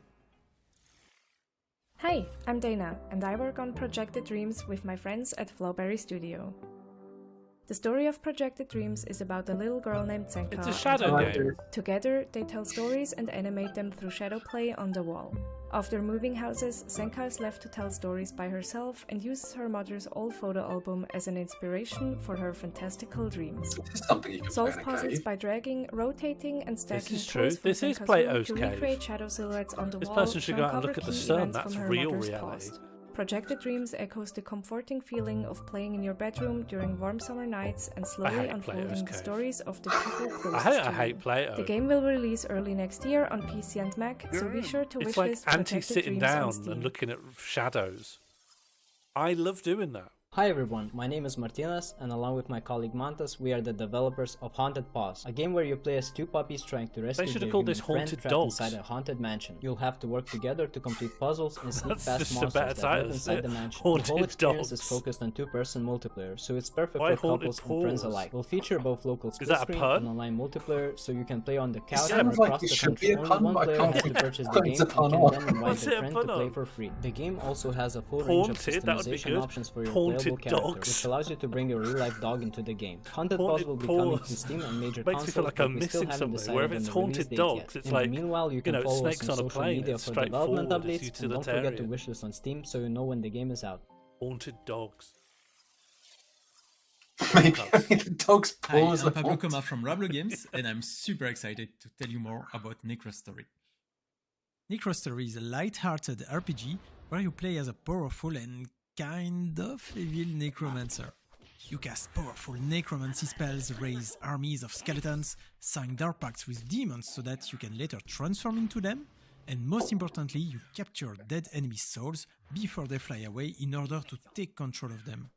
Hi, I'm Dana, and I work on Projected Dreams with my friends at Flowberry Studio. The story of Projected Dreams is about a little girl named Senka. It's a shadow game. Together, they tell stories and animate them through shadow play on the wall. After moving houses, Senka is left to tell stories by herself and uses her mother's old photo album as an inspiration for her fantastical dreams. Solve puzzles by dragging, rotating, and stacking toys from This is Senka's Plato's room to cave. recreate shadow silhouettes on the This wall person should to go out and uncover look at the key sun. events That's from her real mother's reality. past. Projected Dreams echoes the comforting feeling of playing in your bedroom during warm summer nights and slowly hate unfolding Plato's the cave. stories of the people closest I to you. hate Plato. The game will release early next year on PC and Mac, so be sure to It's wishlist like Projected anti-sitting Dreams on down Steam. and looking at shadows. I love doing that. Hi everyone, my name is Martinez, and along with my colleague Montes, we are the developers of Haunted Paws, a game where you play as two puppies trying to rescue should their have called human this friend Haunted trapped Dogs. inside a haunted mansion. You'll have to work together to complete puzzles and sneak That's past just a monsters bad that title, live isn't inside it? the mansion. Haunted The whole experience is Dogs. focused on two-person multiplayer, so it's perfect Why for Haunted couples and friends Paws? alike. We'll feature both local split that a screen pun? and online multiplayer, so you can play on the couch or sounds like across it the should be country. a Only pun, one but I player has can't to purchase the think game it's a and pun can of. then invite What's their it a friend pun to play of? for free. The game also has a full range of Haunted, that would be customization good. options for your Haunted playable character, Dogs. which allows you to bring your real-life dog into the game. Haunted Paws Haunted will be coming Paws. to Steam and major Makes me feel consoles, like but I'm we still missing haven't something. decided Wherever on it's the Haunted release date Dogs, yet. it's In like, the meanwhile, you can you know, follow us snakes on on a social plane. media It's for development straightforward. It's updates, and don't forget to utilitarian. wishlist on Steam so you know when the game is out. Haunted Dogs. Maybe the dog's Hi, paws I'm are Pablo haunted. Coma from Rablo Games, and I'm super excited to tell you more about Necrostory. Necrostory is a light-hearted RPG where you play as a powerful and kind of evil necromancer. You cast powerful necromancy spells, raise armies of skeletons, sign dark pacts with demons so that you can later transform into them, and most importantly, you capture dead enemy souls before they fly away in order to take control of them.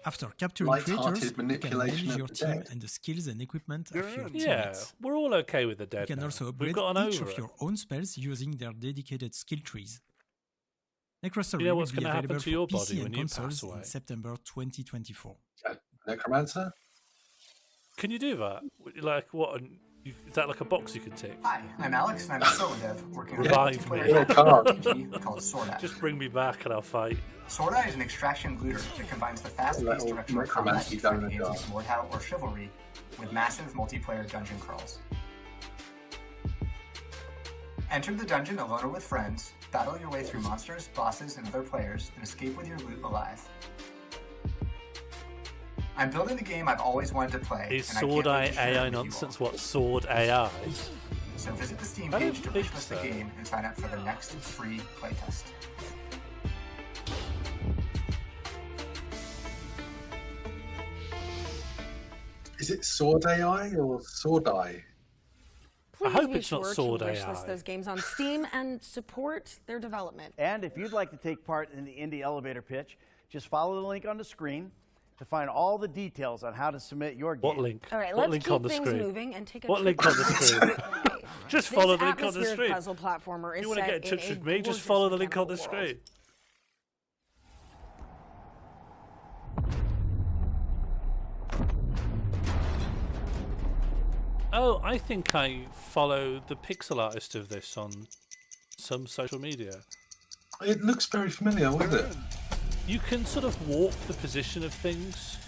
After capturing Light-hearted creatures, you can manipulation manage of your the team dead. and the skills and equipment of your Yeah, teammates. we're all okay with the dead. You can now. also We've upgrade gotten each over of it. your own spells using their dedicated skill trees. Necrostory You know what's will be going to happen available to your for body PC when and you pass consoles away? in September 2024. Necromancer? Can you do that? Like what? Is that like a box you can tick? Hi, I'm Alex, and I'm a solo dev working on a Revive multiplayer me. RPG called Sword Eye. Just bring me back and I'll fight. Sword Eye is an extraction looter that combines the fast-paced directional combat you find in games like Mordhau or Chivalry with massive multiplayer dungeon crawls. Enter the dungeon alone or with friends, battle your way through monsters, bosses, and other players, and escape with your loot alive. I'm building the game I've always wanted to play. Is and Sword Eye I can't wait to share it AI with you all. nonsense? What, Sword AI? So visit the Steam I don't page to think wishlist the so. game and sign up for the next free playtest. Is it Sword AI or Sword Eye? Please hope be it's not sure Sword to AI. wishlist those games on Steam and support their development. And if you'd like to take part in the indie elevator pitch, just follow the link on the screen to find all the details on how to submit your game. What link? All right, What let's link keep on the things screen? moving and take a What trip link on the to screen? Just follow the link on the atmospheric screen. puzzle platformer is You want to set get in touch in with a me? Just gorgeous follow the link on the mechanical world. screen. Oh, I think I follow the pixel artist of this on some social media. It looks very familiar, wouldn't it? You can sort of warp the position of things,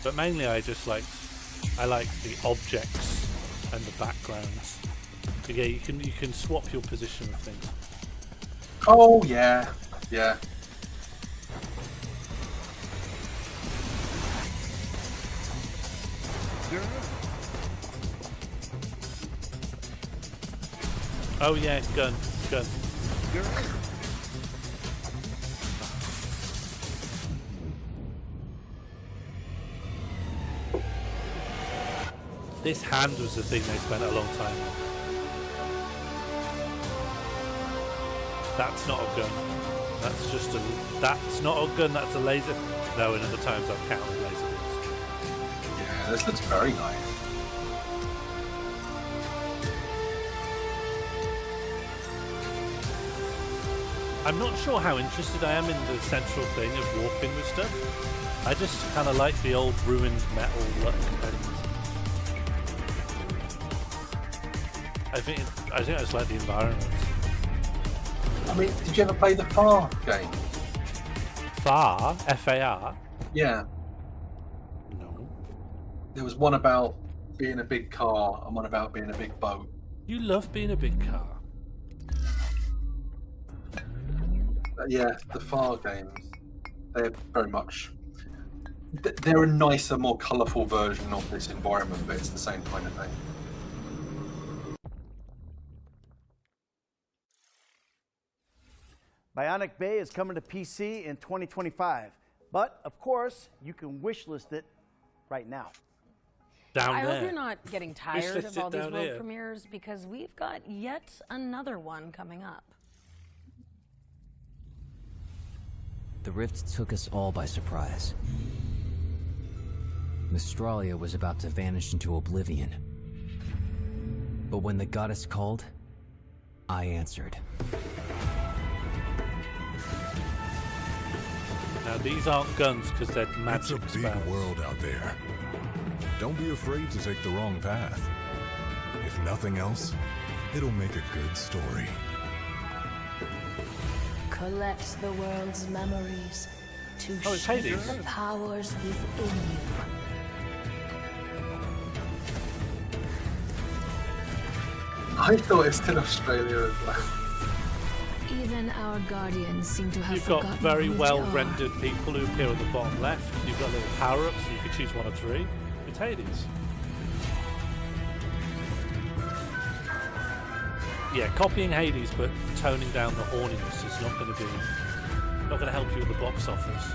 but mainly I like the objects and the backgrounds. So yeah, you can swap your position of things. Oh yeah, yeah. Oh yeah, gun. This hand was the thing they spent a long time on. That's not a gun. That's not a gun, that's a laser. No, and at the times I've counted laser guns. Yeah, this looks very nice. I'm not sure how interested I am in the central thing of warping with stuff. I just kind of like the old ruined metal look, and I think I just like the environment. I mean, did you ever play the FAR game? FAR? F-A-R? Yeah. No. There was one about being a big car and one about being a big boat. You love being a big car. Yeah, the FAR games, they're very much... They're a nicer, more colourful version of this environment, but it's the same kind of thing. Bionic Bay is coming to PC in 2025, but of course, you can wishlist it right now. Down I there. hope you're not getting tired Wishlist of all it these down world here. premieres because we've got yet another one coming up. The rift took us all by surprise. Mistralia was about to vanish into oblivion. But when the goddess called, I answered. Now these aren't guns because they're magic It's a big spells. world out there. Don't be afraid to take the wrong path. If nothing else, it'll make a good story. Collect the world's memories to Oh, it's shape Hades. the powers within you. I thought it's still Australia as well. Even our guardians seem to have You've got forgotten very who well they are. rendered people who appear at the bottom left. You've got little power-ups, so you can choose one of three. It's Hades. Yeah, copying Hades but toning down the horniness is not going to help you with the box office.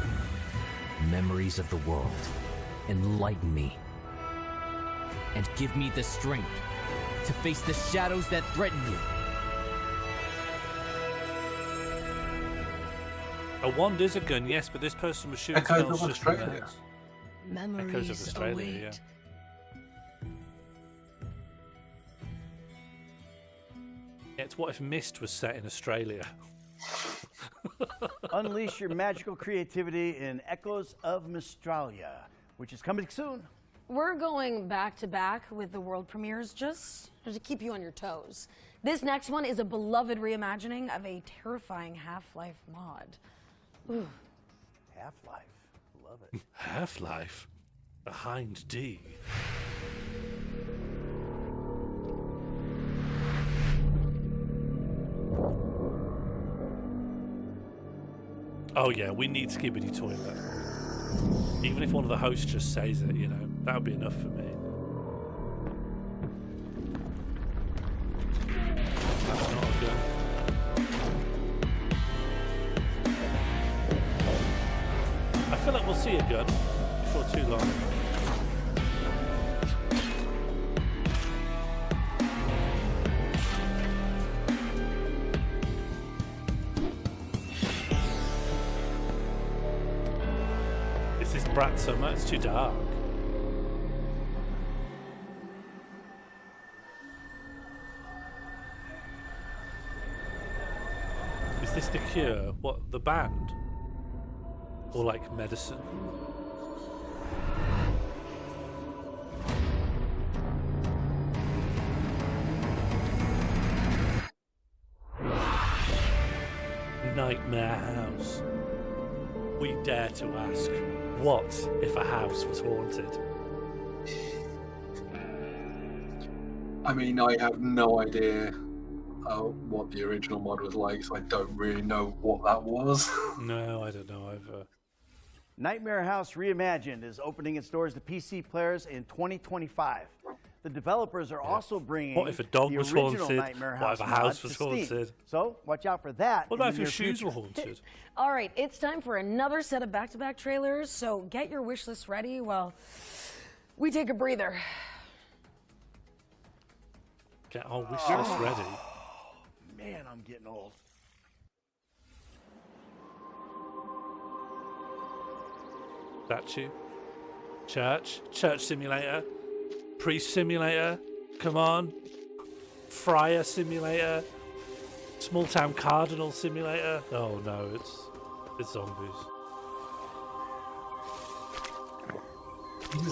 Memories of the world. Enlighten me. And give me the strength to face the shadows that threaten you. A wand is a gun, yes, but this person was shooting Echoes spells of just from the Australia. house. Memories Echoes of Australia, await. yeah. Yeah, it's what if Mist was set in Australia? Unleash your magical creativity in Echoes of Mistralia, which is coming soon. We're going back to back with the world premieres just to keep you on your toes. This next one is a beloved reimagining of a terrifying Half-Life mod. Ooh. Half-Life. Love it. Half-Life? Behind D. Oh yeah, we need Skibbity Toilet. Even if one of the hosts just says it, you know, that would be enough for me. That's not a gun. I feel like we'll see a gun before too long. This is Brat Summer, it's too dark. Is this The Cure? What, the band? Or like medicine? Nightmare House. We dare to ask, what if a house was haunted? I mean, I have no idea what the original mod was like, so I don't really know what that was. No, I don't know either. Nightmare House Reimagined is opening its doors to PC players in 2025. The developers are also bringing What if a dog the was original haunted? Nightmare What House if a house mod was to Steam. haunted? So watch out for that. What in about the if your near shoes future. were haunted? All right, it's time for another set of back-to-back trailers, so get your wish list ready while we take a breather. Get our wish list ready. Man, I'm getting old. Statue. Church. Church simulator. Priest simulator. Come on. Friar simulator. Small town cardinal simulator. Oh no, it's zombies.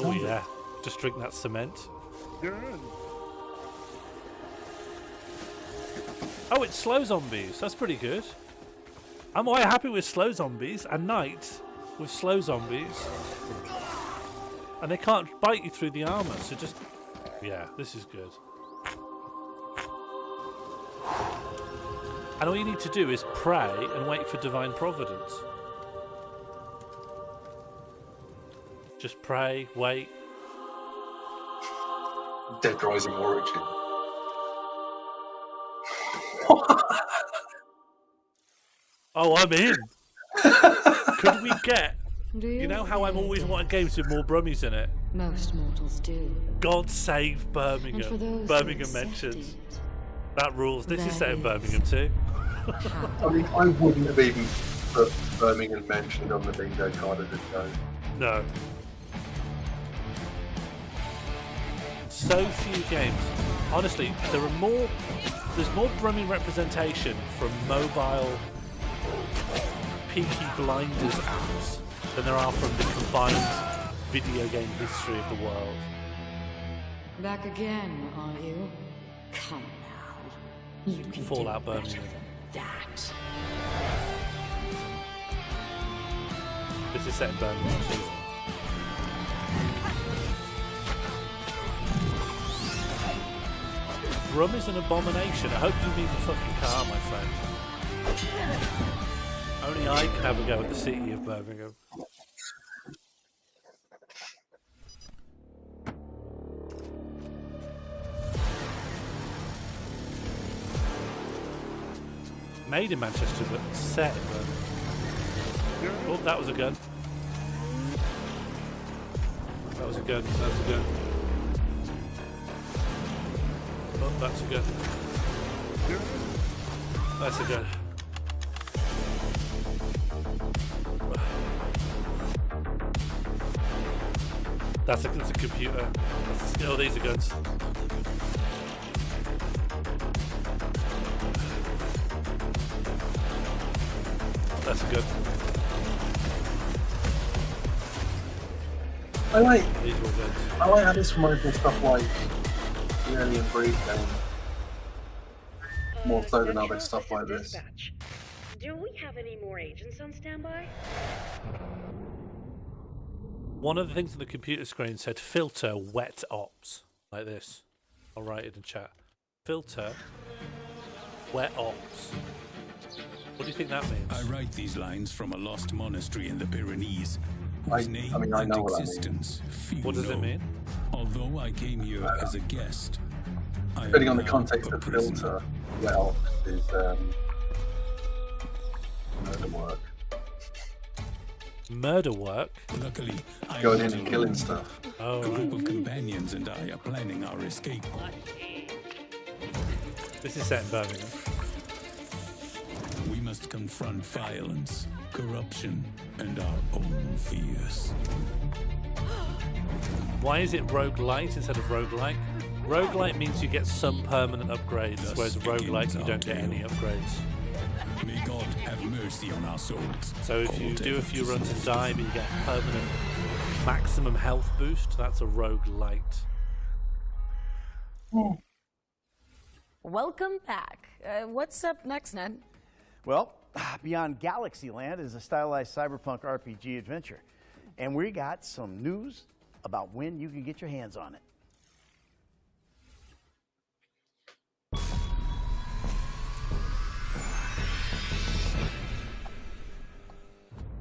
Oh yeah. Just drink that cement. Oh, it's slow zombies. That's pretty good. I'm quite happy with slow zombies and night with slow zombies. And they can't bite you through the armor, so just... Yeah, this is good. And all you need to do is pray and wait for divine providence. Just pray, wait. Dead Rising Origin. Oh, I'm in. Could we get... You know how I'm always wanting games with more Brummies in it? Most mortals do. God save Birmingham. And for those Birmingham who mentions. That rules. This is set in Birmingham too. I mean, I wouldn't have even put Birmingham mentioned on the bingo card of the show. No. So few games. Honestly, there's more Brummie representation from mobile Peaky Blinders apps than there are from the combined video game history of the world. Back again, are you? Come now. You can Fallout do better Birmingham. than that. This is set in Birmingham too. Rum is an abomination. I hope you mean the fucking car, my friend. Only I can have a go at the city of Birmingham. Made in Manchester, but set in Birmingham. Oh, that was a gun. That was a gun. That was a gun. Oh, that's a gun. That's a gun. That's a computer. Oh, these are good. That's good. I like how this reminds me of stuff like the Alien Breed game. More so than other stuff like this. Do we have any more agents on standby? One of the things on the computer screen said filter wet ops, like this. I'll write it in chat. Filter wet ops. What do you think that means? I write these lines from a lost monastery in the Pyrenees, I whose name mean, I and know what that existence few What does it know. mean? Although I came here as a guest, I am Depending on the now context a of prisoner. filter, well, is murder work. Murder work? Luckily, I Going am in and killing stuff. Oh, a group of companions and I are planning our escape. This is set in Birmingham. We must confront violence, corruption, and our own fears. Why is it roguelite instead of roguelike? Roguelite means you get some permanent upgrades, Thus whereas roguelike you begins don't get our any tale. upgrades. May God have mercy on our souls. So if you do a few runs and die, but you get a permanent maximum health boost, that's a roguelite. Welcome back. What's up next, Ned? Well, Beyond Galaxyland is a stylized cyberpunk RPG adventure. And we got some news about when you can get your hands on it.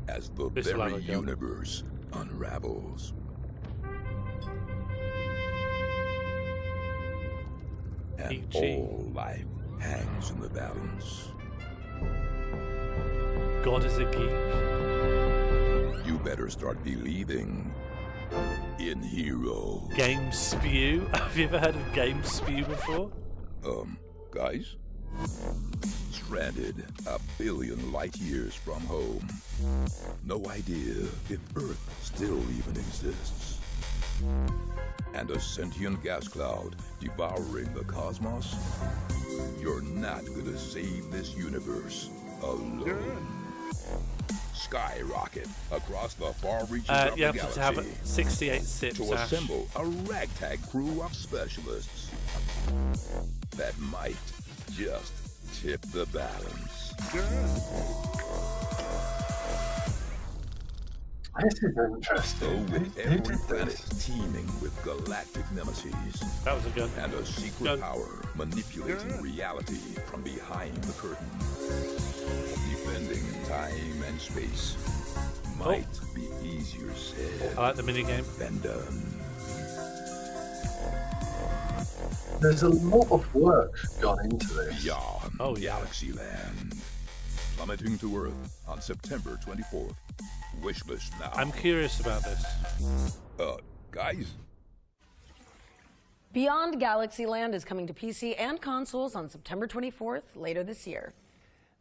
As the This will have very a go. universe unravels. And all life hangs in the balance. God is a geek. You better start believing in heroes. Game Spew? Have you ever heard of Game Spew before? Guys? Stranded a billion light years from home. No idea if Earth still even exists. And a sentient gas cloud devouring the cosmos? You're not gonna save this universe alone. Skyrocket across the far reaches of you the have galaxy to have 68 sips, to Ash. assemble a ragtag crew of specialists that might just tip the balance. This is interesting. With every planet teeming with galactic nemesis. That was a gun. And a secret power manipulating reality from behind the curtain. Defending time and space might be easier said I like the minigame. than done. There's a lot of work gone into this. Beyond Galaxyland. Plummeting to Earth on September 24th. Wishlist now. I'm curious about this. Guys? Beyond Galaxyland is coming to PC and consoles on September 24th, later this year.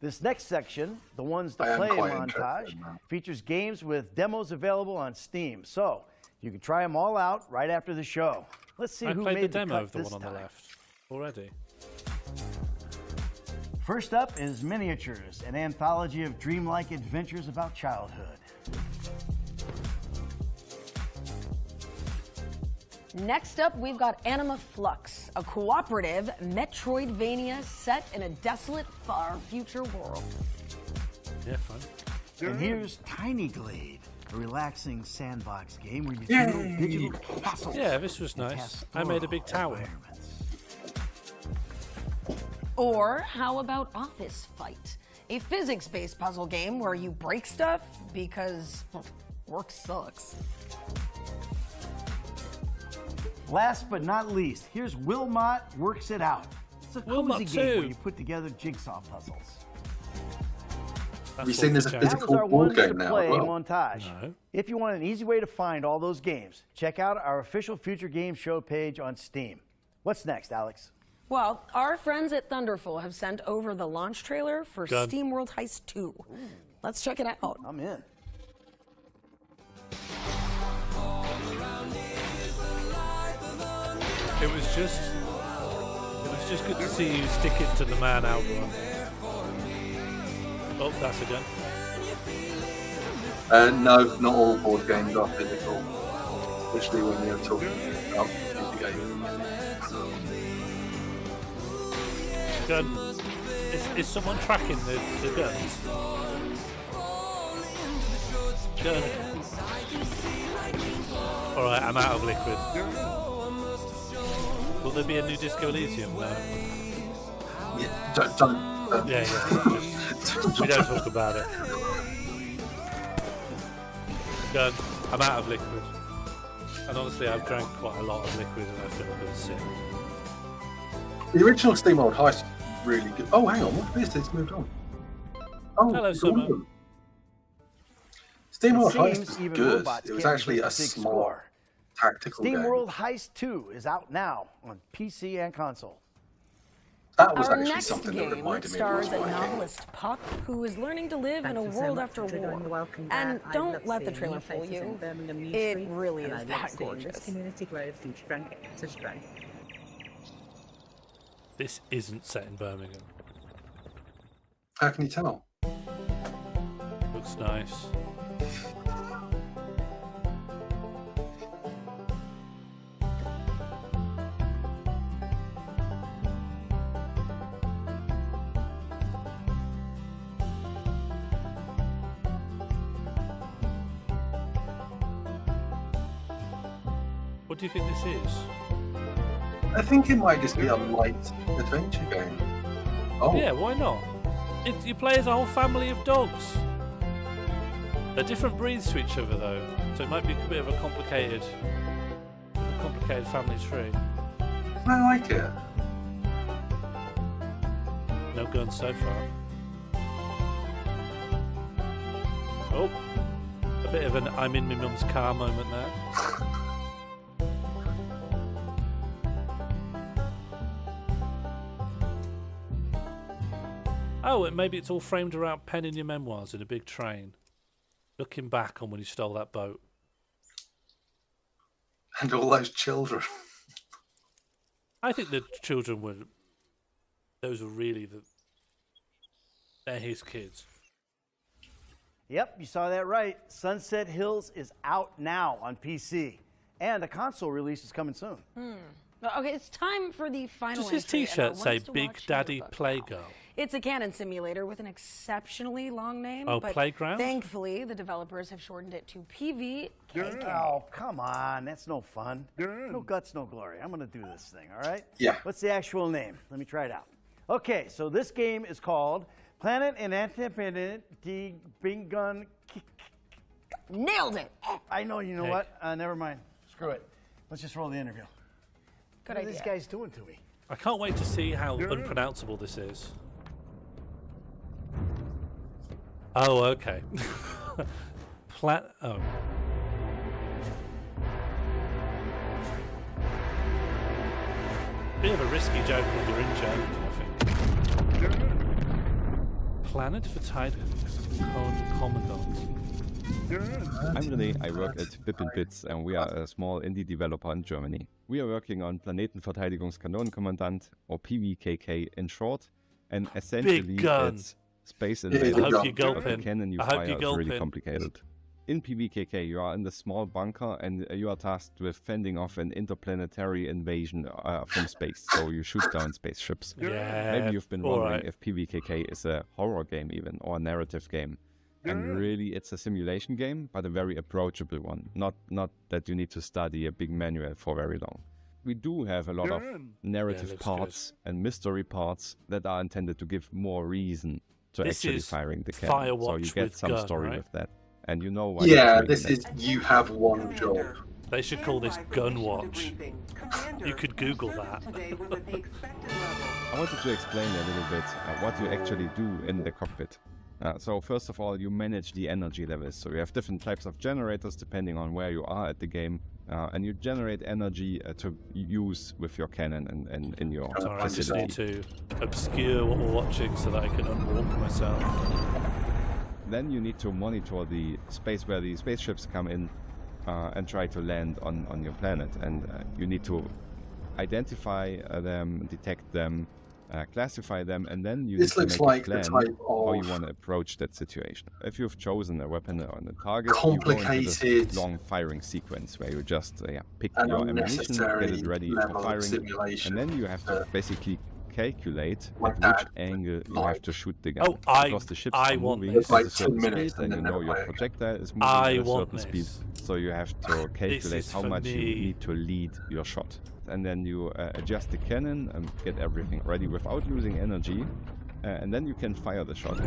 This next section, the ones I to am play quite montage, interested in that. features games with demos available on Steam. So you can try them all out right after the show. Let's see I who played made the demo cut of the this one on the time. left already. First up is Miniatures, an anthology of dreamlike adventures about childhood. Next up, we've got Anima Flux, a cooperative Metroidvania set in a desolate, far future world. Yeah, fun. And here's Tiny Glade, a relaxing sandbox game where you build digital castles. Yeah, this was and nice. test I made a thorough big tower. environments. Or how about Office Fight, a physics-based puzzle game where you break stuff because work sucks. Last but not least, here's Wilmot Works It Out. It's a Wilmot cozy game where 2. you put together jigsaw puzzles. Have you seen there's a That was physical our board ones to game now play as well? montage. No. If you want an easy way to find all those games, check out our official Future Game Show page on Steam. What's next, Alex? Well, our friends at Thunderful have sent over the launch trailer for Good. Steam World Heist 2. Let's check it out. I'm in. It was just good to see you stick it to the man outright. Oh, that's a gun. No, not all board games are physical, especially when you're talking about the game. Gun. Is someone tracking the guns? Gun. Alright, I'm out of liquid. Will there be a new Disco Elysium? No. Yeah, don't. Yeah. Just, we don't talk about it. Gun. I'm out of liquid. And honestly, I've drank quite a lot of liquid and I feel a bit sick. The original SteamWorld Heist was really good. Oh, hang on, what is this? Moved on. Oh, hello, Summer. SteamWorld Heist was even good. robots It was can't actually resist a big small score. tactical game. SteamWorld Heist 2 is out now on PC and console. That was Our actually next something that game reminded me of stars a Wolfsbane. novelist pup who is learning to live in a world after war. And don't let the trailer fool you. It really is that gorgeous. This isn't set in Birmingham. How can you tell? Looks nice. What do you think this is? I think it might just be a light adventure game. Oh. Yeah, why not? You play as a whole family of dogs. They're different breeds to each other though, so it might be a bit of a complicated family tree. I like it. No guns so far. Oh, a bit of an I'm in my mum's car moment there. Oh, maybe it's all framed around penning your memoirs in a big train. Looking back on when you stole that boat. And all those children. I think the children were... Those were really they're his kids. Yep, you saw that right. Sunset Hills is out now on PC. And a console release is coming soon. Okay, it's time for the final Does his entry, and I t-shirt want say us to Big watch Daddy Notebook now. Playgirl? It's a canon simulator with an exceptionally long name. Oh, but Playground? Thankfully, the developers have shortened it to PVKK. Oh, come on. That's no fun. No guts, no glory. I'm going to do this thing, all right? Yeah. What's the actual name? Let me try it out. Okay, so this game is called Planet and Independent Bingun. Nailed it! I know, you know Hey. what? Never mind. Screw it. Let's just roll the interview. Good What idea. are these guys doing to me? I can't wait to see how unpronounceable this is. Oh, okay. Oh. Bit of a risky joke when you're in Germany, I think. Planet Verteidigungscommandant. I'm René, I work at Bip & Bits and we are a small indie developer in Germany. We are working on Planetenverteidigungskanonenkommandant, or PVKK in short, and essentially it's Space Invaders. I hope you gulp The in. cannon you I hope fire you is gulp really in. complicated. In PVKK you are in the small bunker and you are tasked with fending off an interplanetary invasion from space, so you shoot down spaceships. Yeah, Maybe you've been all wondering right. if PVKK is a horror game even, or a narrative game. And really, it's a simulation game, but a very approachable one. Not that you need to study a big manual for very long. We do have a lot of narrative looks parts and mystery parts that are intended to give more reason to This actually is firing the cannon. So you Firewatch get with some gun, story right? with that. And you know why. Yeah, you're doing this that. is you have one job. They should call this Gun Watch. You could Google that. I wanted to explain a little bit what you actually do in the cockpit. So first of all, you manage the energy levels. So you have different types of generators depending on where you are at the game. And you generate energy to use with your cannon and in your Sorry, I just facility. need to obscure what we're watching so that I can unwalk myself. Then you need to monitor the space where the spaceships come in and try to land on your planet. And you need to identify them, detect them, classify them, and then you This need looks to make like a the plan type how you of want to approach that situation. If you've chosen a weapon on a target, you go into this complicated long firing sequence where you just pick and your ammunition, get unnecessary it ready for level of firing, simulation. and then you have to basically calculate Like at that, which angle you have to shoot the gun. Oh, because the ships I are want moving this. at a Like 10 certain speed, minutes and and you then know never your play again. projectile is moving I at a want certain this. speed, so you have to calculate is how for much you me. need to lead your shot. And then you adjust the cannon and get everything ready without losing energy, and then you can fire the shot.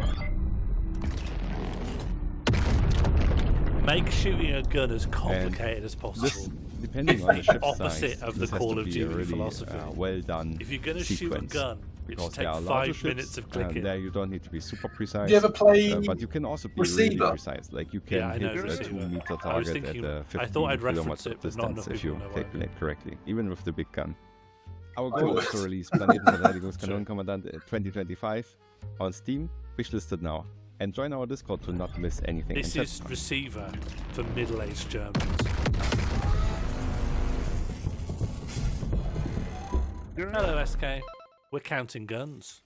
Make shooting a gun as complicated as possible. This, depending on the ship Opposite size, of the this has Call to of be Duty a really philosophy. well done If you're going to shoot a sequence. gun, Because it there takes are larger 5 ships, minutes of clicking. there you don't need to be super precise. Do you ever play but you can also be really Receiver? precise. Like you can Yeah, I know hit a Receiver. 2-meter I was target thinking- at a 15 I thought I'd reference kilometers it, but not enough distance if you people know what I calculate correctly, even with the big gun. Our goal is to release Planetenverteidigungskanonekommandant 2025 on Steam, wishlisted now. And join our Discord to not miss anything. This and is Receiver for middle-aged Germans. Hello, SK. We're counting guns.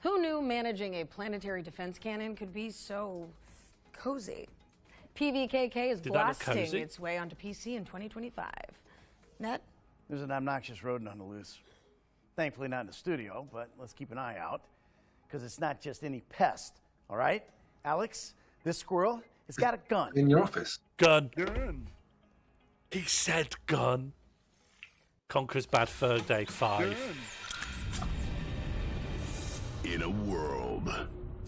Who knew managing a planetary defense cannon could be so cozy? PVKK is Did that look blasting cozy? its way onto PC in 2025. Net? There's an obnoxious rodent on the loose. Thankfully not in the studio, but let's keep an eye out, because it's not just any pest, all right? Alex, this squirrel has got a gun. In your office. Gun. He said gun. Conqueror's Bad Fur Day 5. In a world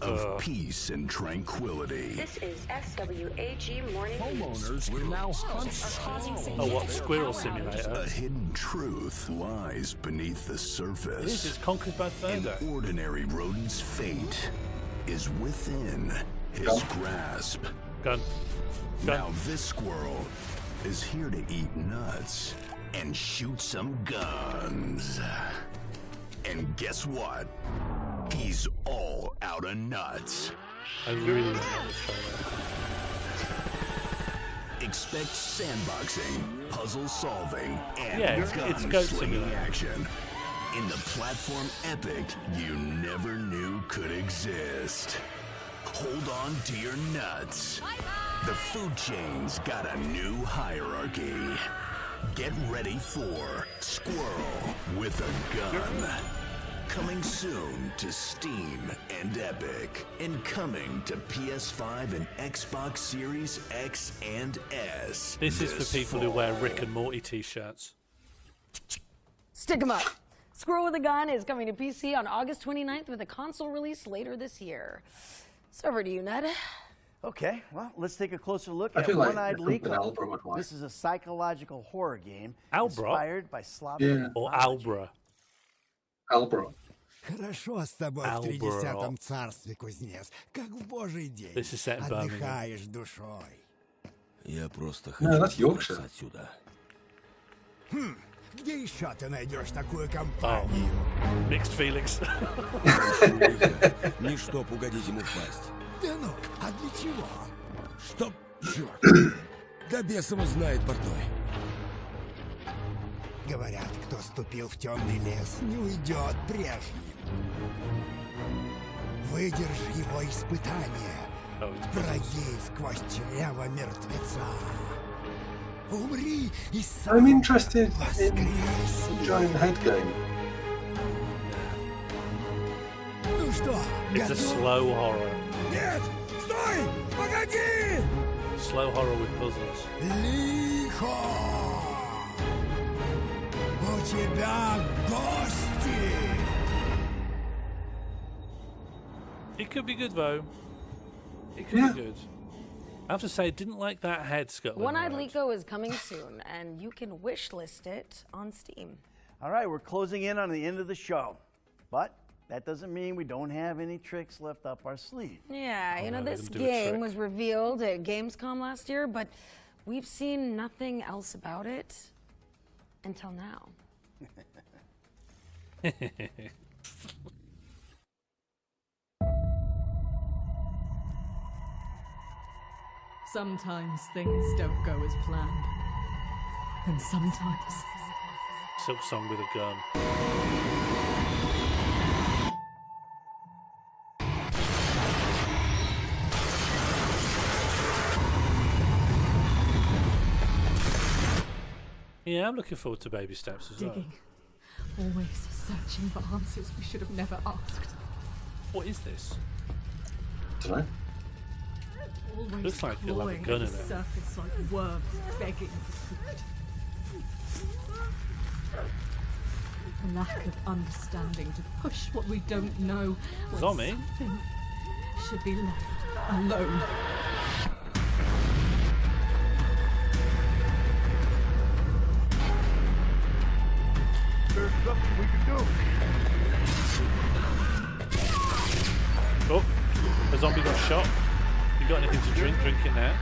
of peace and tranquility, This is SWAG Morning homeowners will now hunt Oh, what? Squirrel Simulator? A hidden truth lies beneath the surface. This is Conqueror's Bad Fur An Day. ordinary rodent's fate is within his grasp. Gun. Now this squirrel is here to eat nuts and shoot some guns. And guess what? He's all out of nuts. I really like this trailer. Expect sandboxing, puzzle solving, and Yeah, it's Goat Simulator. action in the platform epic you never knew could exist. Hold on to your nuts. The food chain's got a new hierarchy. Get ready for Squirrel with a Gun. Coming soon to Steam and Epic. And coming to PS5 and Xbox Series X and S. This is for people who fall. wear Rick and Morty t-shirts. Stick 'em up. Squirrel with a Gun is coming to PC on August 29th with a console release later this year. So over to you, Ned. Okay, well, let's take a closer look I at feel like One-Eyed that's something Lico. Albra would like. This is a psychological horror game Albra? inspired by Slavic Or mythology. Albra. Albra. Хорошо с тобой в 30-м царстве, кузнец, как в божий день. This is set in Birmingham. Отдыхаешь душой. Я просто No, хочу that's Yorkshire. убраться отсюда. Где еще ты найдешь такую компанию? Mixed feelings. Не чтоб угодить ему в пасть. Да ну, а для чего? Чтоб... Черт! Да бес его знает, портной. Говорят, кто ступил в темный лес, не уйдет прежним. Выдержи его испытание. Пройди сквозь чрево мертвеца. Умри и сам I'm interested in воскресни. Giant Head game. Ну что, It's a slow horror. Нет! Стой! Погоди! Slow horror with puzzles. Лихо! У тебя гости! It could be good though. It could be good. I have to say, I didn't like that head scuttling One-Eyed around. Lico is coming soon, and you can wish list it on Steam. All right, we're closing in on the end of the show, but that doesn't mean we don't have any tricks left up our sleeve. Yeah, you know, no, this let him do a game trick. was revealed at Gamescom last year, but we've seen nothing else about it until now. Sometimes things don't go as planned. And sometimes Silk Song with a gun. Yeah, I'm looking forward to baby steps as well. Digging. Always searching for answers we should have never asked. What is this? Dunno. Always Looks like you'll have a clawing gun at in the it. surface like worms begging for food. The lack of understanding to push what we don't know when Zombie? something should be left alone. There's something we can do. Oh, a zombie got shot. You got anything to drink? Drink it now.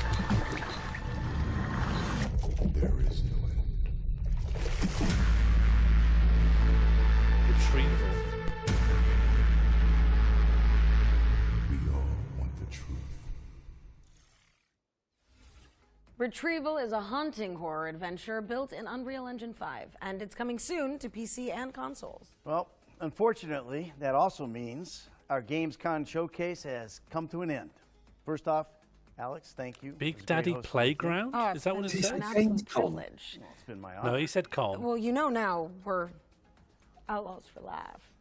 There is no end. Retrieval. We all want the truth. Retrieval is a haunting horror adventure built in Unreal Engine 5, and it's coming soon to PC and consoles. Well, unfortunately, that also means our GamesCon showcase has come to an end. First off, Alex, thank you. Big Daddy Playground? Oh, Is that what it it's says? an absolute privilege. Well, it's been my honor. No, he said calm. Well, you know now we're outlaws for life.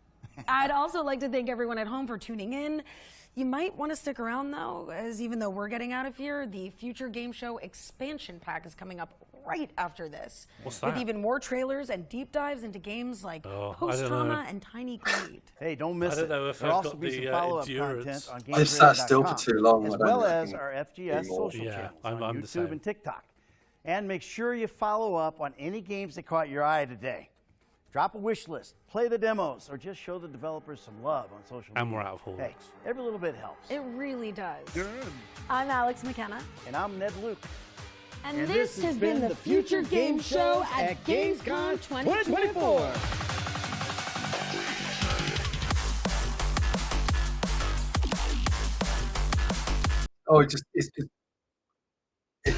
I'd also like to thank everyone at home for tuning in. You might want to stick around though, as even though we're getting out of here, the Future Game Show expansion pack is coming up right after this. What's With that? even more trailers and deep dives into games like I don't Post-Trauma know. and Tiny Greed. Hey, don't miss I don't it. know if There'll I've also got be the, some follow-up endurance. content on I've sat still for GamesRadio.com, too long, as I don't well think I as can our FGS do more. social Yeah, channels I'm on the YouTube same. and TikTok. And make sure you follow up on any games that caught your eye today. Drop a wish list, play the demos, or just show the developers some love on social media. And we're out of horns. Hey, every little bit helps. It really does. Good. I'm Alex McKenna. And I'm Ned Luke. And this has been the Future Game Show at GamesCon 2024. Oh, it's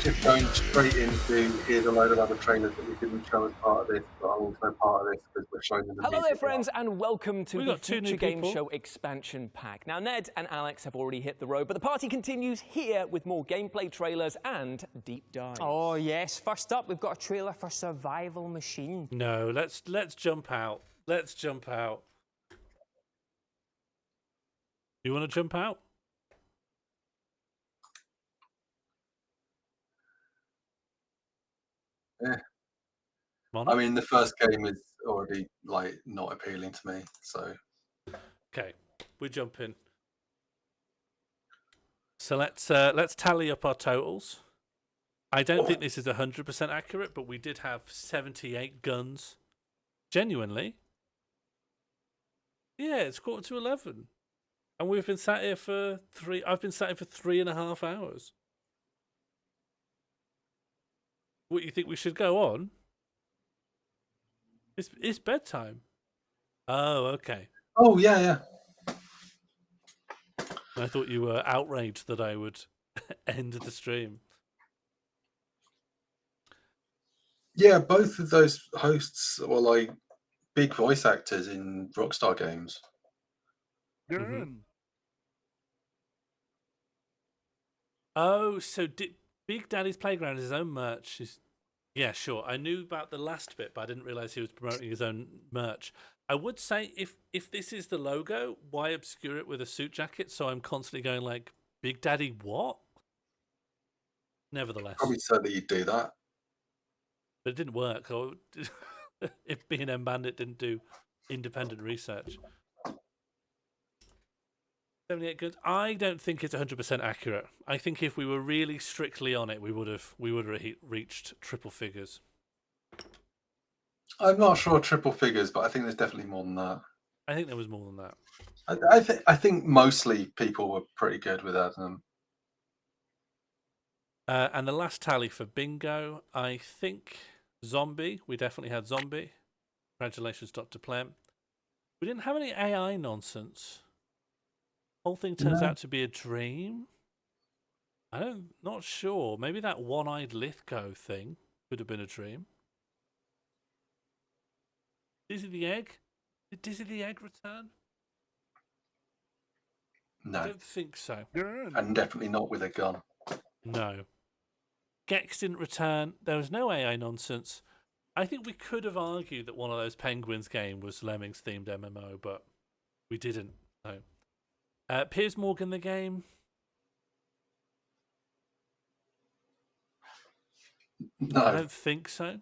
just going straight into here's a load of other trailers that we didn't show as part of this, but are also part of this because we're showing them. Hello there, friends, and welcome to We the got two Future new Game people. Show expansion pack. Now, Ned and Alex have already hit the road, but the party continues here with more gameplay trailers and deep dives. Oh yes, first up we've got a trailer for Survival Machine. No, let's jump out. Let's jump out. You want to jump out? Yeah. Mono? I mean, the first game is already like not appealing to me, so Okay, we jump in. So let's tally up our totals. I don't think this is 100% accurate, but we did have 78 guns. Genuinely. Yeah, it's 11:15. And we've been sat here for I've been sat here for 3.5 hours. What, you think we should go on? It's bedtime. Oh, okay. Oh yeah. I thought you were outraged that I would end the stream. Yeah, both of those hosts were like big voice actors in Rockstar games. Oh, so Big Daddy's Playground is his own merch? Yeah, sure. I knew about the last bit, but I didn't realize he was promoting his own merch. I would say if this is the logo, why obscure it with a suit jacket? So I'm constantly going like, Big Daddy what? Nevertheless. Probably so that you'd do that. But it didn't work. So if B&M Bandit didn't do independent research. 78 good. I don't think it's 100% accurate. I think if we were really strictly on it, we would have reached triple figures. I'm not sure triple figures, but I think there's definitely more than that. I think there was more than that. I think mostly people were pretty good with them. And the last tally for bingo, I think Zombie. We definitely had Zombie. Congratulations, Dr. Plem. We didn't have any AI nonsense. Whole thing turns out to be a dream. Not sure. Maybe that one-eyed Lithgow thing could have been a dream. Dizzy the Egg? Did Dizzy the Egg return? No. I don't think so. And definitely not with a gun. No. Gex didn't return. There was no AI nonsense. I think we could have argued that one of those Penguins game was Lemmings themed MMO, but we didn't. No. Piers Morgan the game? No. I don't think so.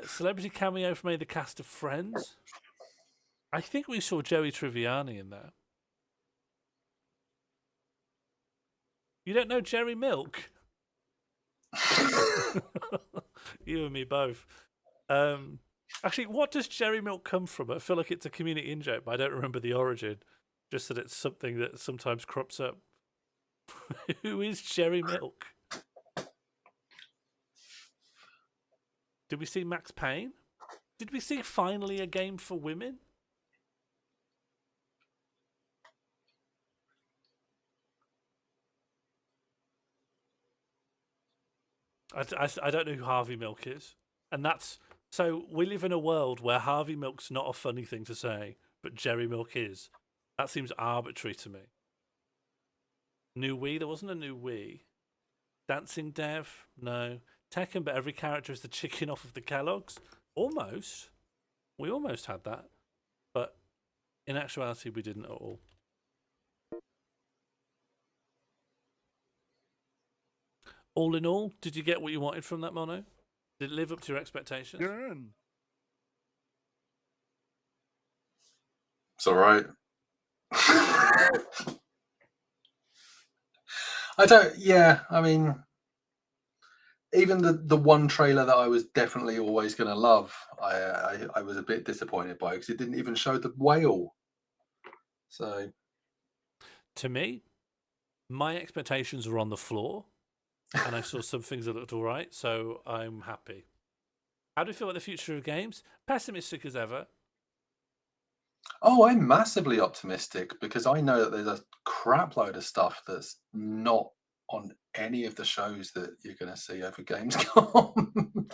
Celebrity cameo from the cast of Friends? I think we saw Joey Tribbiani in there. You don't know Jerry Milk? You and me both. Actually, what does Jerry Milk come from? I feel like it's a community in-joke, but I don't remember the origin. Just that it's something that sometimes crops up. Who is Jerry Milk? Did we see Max Payne? Did we see finally a game for women? I don't know who Harvey Milk is. And that's... So we live in a world where Harvey Milk's not a funny thing to say, but Jerry Milk is. That seems arbitrary to me. New Wii? There wasn't a new Wii. Dancing Dev? No. Tekken, but every character is the chicken off of the Kellogg's? Almost. We almost had that. But in actuality, we didn't at all. All in all, did you get what you wanted from that mono? Did it live up to your expectations? It's alright. I mean, even the one trailer that I was definitely always going to love, I was a bit disappointed by because it didn't even show the whale. So, to me, my expectations were on the floor, and I saw some things that looked all right, so I'm happy. How do you feel about the future of games? Pessimistic as ever. Oh, I'm massively optimistic because I know that there's a crap load of stuff that's not on any of the shows that you're going to see over Gamescom.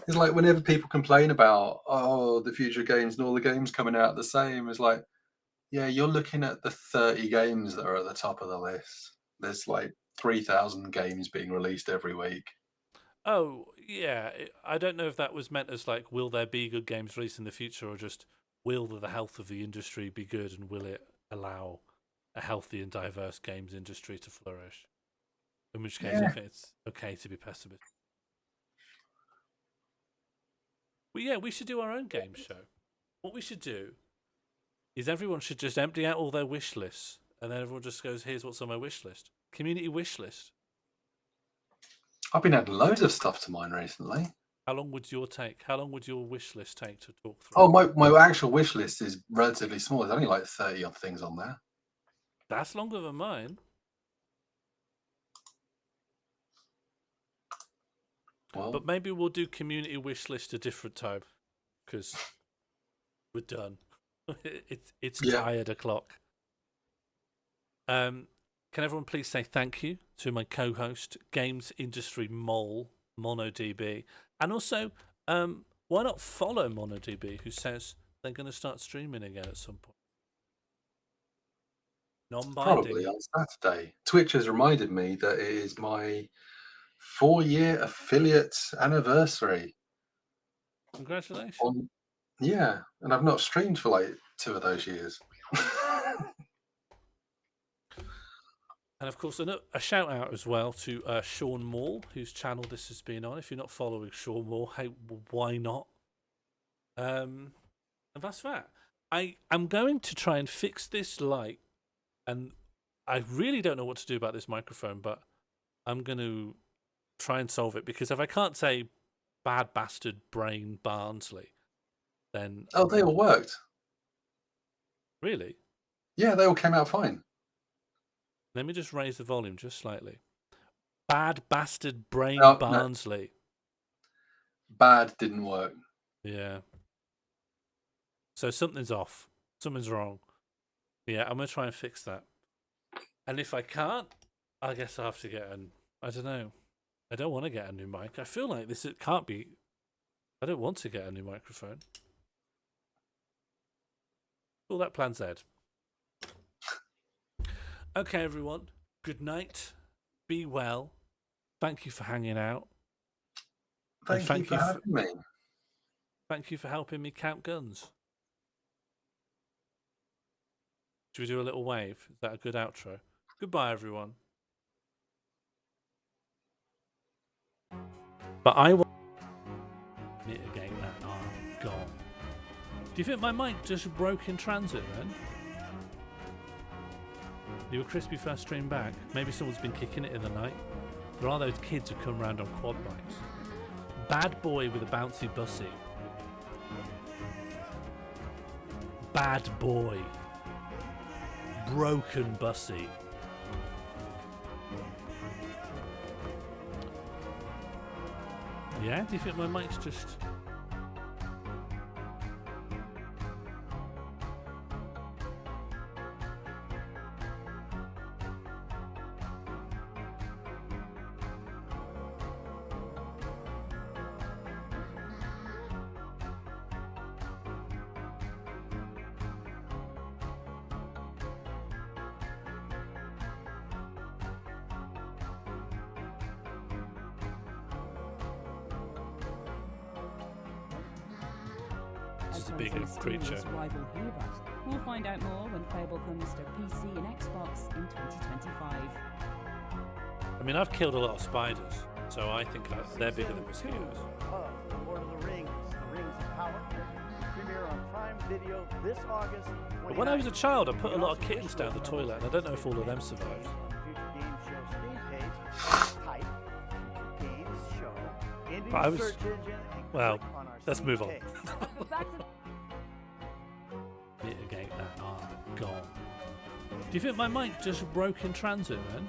It's like whenever people complain about, oh, the future of games and all the games coming out the same, it's like, yeah, you're looking at the 30 games that are at the top of the list. There's like 3,000 games being released every week. Oh, yeah. I don't know if that was meant as like, will there be good games released in the future, or just will the health of the industry be good, and will it allow a healthy and diverse games industry to flourish? In which case, I think it's okay to be pessimistic. Well, yeah, we should do our own game show. What we should do is everyone should just empty out all their wish lists, and then everyone just goes, here's what's on my wish list. Community wish list. I've been adding loads of stuff to mine recently. How long would your wish list take to talk through? Oh, my actual wish list is relatively small. There's only like 30 odd things on there. That's longer than mine. Well, but maybe we'll do community wish list a different time, because we're done. It's tired o'clock. Can everyone please say thank you to my co-host, games industry mole, MonoDB, and also why not follow MonoDB, who says they're going to start streaming again at some point. Non-binding. Probably on Saturday. Twitch has reminded me that it is my 4-year affiliate anniversary. Congratulations. Yeah, and I've not streamed for like 2 of those years. And of course, a shout out as well to Sean Moore, whose channel this has been on. If you're not following Sean Moore, hey, why not? And that's that. I'm going to try and fix this light, and I really don't know what to do about this microphone, but I'm going to try and solve it, because if I can't say bad bastard brain Barnsley, then... Oh, they all worked. Really? Yeah, they all came out fine. Let me just raise the volume just slightly. Bad bastard brain Barnsley. No. Bad didn't work. Yeah. So something's off. Something's wrong. Yeah, I'm going to try and fix that. And if I can't, I guess I have to get I don't know. I don't want to get a new mic. I feel like it can't be I don't want to get a new microphone. All that plan Z. Okay, everyone. Good night. Be well. Thank you for hanging out. Thank you for having me. Thank you for helping me count guns. Should we do a little wave? Is that a good outro? Goodbye, everyone. But I will mitigate that. Oh, God. Do you think my mic just broke in transit then? You were crispy first stream back. Maybe someone's been kicking it in the night. There are those kids who come around on quad bikes. Bad boy with a bouncy bussy. Bad boy. Broken bussy. Yeah, do you think my mic's just... Just a bigger creature. Rival heroes. We'll find out more when Fable comes to PC and Xbox in 2025. I mean, I've killed a lot of spiders, so I think they're bigger than mosquitoes. Of The Lord of the Rings, The Rings of Power. Premiere on Prime Video this August. But when I was a child, I put a lot of kittens down the toilet, and I don't know if all of them survived. But I was... Well, let's move on. Mitigate that. Oh, God. Do you think my mic just broke in transit then?